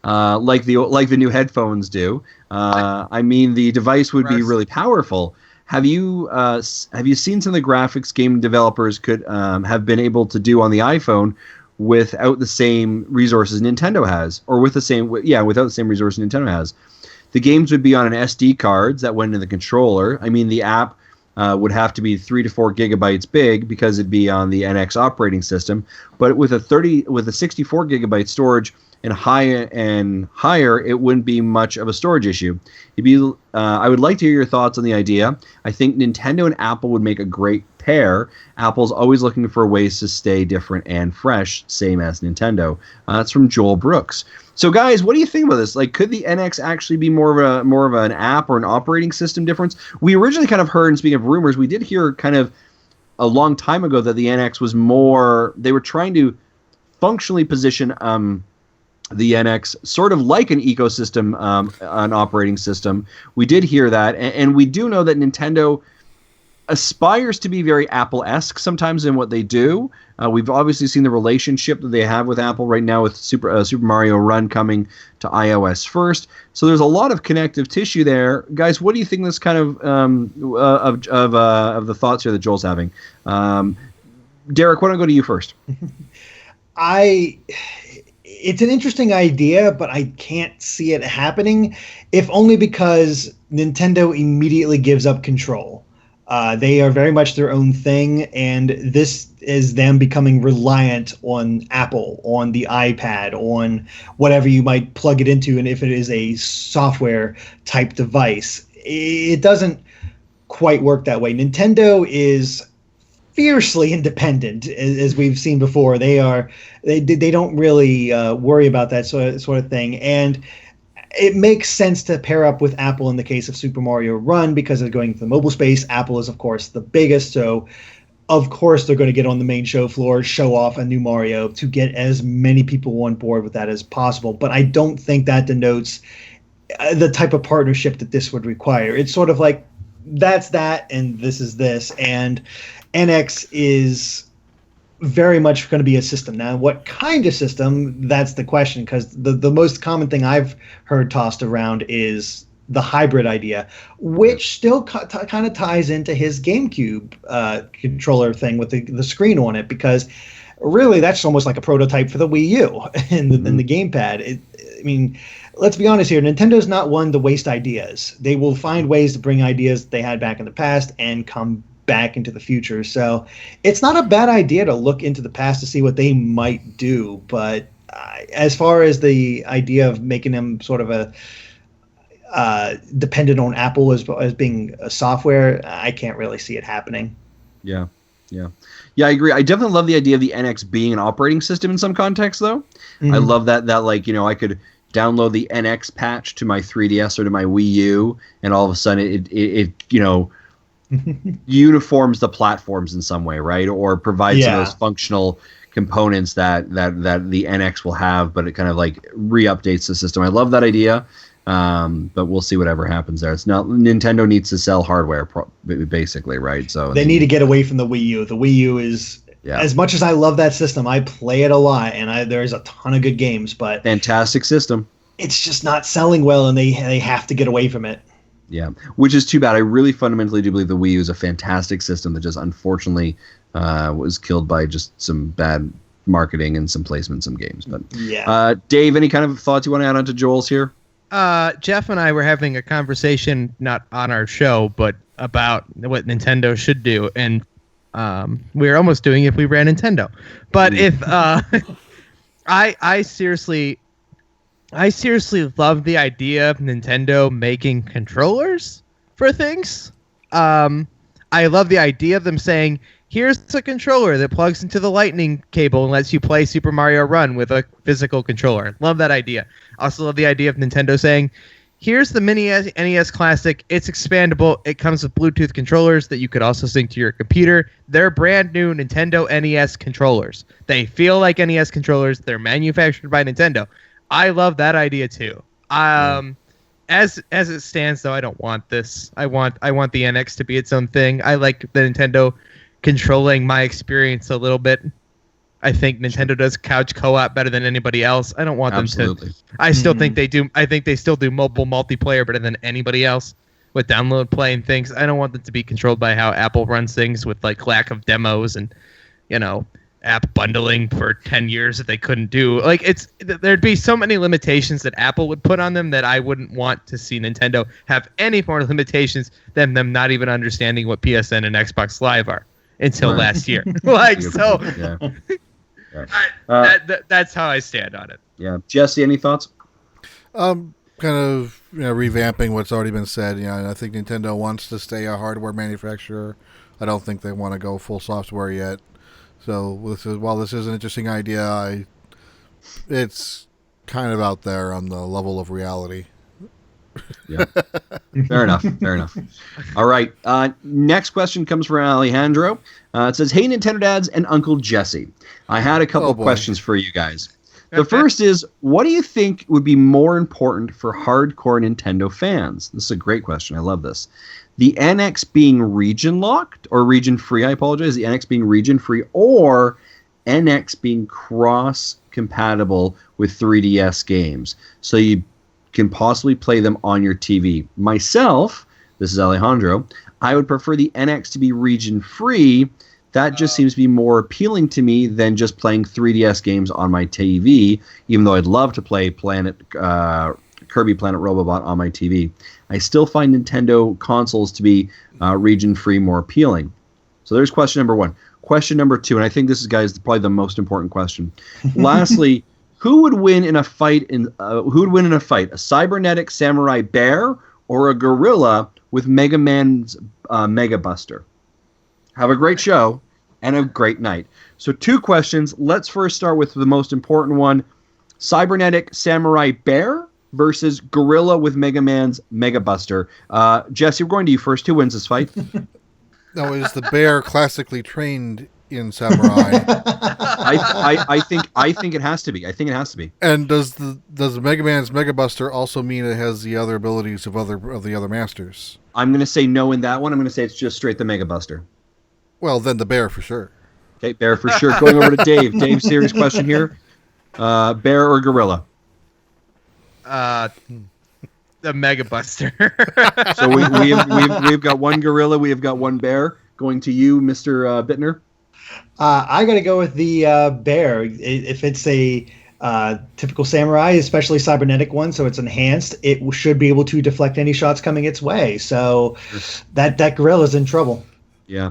like the new headphones do. I mean, the device would be really powerful. Have you seen some of the graphics game developers could have been able to do on the iPhone without the same resources Nintendo has, or without the same resources Nintendo has? The games would be on an SD cards that went in the controller. I mean, the app would have to be 3 to 4 gigabytes big because it'd be on the NX operating system. But with a 64 gigabyte storage and higher, it wouldn't be much of a storage issue. I would like to hear your thoughts on the idea. I think Nintendo and Apple would make a great pair. Apple's always looking for ways to stay different and fresh, same as Nintendo. That's from Joel Brooks. So, guys, what do you think about this? Could the NX actually be more of an app or an operating system difference? We originally kind of heard, and speaking of rumors, we did hear kind of a long time ago that the NX was more. They were trying to functionally position the NX sort of like an ecosystem, an operating system. We did hear that, and we do know that Nintendo aspires to be very Apple-esque sometimes in what they do. We've obviously seen the relationship that they have with Apple right now with Super Mario Run coming to iOS first. So there's a lot of connective tissue there. Guys, what do you think this kind of the thoughts here that Joel's having? Derrick, why don't I go to you first? It's an interesting idea, but I can't see it happening, if only because Nintendo immediately gives up control. They are very much their own thing, and this is them becoming reliant on Apple, on the iPad, on whatever you might plug it into, and if it is a software type device. It doesn't quite work that way. Nintendo is fiercely independent, as we've seen before. They don't really worry about that sort of thing, and it makes sense to pair up with Apple in the case of Super Mario Run because they're going to the mobile space. Apple is, of course, the biggest, so of course they're going to get on the main show floor, show off a new Mario to get as many people on board with that as possible. But I don't think that denotes the type of partnership that this would require. It's sort of like that's that and this is this, and NX is very much going to be a system. Now, what kind of system, that's the question, because the most common thing I've heard tossed around is the hybrid idea, which still kind of ties into his GameCube controller thing with the screen on it, because really that's almost like a prototype for the Wii U and the gamepad. I mean, let's be honest here, Nintendo's not one to waste ideas. They will find ways to bring ideas that they had back in the past and come back into the future. So it's not a bad idea to look into the past to see what they might do. But as far as the idea of making them sort of a dependent on Apple as being a software, I can't really see it happening. Yeah. I agree. I definitely love the idea of the NX being an operating system in some contexts, though. I love that like, I could download the NX patch to my 3DS or to my Wii U, and all of a sudden it uniforms the platforms in some way, right? Or provides those functional components that the NX will have, but it kind of like re-updates the system. I love that idea. But we'll see whatever happens there. It's not Nintendo needs to sell hardware, basically, right? So they need to get away from the Wii U. The Wii U is, as much as I love that system, I play it a lot, and there's a ton of good games, but fantastic system. It's just not selling well, and they have to get away from it. Yeah, which is too bad. I really fundamentally do believe the Wii U is a fantastic system that just unfortunately was killed by just some bad marketing and some placement in some games. But Dave, any kind of thoughts you want to add on to Joel's here? Jeff and I were having a conversation, not on our show, but about what Nintendo should do, and we were almost doing if we ran Nintendo. But if I seriously love the idea of Nintendo making controllers for things. I love the idea of them saying, here's a controller that plugs into the lightning cable and lets you play Super Mario Run with a physical controller. Love that idea. Also love the idea of Nintendo saying, here's the mini NES Classic. It's expandable. It comes with Bluetooth controllers that you could also sync to your computer. They're brand new Nintendo NES controllers. They feel like NES controllers. They're manufactured by Nintendo. I love that idea too. As it stands, though, I don't want this. I want the NX to be its own thing. I like the Nintendo controlling my experience a little bit. I think Nintendo does couch co-op better than anybody else. I don't want them to. I still think they do. I think they still do mobile multiplayer better than anybody else with download play and things. I don't want them to be controlled by how Apple runs things with like lack of demos and app bundling for 10 years that they couldn't do. Like there'd be so many limitations that Apple would put on them that I wouldn't want to see Nintendo have any more limitations than them not even understanding what PSN and Xbox Live are until last year. That's how I stand on it. Yeah. Jesse, any thoughts? Kind of revamping what's already been said. I think Nintendo wants to stay a hardware manufacturer. I don't think they want to go full software yet. So while this is an interesting idea, it's kind of out there on the level of reality. Yeah, fair enough. All right. Next question comes from Alejandro. It says, "Hey, Nintendo Dads and Uncle Jesse, I had a couple of questions for you guys. The first is, what do you think would be more important for hardcore Nintendo fans?" This is a great question. I love this. The NX being region locked or region free, I apologize. The NX being region free or NX being cross compatible with 3DS games. So you can possibly play them on your TV. Myself, this is Alejandro, I would prefer the NX to be region free. That just seems to be more appealing to me than just playing 3DS games on my TV, even though I'd love to play Kirby Planet Robobot on my TV. I still find Nintendo consoles to be region-free more appealing. So there's question number one. Question number two, and I think this is, guys, probably the most important question. Lastly, who would win in a fight? A cybernetic samurai bear or a gorilla with Mega Man's Mega Buster? Have a great show and a great night. So 2 questions. Let's first start with the most important one. Cybernetic samurai bear versus gorilla with Mega Man's Mega Buster. Jesse, we're going to you first. Who wins this fight? No, is the bear classically trained in samurai? I think it has to be. And does the Mega Man's Mega Buster also mean it has the other abilities of the other masters? I'm going to say no in that one. I'm going to say it's just straight the Mega Buster. Well, then the bear for sure. Okay, bear for sure. Going over to Dave. Dave, serious question here. Bear or gorilla? The Mega Buster. So we've got one gorilla, we have got one bear. Going to you, Mr. Bitner. I got to go with the bear. If it's a typical samurai, especially cybernetic one, so it's enhanced, it should be able to deflect any shots coming its way. So that gorilla's in trouble. Yeah.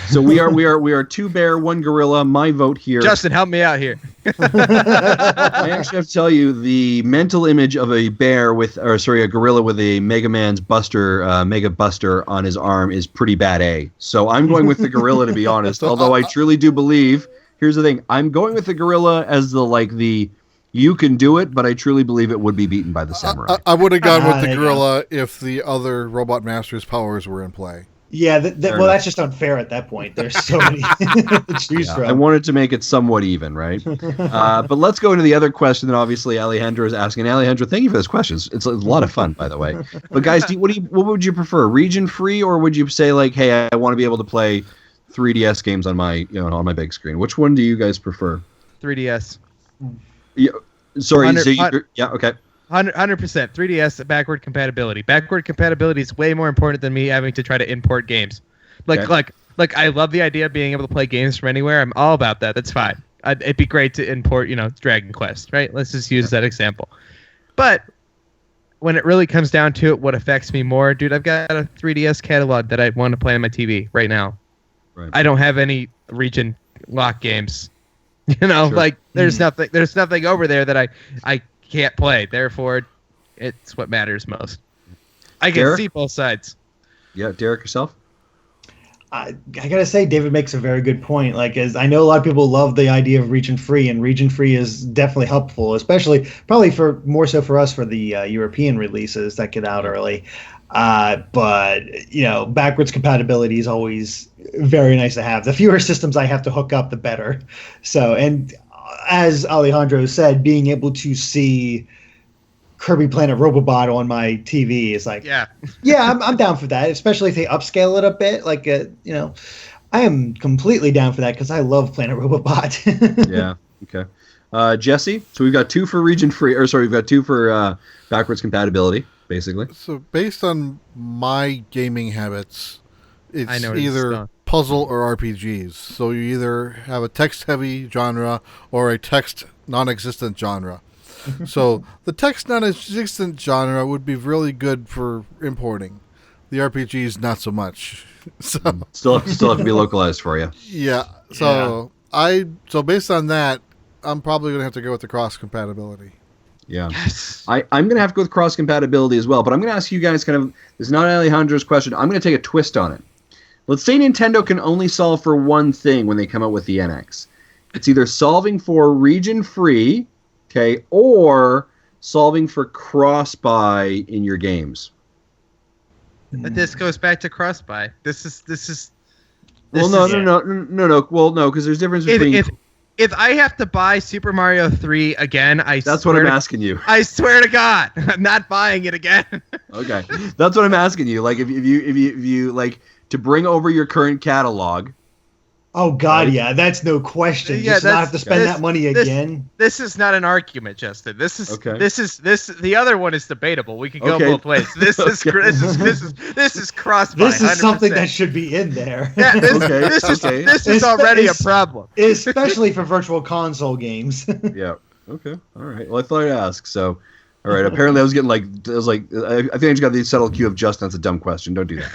So we are 2 bear, 1 gorilla. My vote here. Justin, help me out here. I actually have to tell you, the mental image of a gorilla with a Mega Man's Mega Buster on his arm is pretty bad A. So I'm going with the gorilla, to be honest. Although I truly do believe, here's the thing, I'm going with the gorilla as the you can do it, but I truly believe it would be beaten by the samurai. I would have gone with the gorilla if the other Robot Master's powers were in play. Yeah, that's just unfair at that point. There's so many to choose from. I wanted to make it somewhat even, right? But let's go into the other question that obviously Alejandro is asking. Alejandro, thank you for this question. It's a lot of fun, by the way. But guys, what would you prefer? Region free, or would you say like, hey, I want to be able to play 3DS games on my big screen? Which one do you guys prefer? 3DS. Yeah, sorry. Okay. 100%. 3DS backward compatibility. Backward compatibility is way more important than me having to try to import games. Like I love the idea of being able to play games from anywhere. I'm all about that. That's fine. It'd be great to import, Dragon Quest, right? Let's just use that example. But when it really comes down to it, what affects me more, dude, I've got a 3DS catalog that I want to play on my TV right now. Right. I don't have any region lock games. Sure. There's nothing over there that I can't play. Therefore, it's what matters most. I can see both sides. Yeah, Derrick, yourself? I gotta say, David makes a very good point. As I know a lot of people love the idea of region free, and region free is definitely helpful, especially probably more so for us for the European releases that get out early. But backwards compatibility is always very nice to have. The fewer systems I have to hook up, the better. So, and as Alejandro said, being able to see Kirby Planet Robobot on my TV is I'm down for that, especially if they upscale it a bit. I am completely down for that because I love Planet Robobot. Yeah. Okay. Jesse, so we've got 2 for region free, we've got 2 for backwards compatibility, basically. So based on my gaming habits, it's either puzzle or RPGs. So you either have a text-heavy genre or a text non-existent genre. So the text non-existent genre would be really good for importing. The RPGs not so much. So still have to be localized for you. Yeah. So based on that, I'm probably gonna have to go with the cross compatibility. Yeah. Yes. I'm going to have to go with cross compatibility as well, but I'm going to ask you guys this is not Alejandro's question. I'm going to take a twist on it. Let's say Nintendo can only solve for one thing when they come out with the NX. It's either solving for region free, okay, or solving for cross-buy in your games. But this goes back to cross-buy. This is. Well, no. Well, no, because there's a difference between. If I have to buy Super Mario 3 again, that's what I'm asking you. I swear to God, I'm not buying it again. Okay, that's what I'm asking you. Like, if you like to bring over your current catalog. Oh God, right? Yeah, that's no question. Yeah, just not have to spend that money again. This is not an argument, Justin. This is okay. The other one is debatable. We can go both ways. This is cross-buy. This is 100%. Something that should be in there. Yeah, this is already a problem, especially for virtual console games. Yeah. Okay. All right. Well, I thought I'd ask. So, all right. Apparently, I think I just got the settled queue of Justin. That's a dumb question. Don't do that.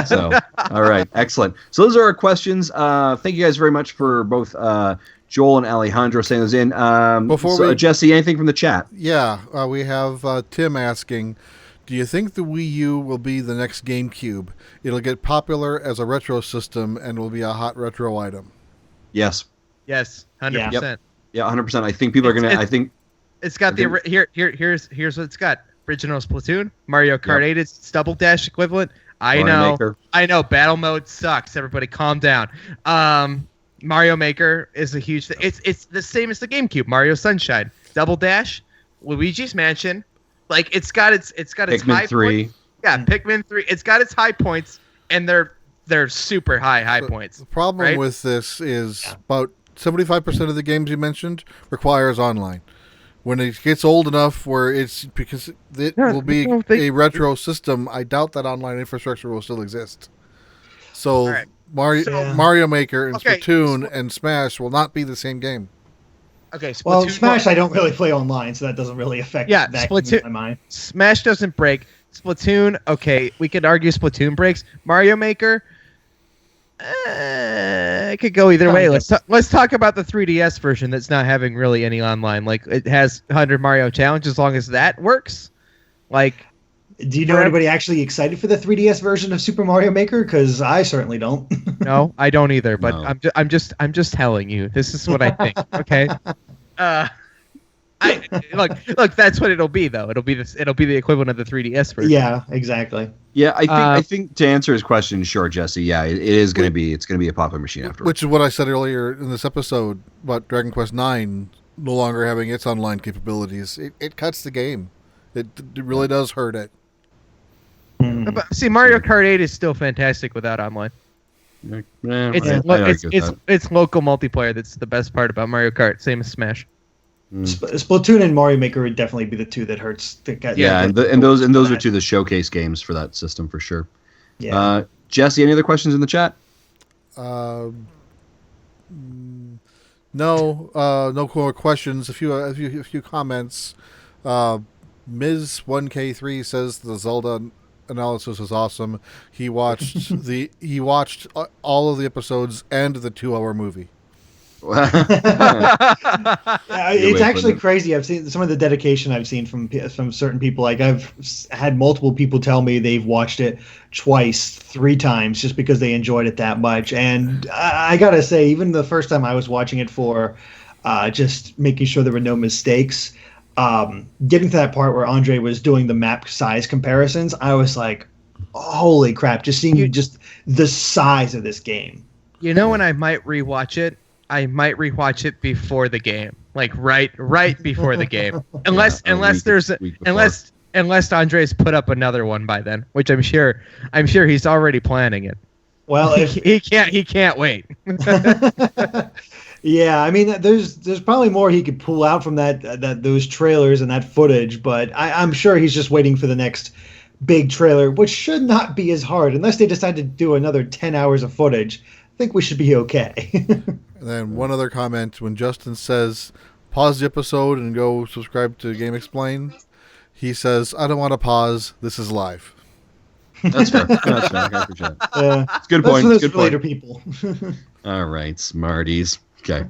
So, all right, excellent. So those are our questions. Thank you guys very much for both Joel and Alejandro saying those in. Jesse, anything from the chat? Yeah, we have Tim asking, do you think the Wii U will be the next GameCube? It'll get popular as a retro system and will be a hot retro item. Yes. Yes, 100%. Yeah, 100%. I think people are gonna. It's got here's what it's got: original Splatoon, Mario Kart 8, it's Double Dash equivalent. I know. Battle mode sucks. Everybody, calm down. Mario Maker is a huge thing. It's the same as the GameCube. Mario Sunshine, Double Dash, Luigi's Mansion. Like it's got its Pikmin high 3. Points. Yeah, Pikmin 3. It's got its high points, and they're super high points. The problem with this is about 75% of the games you mentioned requires online. When it gets old enough where will be a retro system, I doubt that online infrastructure will still exist. So Mario Maker and Splatoon and Smash will not be the same game. Okay, Splatoon, well, Smash I don't really play online, so that doesn't really affect that Splatoon, in my mind. Smash doesn't break. Splatoon, okay, we could argue Splatoon breaks. Mario Maker, It could go either way. Let's talk about the 3DS version that's not having really any online. Like, it has 100 Mario Challenge as long as that works. Like, do you know anybody actually excited for the 3DS version of Super Mario Maker? Because I certainly don't. No, I don't either. But No. I'm just telling you. This is what I think. Okay. Look. That's what it'll be, though. It'll be the equivalent of the 3DS version. Yeah, exactly. Yeah, I think to answer his question, sure, Jesse. Yeah, it is going to be. It's going to be a pop-up machine afterwards. Which is what I said earlier in this episode about Dragon Quest IX no longer having its online capabilities. It cuts the game. It really does hurt it. But, see, Mario Kart 8 is still fantastic without online. It's local multiplayer that's the best part about Mario Kart. Same as Smash. Splatoon and Mario Maker would definitely be the two that hurts. And those are two of the showcase games for that system for sure. Yeah. Jesse, any other questions in the chat? No more questions. A few comments. Ms. 1K3 says the Zelda analysis was awesome. He watched all of the episodes and the 2-hour movie. It's actually crazy. I've seen some of the dedication I've seen from certain people. Like, I've had multiple people tell me they've watched it twice, 3 times, just because they enjoyed it that much. And I gotta say, even the first time I was watching it for just making sure there were no mistakes, getting to that part where Andre was doing the map size comparisons, I was like, holy crap, just seeing just the size of this game. You know when I might rewatch it? I might rewatch it before the game, like right before the game, unless Andres put up another one by then, which I'm sure he's already planning it. Well, if he can't wait. Yeah, I mean, there's probably more he could pull out from those trailers and that footage, but I'm sure he's just waiting for the next big trailer, which should not be as hard unless they decide to do another 10 hours of footage. I think we should be okay. And then one other comment, when Justin says, pause the episode and go subscribe to GameXplain, he says, I don't want to pause. This is live. That's fair. That's fair. I appreciate it. It's a good point. That's for those good later point. people. All right, smarties. Okay.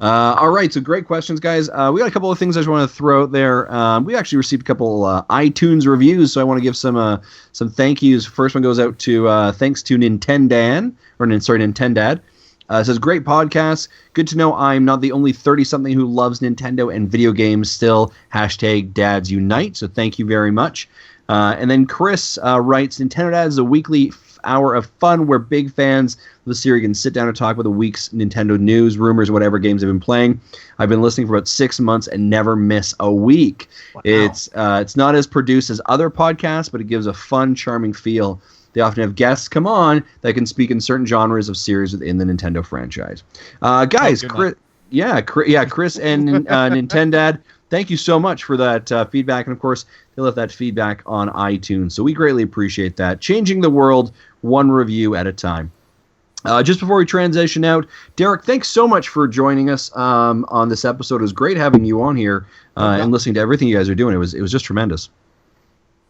All right, so great questions, guys. We got a couple of things I just want to throw out there. We actually received a couple iTunes reviews, so I want to give some thank yous. First one goes out to thanks to Nintendad. It says, great podcast. Good to know I'm not the only 30-something who loves Nintendo and video games still. # Dads Unite. So thank you very much. And then Chris writes, Nintendo Dads is a weekly hour of fun where big fans of the series can sit down and talk about the week's Nintendo news, rumors, whatever games they've been playing. I've been listening for about 6 months and never miss a week. Wow. It's not as produced as other podcasts, but it gives a fun, charming feel. They often have guests come on that can speak in certain genres of series within the Nintendo franchise. Guys, Chris and Nintendad, thank you so much for that feedback. And, of course, they left that feedback on iTunes. So we greatly appreciate that. Changing the world one review at a time. Just before we transition out, Derrick, thanks so much for joining us on this episode. It was great having you on here and listening to everything you guys are doing. It was just tremendous.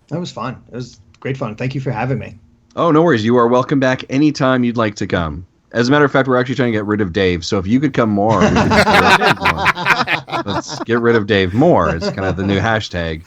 That was fun. It was great fun. Thank you for having me. Oh, no worries. You are welcome back anytime you'd like to come. As a matter of fact, we're actually trying to get rid of Dave. So if you could come more, we could just get rid of Dave more. Let's get rid of Dave more. It's kind of the new hashtag.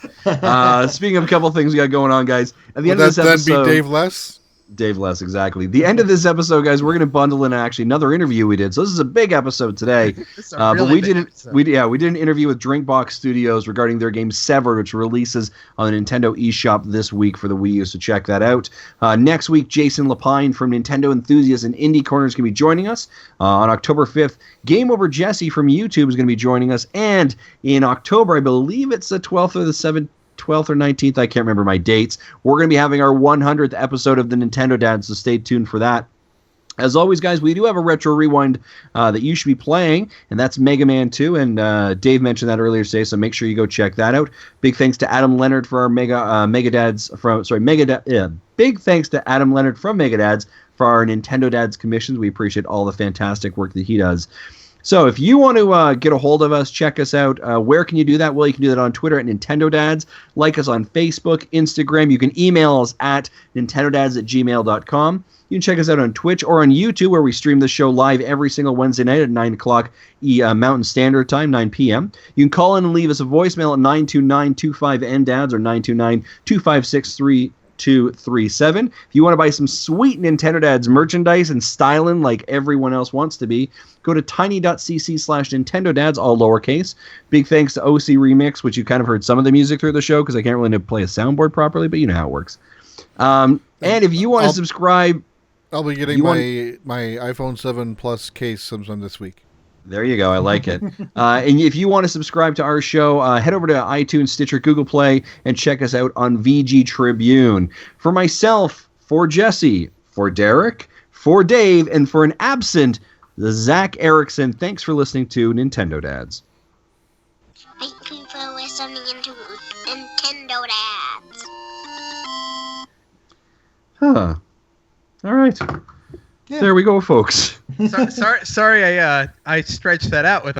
Speaking of a couple things we got going on, guys. At the end of this episode, be Dave Less? Dave Less, exactly. The end of this episode, guys, we're going to bundle in actually another interview we did. So this is a big episode today. But we did an interview with Drinkbox Studios regarding their game Severed, which releases on the Nintendo eShop this week for the Wii U. So check that out. Next week, Jason Lapine from Nintendo Enthusiasts and Indie Corner is going to be joining us. On October 5th, Game Over Jesse from YouTube is going to be joining us. And in October, I believe it's the 12th or the 12th or 19th, I can't remember my dates. We're going to be having our 100th episode of the Nintendo Dad, so stay tuned for that. As always, guys, we do have a retro rewind that you should be playing, and that's Mega Man 2, and Dave mentioned that earlier today, so make sure you go check that out. Big thanks to Adam Leonard for our big thanks to Adam Leonard from Mega Dads for our Nintendo Dads commissions. We appreciate all the fantastic work that he does. So if you want to get a hold of us, check us out. Where can you do that? Well, you can do that on Twitter at Nintendo Dads. Like us on Facebook, Instagram. You can email us at nintendodads@gmail.com. You can check us out on Twitch or on YouTube, where we stream the show live every single Wednesday night at 9 o'clock Mountain Standard Time, 9 p.m. You can call in and leave us a voicemail at 929-25-NDADS or 929-256-3237. If you want to buy some sweet Nintendo Dads merchandise and styling like everyone else wants to be, go to tiny.cc/Nintendo Dads, all lowercase. Big thanks to OC Remix, which you kind of heard some of the music through the show because I can't really play a soundboard properly, but you know how it works. And if you want to subscribe... I'll be getting my iPhone 7 Plus case sometime this week. There you go. I like it. And if you want to subscribe to our show, head over to iTunes, Stitcher, Google Play, and check us out on VG Tribune. For myself, for Jesse, for Derrick, for Dave, and for an absent Zach Erickson, thanks for listening to Nintendo Dads. Thank you for listening to Nintendo Dads. Huh. All right. Yeah. There we go, folks. Sorry, I stretched that out with